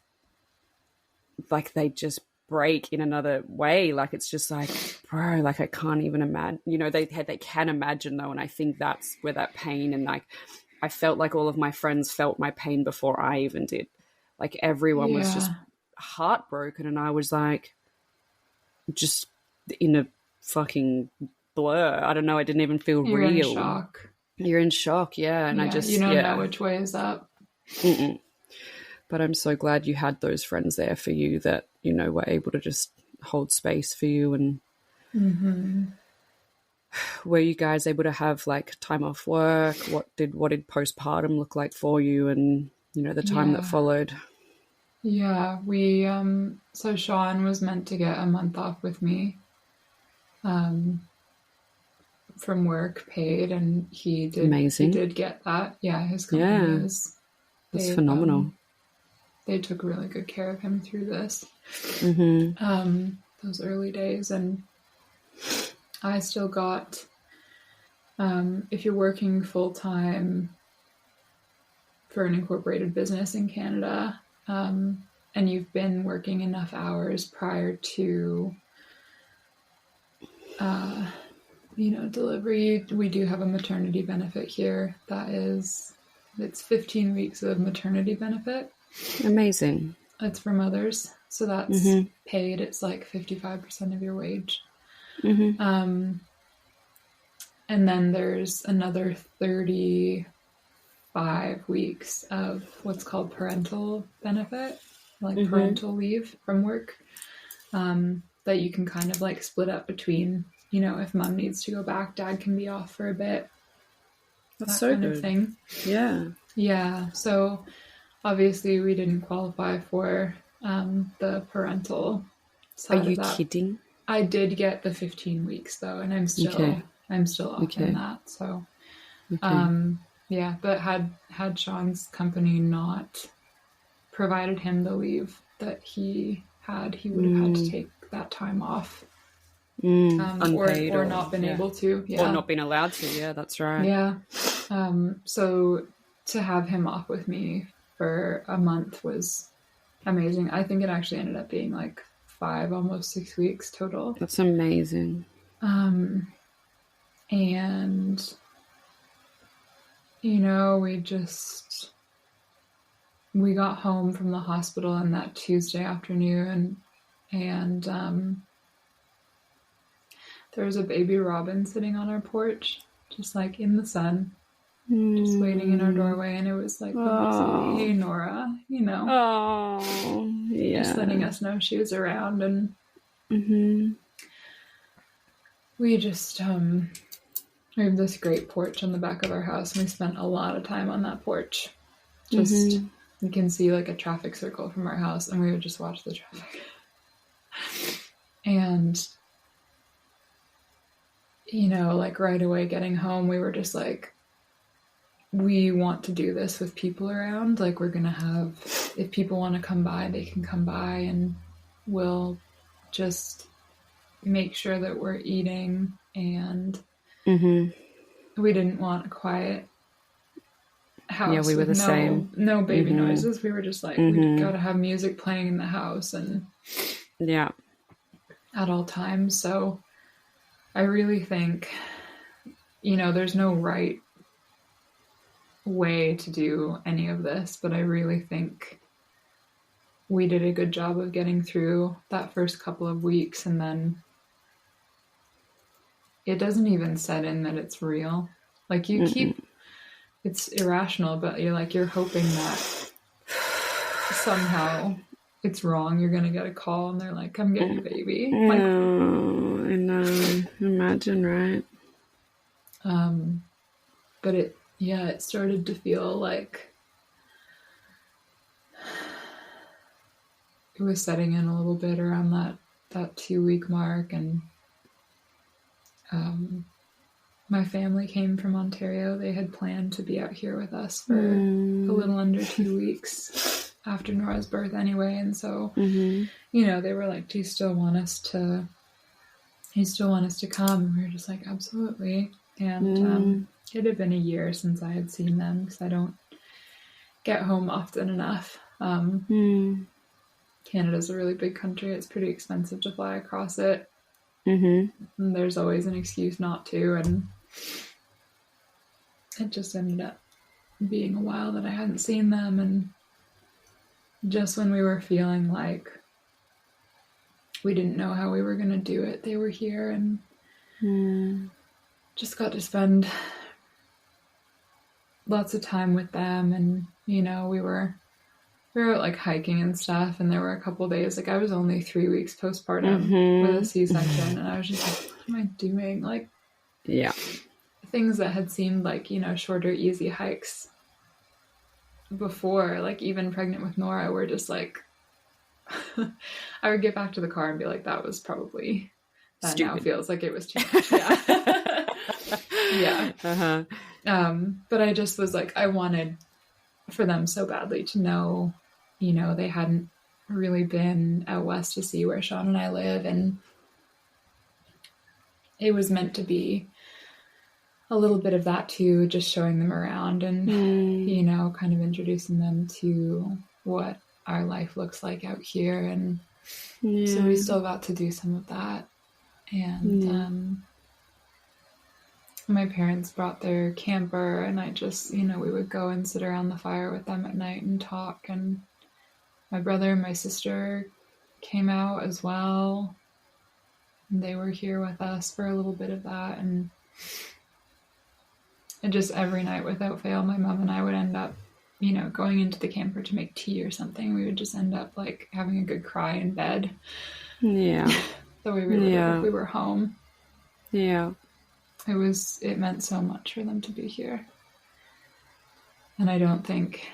like, they just break in another way. Like, it's just like, bro, like, I can't even imagine, you know, they can imagine though. And I think that's where that pain, and like, I felt like all of my friends felt my pain before I even did. Like, everyone was just heartbroken, and I was like, just in a fucking blur. I don't know. I didn't even feel You're real. In shock. You're in shock, yeah. And I just, you don't know which way is up. Mm-mm. But I'm so glad you had those friends there for you that, you know, were able to just hold space for you. And were you guys able to have like time off work? What did postpartum look like for you, and, you know, the time that followed? Yeah, we so Sean was meant to get a month off with me from work, paid, and he did. Amazing. He did get that. Yeah, his company is. That's phenomenal. They took really good care of him through this. Those early days, and I still got. If you're working full time for an incorporated business in Canada, and you've been working enough hours prior to, delivery, we do have a maternity benefit here. It's 15 weeks of maternity benefit. Amazing. It's for mothers, so that's paid. It's like 55% of your wage. And then there's another 35 weeks of what's called parental benefit, like parental leave from work, that you can kind of like split up between, you know, if mom needs to go back, dad can be off for a bit. That's so good. Thing. Yeah. Yeah. So obviously we didn't qualify for the parental side Are you of that. kidding? I did get the 15 weeks though, and I'm still off in that. So, but had Sean's company not provided him the leave that he had, he would have had to take that time off. Unpaid or not been able to. Or not been allowed to. Yeah, that's right. Yeah. So to have him off with me for a month was amazing. I think it actually ended up being like 5, almost 6 weeks total. That's amazing. And, you know, we got home from the hospital on that Tuesday afternoon, and there was a baby robin sitting on our porch, just like in the sun, just waiting in our doorway, and it was like, hey, Nora, you know, just letting us know she was around. And we just we have this great porch on the back of our house, and we spent a lot of time on that porch. Just you can see like a traffic circle from our house, and we would just watch the traffic. And you know, like right away getting home, we were just like, we want to do this with people around. Like, we're gonna have, if people want to come by, they can come by, and we'll just make sure that we're eating. And we didn't want a quiet house. Yeah, we were the same. No baby noises. We were just like, we gotta have music playing in the house, and at all times. So I really think, you know, there's no right way to do any of this, but I really think we did a good job of getting through that first couple of weeks, and then it doesn't even set in that it's real. Like, you keep, it's irrational, but you're hoping that somehow it's wrong. You're gonna get a call and they're like, come get your baby. Like, I know. Imagine, right? But it started to feel like it was setting in a little bit around that 2-week mark. And my family came from Ontario. They had planned to be out here with us for a little under 2 weeks. after Nora's birth anyway. And so, Mm-hmm. you know, they were like, do you still want us to come? And we were just like, absolutely. And it had been a year since I had seen them because I don't get home often enough. Canada's a really big country. It's pretty expensive to fly across it. And there's always an excuse not to. And it just ended up being a while that I hadn't seen them. And just when we were feeling like we didn't know how we were going to do it, they were here and just got to spend lots of time with them. And, you know, we were out like hiking and stuff, and there were a couple days, like I was only 3 weeks postpartum with a C-section, and I was just like, what am I doing? Like, yeah, things that had seemed like, you know, shorter, easy hikes before, like even pregnant with Nora, were just like, I would get back to the car and be like, that was probably, that stupid. Now feels like it was too much. Yeah. Yeah. But I just was like, I wanted for them so badly to know, you know, they hadn't really been out west to see where Sean and I live, and it was meant to be a little bit of that too, just showing them around and, you know, kind of introducing them to what our life looks like out here. And so we still got to do some of that. And my parents brought their camper, and I just, you know, we would go and sit around the fire with them at night and talk. And my brother and my sister came out as well. And they were here with us for a little bit of that. And just every night without fail, my mom and I would end up, you know, going into the camper to make tea or something. We would just end up like having a good cry in bed. Yeah. The way we would if we were home. Yeah. It meant so much for them to be here. And I don't think,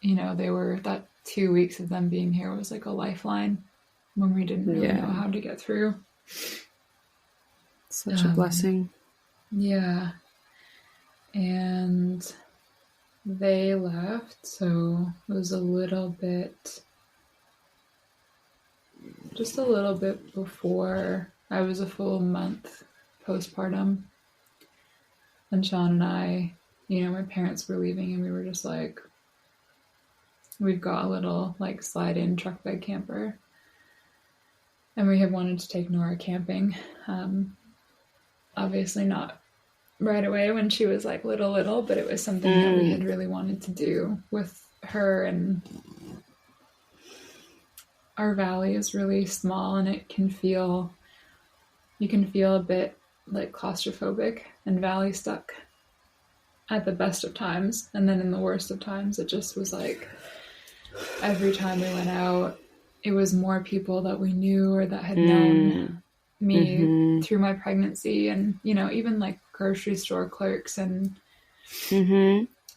you know, that 2 weeks of them being here was like a lifeline when we didn't really know how to get through. Such a blessing. Yeah. And they left, so it was just a little bit before I was a full month postpartum. And Sean and I, you know, my parents were leaving, and we were just like, we've got a little like slide-in truck bed camper, and we had wanted to take Nora camping. Obviously not right away when she was like little, but it was something that we had really wanted to do with her. And our valley is really small, and you can feel a bit like claustrophobic and valley stuck at the best of times. And then in the worst of times, it just was like every time we went out, it was more people that we knew or that had known me through my pregnancy. And, you know, even like grocery store clerks and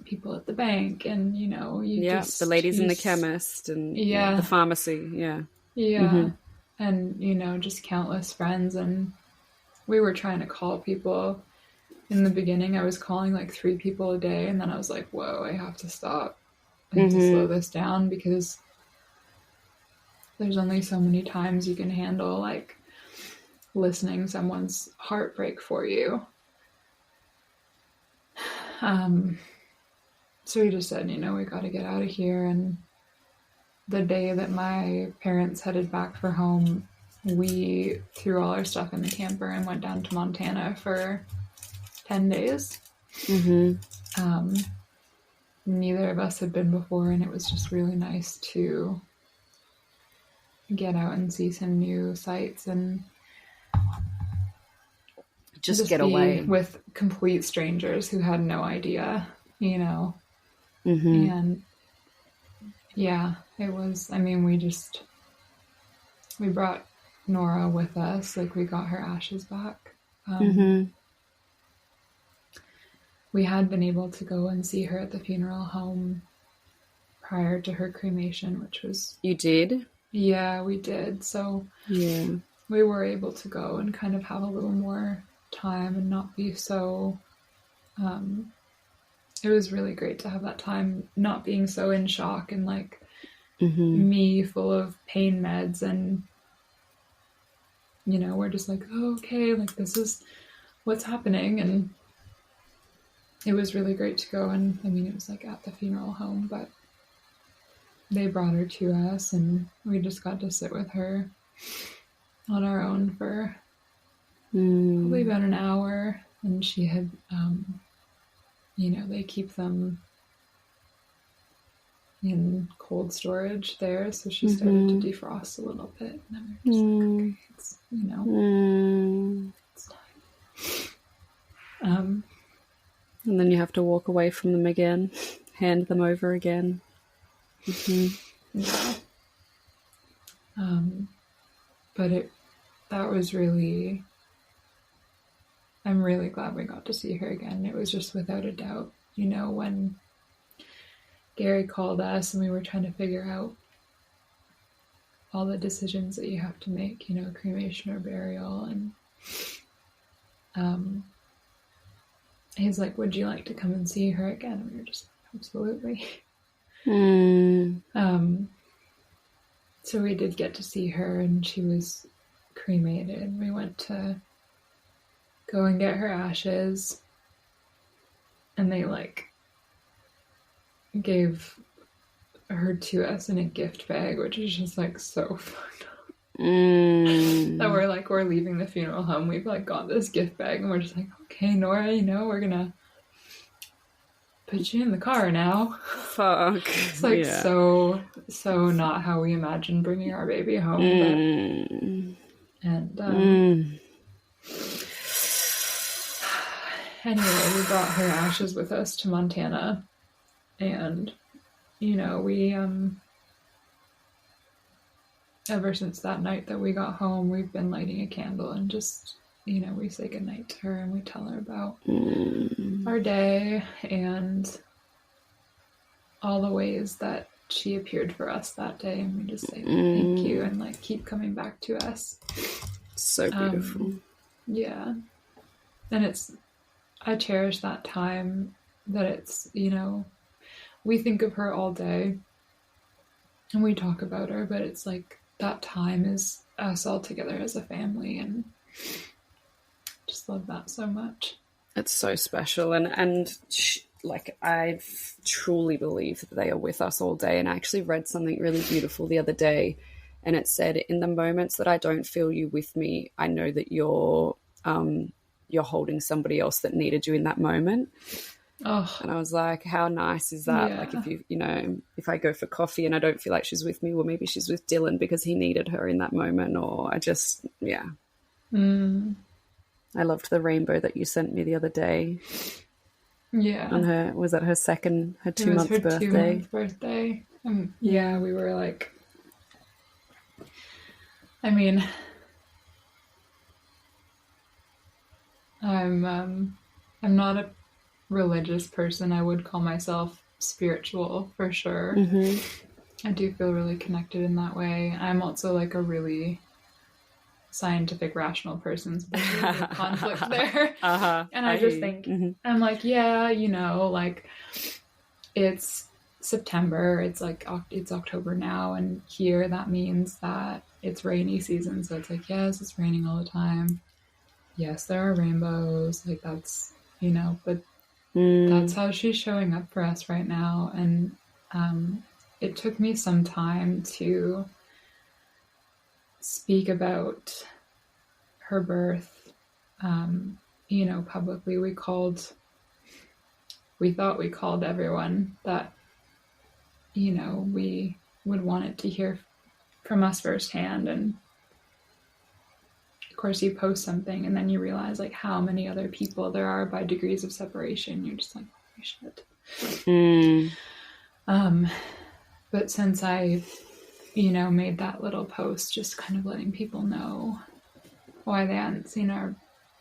people at the bank, and, you know, the ladies in the chemist and the pharmacy. And, you know, just countless friends. And we were trying to call people. In the beginning, I was calling like 3 people a day, and then I was like, whoa, I have to stop. I have to slow this down, because there's only so many times you can handle like listening someone's heartbreak for you. So we just said, you know, we got to get out of here. And the day that my parents headed back for home, we threw all our stuff in the camper and went down to Montana for 10 days. Neither of us had been before, and it was just really nice to get out and see some new sights and just get away with complete strangers who had no idea, you know. And yeah, it was, I mean, we brought Nora with us, like we got her ashes back. We had been able to go and see her at the funeral home prior to her cremation, which was... You did? Yeah, we did. So we were able to go and kind of have a little more time and not be so it was really great to have that time not being so in shock and like me full of pain meds, and you know, we're just like, oh, okay, like this is what's happening. And it was really great to go. And I mean, it was like at the funeral home, but they brought her to us and we just got to sit with her on our own for probably about an hour. And she had, you know, they keep them in cold storage there, so she started to defrost a little bit, and then we were just like, okay, it's, you know, it's time. And then you have to walk away from them again, hand them over again. Yeah. But that was really, I'm really glad we got to see her again. It was just without a doubt, you know, when Gary called us and we were trying to figure out all the decisions that you have to make, you know, cremation or burial. And he's like, would you like to come and see her again? And we were just like, absolutely. So we did get to see her, and she was cremated. We went to go and get her ashes, and they like gave her to us in a gift bag, which is just like so fucked up. That we're leaving the funeral home, we've like got this gift bag, and we're just like, okay, Nora, you know, we're gonna put you in the car now. Fuck. It's like so not how we imagined bringing our baby home. Anyway, we brought her ashes with us to Montana. And, you know, we, ever since that night that we got home, we've been lighting a candle and just, you know, we say goodnight to her and we tell her about our day and all the ways that she appeared for us that day. And we just say thank you and, like, keep coming back to us. So beautiful. Yeah. And I cherish that time that it's, you know, we think of her all day and we talk about her, but it's like that time is us all together as a family, and just love that so much. It's so special. And like, I truly believe that they are with us all day. And I actually read something really beautiful the other day, and it said, in the moments that I don't feel you with me, I know that you're holding somebody else that needed you in that moment. Oh. And I was like, how nice is that? Yeah. Like, if you know, if I go for coffee and I don't feel like she's with me, well, maybe she's with Dylan because he needed her in that moment. Or I just, yeah. I loved the rainbow that you sent me the other day. Yeah. On was that her 2-month birthday? 2-month birthday. Yeah, we were like, I mean, I'm not a religious person. I would call myself spiritual for sure. I do feel really connected in that way. I'm also like a really scientific, rational person, so there's a conflict there. And I just think, I'm like, yeah, you know, like, it's September, it's like, it's October now, and here that means that it's rainy season, so it's like, yes, it's raining all the time. Yes, there are rainbows, like, that's, you know, but that's how she's showing up for us right now. And it took me some time to speak about her birth, you know, publicly. We thought we called everyone that, you know, we would want it to hear from us firsthand. And of course you post something and then you realize like how many other people there are by degrees of separation. You're just like, holy shit. But since I, you know, made that little post just kind of letting people know why they hadn't seen our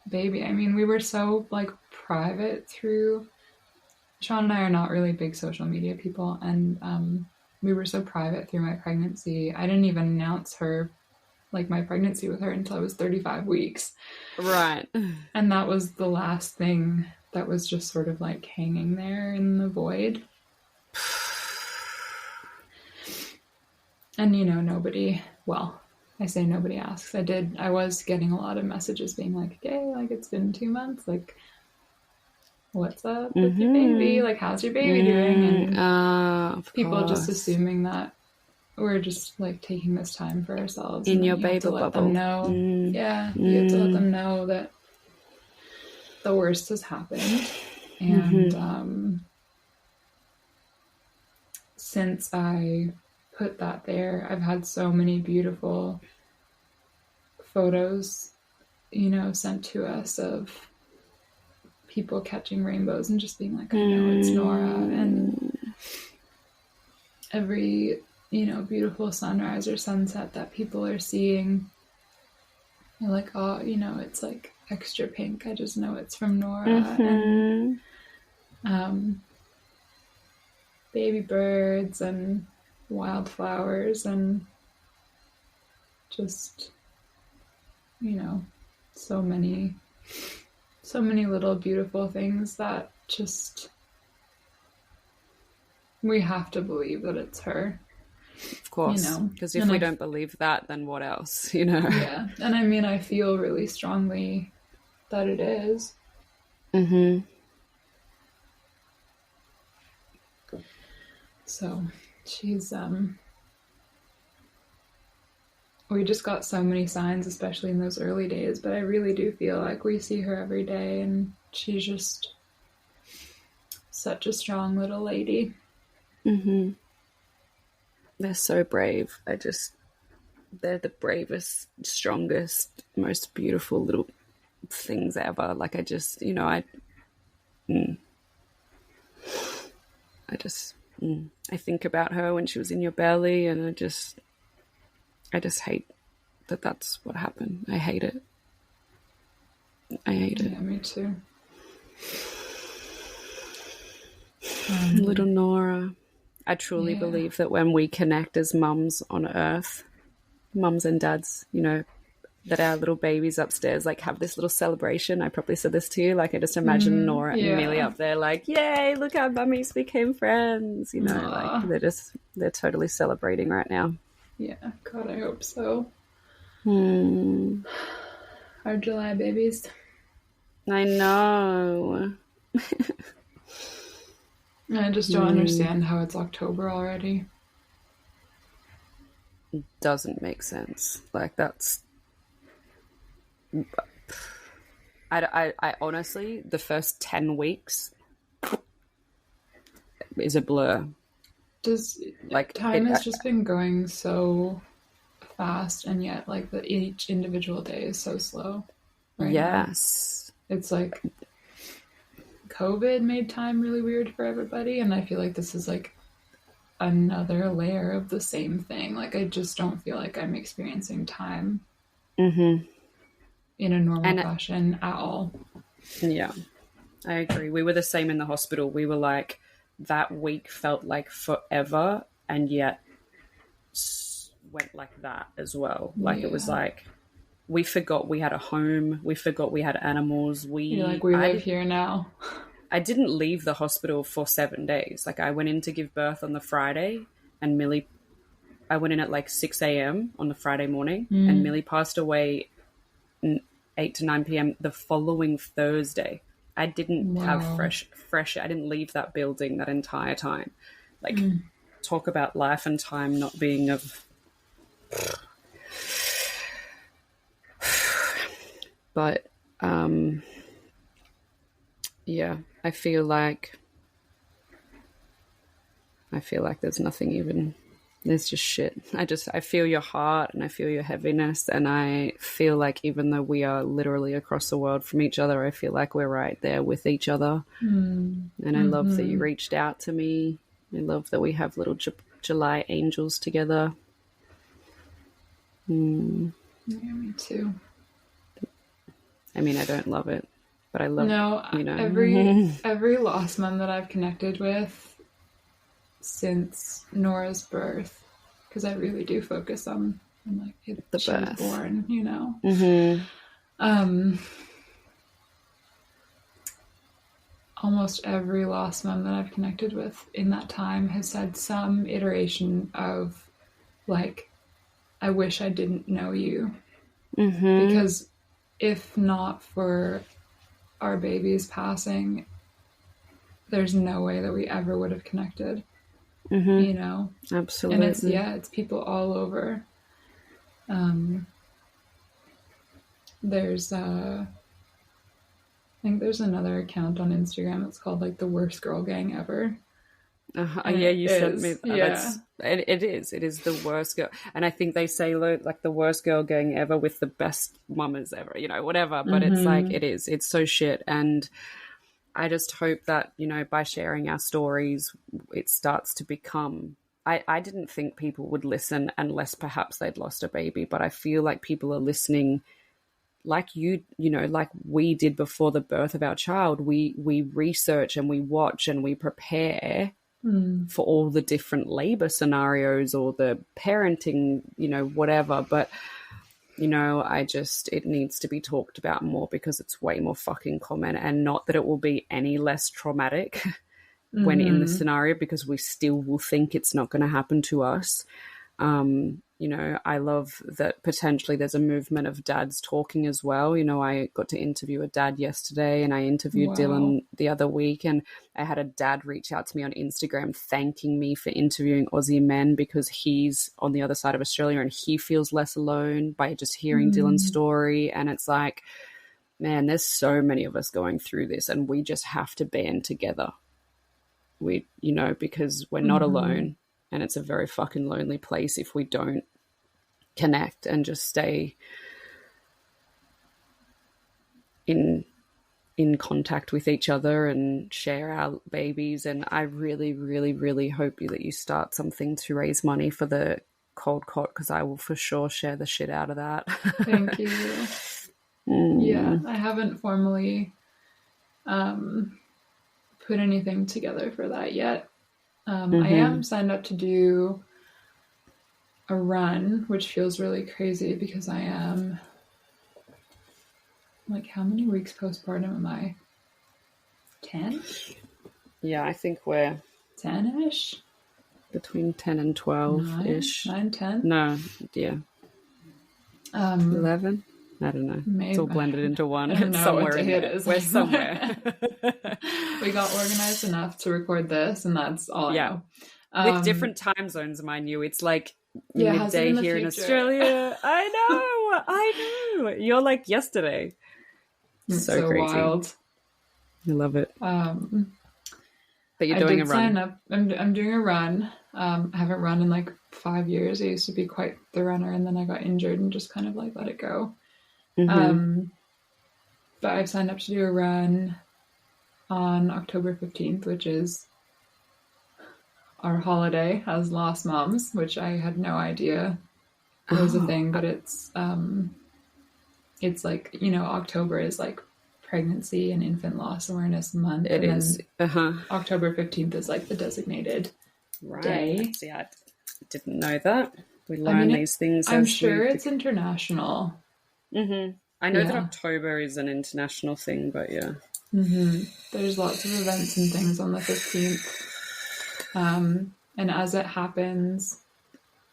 baby. I mean, we were so like private through, Sean and I are not really big social media people, and we were so private through my pregnancy. I didn't even announce her, like my pregnancy with her, until I was 35 weeks. Right. And that was the last thing that was just sort of like hanging there in the void. And, you know, nobody, well, I say nobody asks. I was getting a lot of messages being like, okay, like it's been 2 months, like what's up with your baby? Like, how's your baby doing? And people just assuming that we're just like taking this time for ourselves. In your you baby have to let bubble. them know. Yeah, you have to let them know that the worst has happened. And since I put that there, I've had so many beautiful photos, you know, sent to us of people catching rainbows and just being like, I know it's Nora. And every, you know, beautiful sunrise or sunset that people are seeing, they're like, oh, you know, it's like extra pink. I just know it's from Nora. And baby birds and wildflowers and just, you know, so many little beautiful things that just, we have to believe that it's her. Of course, you know, because if we don't believe that, then what else, you know? Yeah, and I mean, I feel really strongly that it is. So she's we just got so many signs, especially in those early days, but I really do feel like we see her every day, and she's just such a strong little lady. They're so brave. They're the bravest, strongest, most beautiful little things ever. Like I just, you know, I think about her when she was in your belly, and I just hate that that's what happened. I hate it. Yeah, me too. Little Nora. I truly believe that when we connect as mums on earth, mums and dads, you know, that our little babies upstairs like have this little celebration. I probably said this to you. Like I just imagine Nora and Milli up there like, yay, look, our mummies became friends. You know, like they're totally celebrating right now. Yeah, God, I hope so. Our July babies. I know. I just don't understand how it's October already. It doesn't make sense. Like that's... I honestly, the first 10 weeks is a blur. Time has just been going so fast, and yet like each individual day is so slow right yes now. It's like COVID made time really weird for everybody, and I feel like this is like another layer of the same thing. Like I just don't feel like I'm experiencing time in a normal fashion at all. Yeah, I agree. We were the same in the hospital. We were like, that week felt like forever, and yet went like that as well. Like it was like we forgot we had a home. We forgot we had animals. We live here now. I didn't leave the hospital for 7 days. Like I went in to give birth on the Friday, and Milli, I went in at like 6 a.m. on the Friday morning, and Milli passed away 8 to 9 p.m. the following Thursday. I didn't have fresh. I didn't leave that building that entire time. Like, talk about life and time not being of. But, yeah, I feel like there's nothing even. There's just shit. I feel your heart, and I feel your heaviness, and I feel like even though we are literally across the world from each other, I feel like we're right there with each other. And I love that you reached out to me. I love that we have little July angels together. Yeah, me too. I mean, I don't love it, but I love, you know. Every lost mom that I've connected with since Nora's birth, because I really do focus on like the she birth. was born, you know. almost every lost mom that I've connected with in that time has said some iteration of like, I wish I didn't know you. Because if not for our baby's passing, there's no way that we ever would have connected. You know? Absolutely. And it's people all over. There's I think there's another account on Instagram. It's called like the worst girl gang ever. Yeah, you sent me. Yeah, it is the worst girl, and I think they say like the worst girl gang ever with the best mamas ever. You know, whatever. But it's like it's so shit, and I just hope that, you know, by sharing our stories, it starts to become. I didn't think people would listen unless perhaps they'd lost a baby, but I feel like people are listening. Like you know, like we did before the birth of our child, we research and we watch and we prepare for all the different labor scenarios or the parenting, you know, whatever. But, you know, it needs to be talked about more because it's way more fucking common, and not that it will be any less traumatic when in the scenario, because we still will think it's not going to happen to us. You know, I love that potentially there's a movement of dads talking as well. You know, I got to interview a dad yesterday, and I interviewed Dylan the other week, and I had a dad reach out to me on Instagram thanking me for interviewing Aussie men because he's on the other side of Australia and he feels less alone by just hearing Dylan's story. And it's like, man, there's so many of us going through this, and we just have to band together. You know, because we're not alone. And it's a very fucking lonely place if we don't connect and just stay in contact with each other and share our babies. And I really, really, really hope that you start something to raise money for the cold cot, because I will for sure share the shit out of that. Thank you. Yeah, I haven't formally put anything together for that yet. I am signed up to do a run, which feels really crazy because I am, like, how many weeks postpartum am I? 10? Yeah, I think we're 10-ish? Between 10 and 12-ish. 9, 10? No, yeah. 11? I don't know. Maybe. It's all blended into one. I don't know somewhere what day it is. We're somewhere. We got organized enough to record this, and that's all I know. With different time zones, mind you. It's like midday here in Australia. I know. You're like yesterday. It's so crazy. Wild. I love it. But you're I doing did a run. sign up. I'm doing a run. I haven't run in like 5 years. I used to be quite the runner, and then I got injured and just kind of like let it go. But I've signed up to do a run on October 15th, which is our holiday as lost moms, which I had no idea was a thing. But it's like, you know, October is like pregnancy and infant loss awareness month. It is. October 15th is like the designated day. See, I didn't know that. We learn these things. I'm sure it's international. I know that October is an international thing, but yeah. There's lots of events and things on the 15th. And as it happens,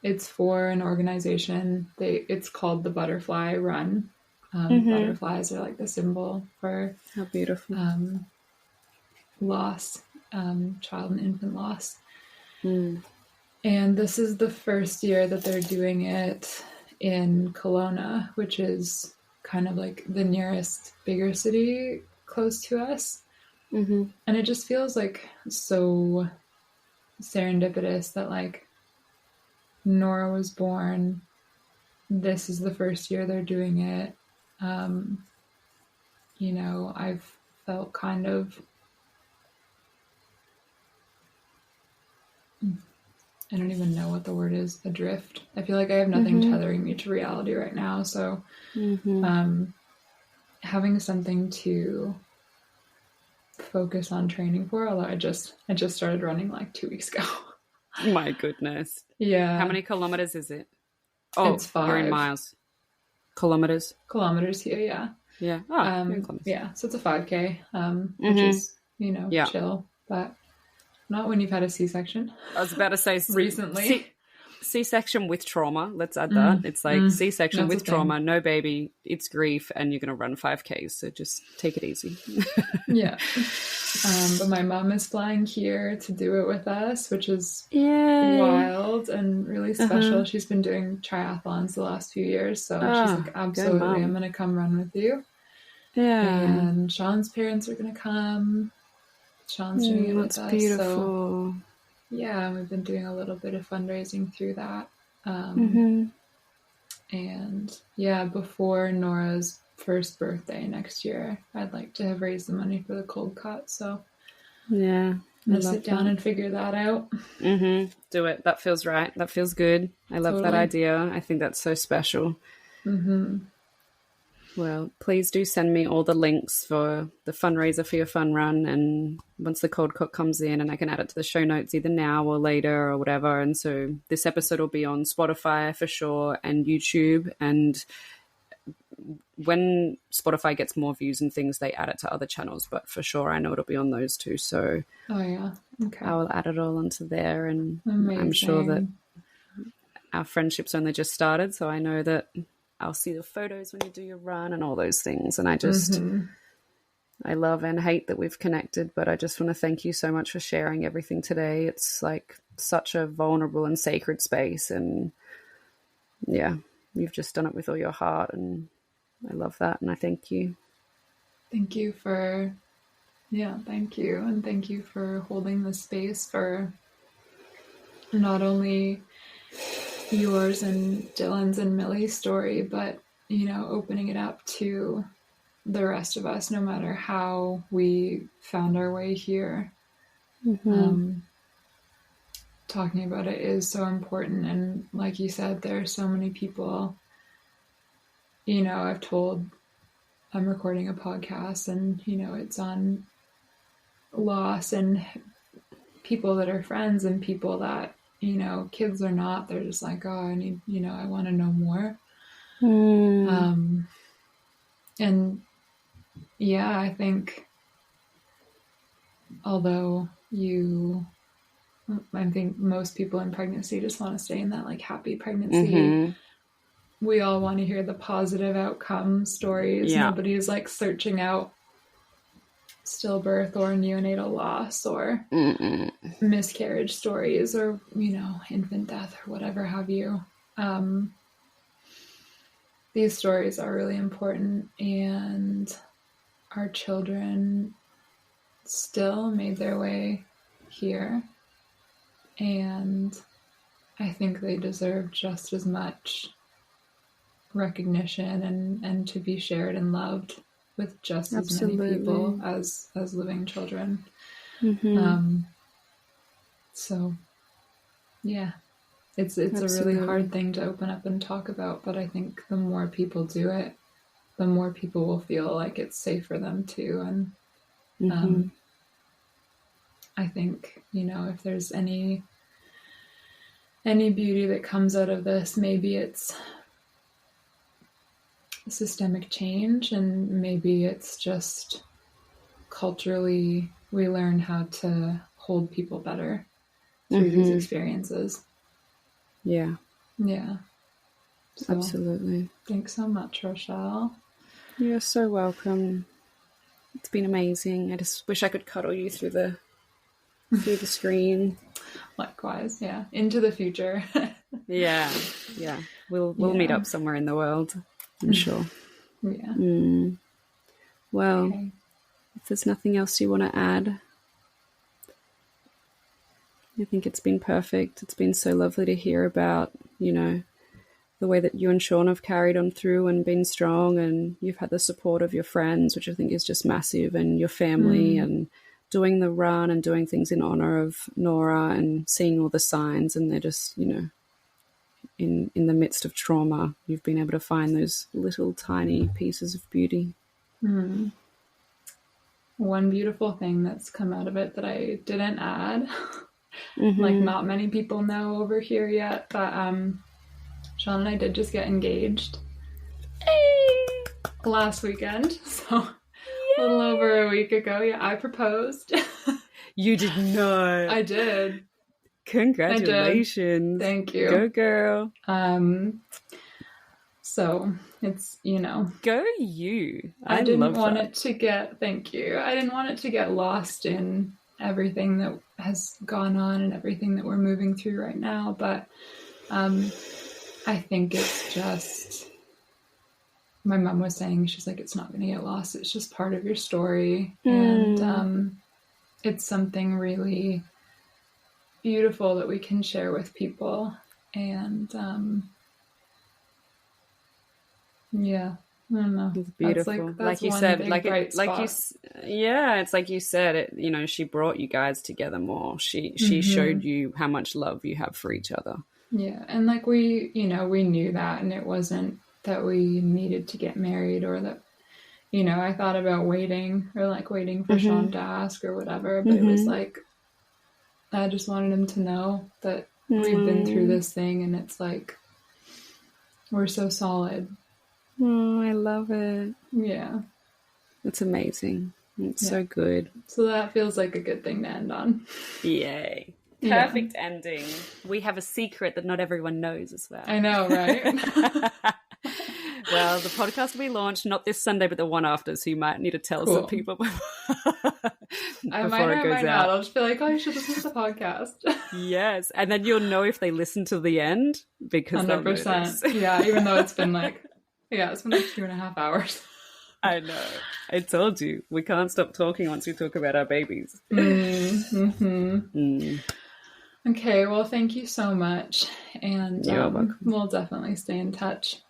it's for an organization. It's called the Butterfly Run. Butterflies are like the symbol for how beautiful loss, child and infant loss. And this is the first year that they're doing it in Kelowna, which is kind of like the nearest bigger city close to us. And it just feels like so serendipitous that like Nora was born. This is the first year they're doing it. You know, I've felt kind of, I don't even know what the word is, adrift. I feel like I have nothing tethering me to reality right now. So having something to focus on training for, although I just started running like 2 weeks ago. My goodness. Yeah. How many kilometers is it? Oh, it's 5. You're in miles. Kilometers? Kilometers here, yeah. Yeah. Yeah, so it's a 5K, which is chill, but not when you've had a C-section. I was about to say recently. C-section with trauma. Let's add that. It's like C-section with trauma, no baby, it's grief, and you're going to run 5Ks. So just take it easy. Yeah. But my mom is flying here to do it with us, which is wild and really special. She's been doing triathlons the last few years. So she's like, absolutely, I'm going to come run with you. Yeah. And Sean's parents are going to come. Sean's doing it with us. Beautiful. So yeah, we've been doing a little bit of fundraising through that. And yeah, before Nora's first birthday next year, I'd like to have raised the money for the cold cut. So yeah, I'm going to sit down and figure that out. Do it. That feels right. That feels good. I love that idea. I think that's so special. Well, please do send me all the links for the fundraiser for your fun run, and once the cold cut comes in, and I can add it to the show notes either now or later or whatever. And so this episode will be on Spotify for sure and YouTube, and when Spotify gets more views and things, they add it to other channels, but for sure I know it'll be on those too. So I will add it all onto there, and I'm sure that our friendship's only just started, so I know that I'll see the photos when you do your run and all those things. And I just, I love and hate that we've connected, but I just want to thank you so much for sharing everything today. It's like such a vulnerable and sacred space. And yeah, you've just done it with all your heart. And I love that. And I thank you. Thank you. And thank you for holding the space for not only yours and Dylan's and Milli's story, but opening it up to the rest of us, no matter how we found our way here. Talking about it is so important, and like you said, there are so many people. I'm recording a podcast, and it's on loss, and people that are friends and people that kids or not, they're just like, oh, I need, I want to know more. And yeah, I think although I think most people in pregnancy just want to stay in that like happy pregnancy. We all want to hear the positive outcome stories. Nobody's like searching out stillbirth or neonatal loss or miscarriage stories or infant death or whatever have you. These stories are really important, and our children still made their way here, and I think they deserve just as much recognition and to be shared and loved with just as many people as living children. So yeah, it's a really hard thing to open up and talk about, but I think the more people do it, the more people will feel like it's safe for them too. And I think if there's any beauty that comes out of this, maybe it's systemic change, and maybe it's just culturally we learn how to hold people better through these experiences. So, absolutely. Thanks so much, Rochelle. You're so welcome. It's been amazing. I just wish I could cuddle you through the screen. Likewise, into the future. We'll meet up somewhere in the world, I'm sure. Well, if there's nothing else you want to add, I think it's been perfect. It's been so lovely to hear about, the way that you and Sean have carried on through and been strong, and you've had the support of your friends, which I think is just massive, and your family, and doing the run and doing things in honor of Nora and seeing all the signs, and they're just, in the midst of trauma, you've been able to find those little tiny pieces of beauty. One beautiful thing that's come out of it that I didn't add, like not many people know over here yet, but Sean and I did just get engaged last weekend. So A little over a week ago. Yeah, I proposed. You did not. I did. Congratulations. I did. Thank you. Go girl. So it's, Go you. I didn't want it to get, thank you. I didn't want it to get lost in everything that has gone on and everything that we're moving through right now. But I think it's just, my mom was saying, she's like, it's not going to get lost. It's just part of your story. And it's something really beautiful that we can share with people. And yeah, I don't know. It's beautiful. That's like you said, it's like you said, she brought you guys together more. She showed you how much love you have for each other. Yeah. And like we knew that, and it wasn't that we needed to get married or that, I thought about waiting for Sean to ask or whatever, but it was like, I just wanted him to know that we've been through this thing, and it's like, we're so solid. Oh, I love it. Yeah. It's amazing. It's so good. So that feels like a good thing to end on. Yay. Perfect ending. We have a secret that not everyone knows as well. I know, right? Well, the podcast will be launched not this Sunday, but the one after, so you might need to tell some people before I might or might not. I'll just be like, you should listen to the podcast. Yes, and then you'll know if they listen to the end, because 100%. Yeah, even though it's been like 2.5 hours. I know. I told you. We can't stop talking once we talk about our babies. Okay, well, thank you so much. And You're welcome. We'll definitely stay in touch.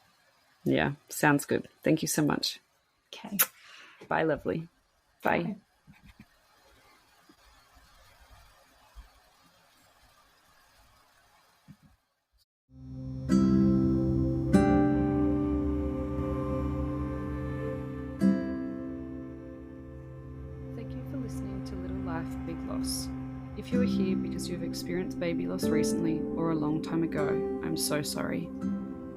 Yeah, sounds good. Thank you so much. Okay. Bye, lovely. Bye. Bye. Big loss. If you are here because you have experienced baby loss recently or a long time ago, I'm so sorry.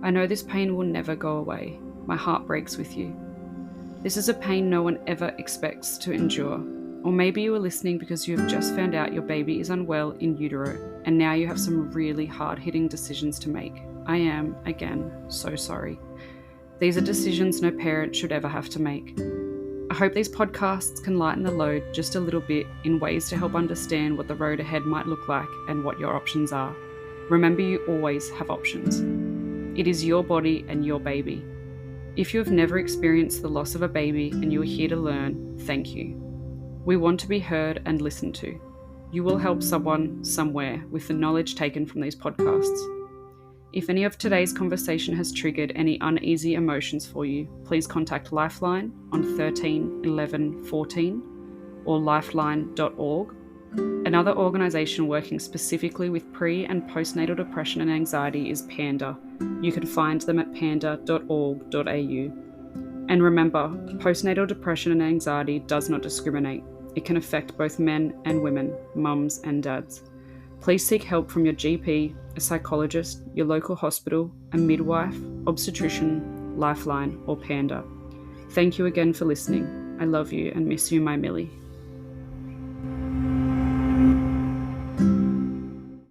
I know this pain will never go away. My heart breaks with you. This is a pain no one ever expects to endure. Or maybe you are listening because you have just found out your baby is unwell in utero and now you have some really hard-hitting decisions to make. I am, again, so sorry. These are decisions no parent should ever have to make. I hope these podcasts can lighten the load just a little bit in ways to help understand what the road ahead might look like and what your options are. Remember, you always have options. It is your body and your baby. If you have never experienced the loss of a baby and you are here to learn, thank you. We want to be heard and listened to. You will help someone somewhere with the knowledge taken from these podcasts. If any of today's conversation has triggered any uneasy emotions for you, please contact Lifeline on 13 11 14 or lifeline.org, another organisation working specifically with pre- and postnatal depression and anxiety is PANDA. You can find them at panda.org.au. And remember, postnatal depression and anxiety does not discriminate. It can affect both men and women, mums and dads. Please seek help from your GP, a psychologist, your local hospital, a midwife, obstetrician, Lifeline, or PANDA. Thank you again for listening. I love you and miss you, my Milli.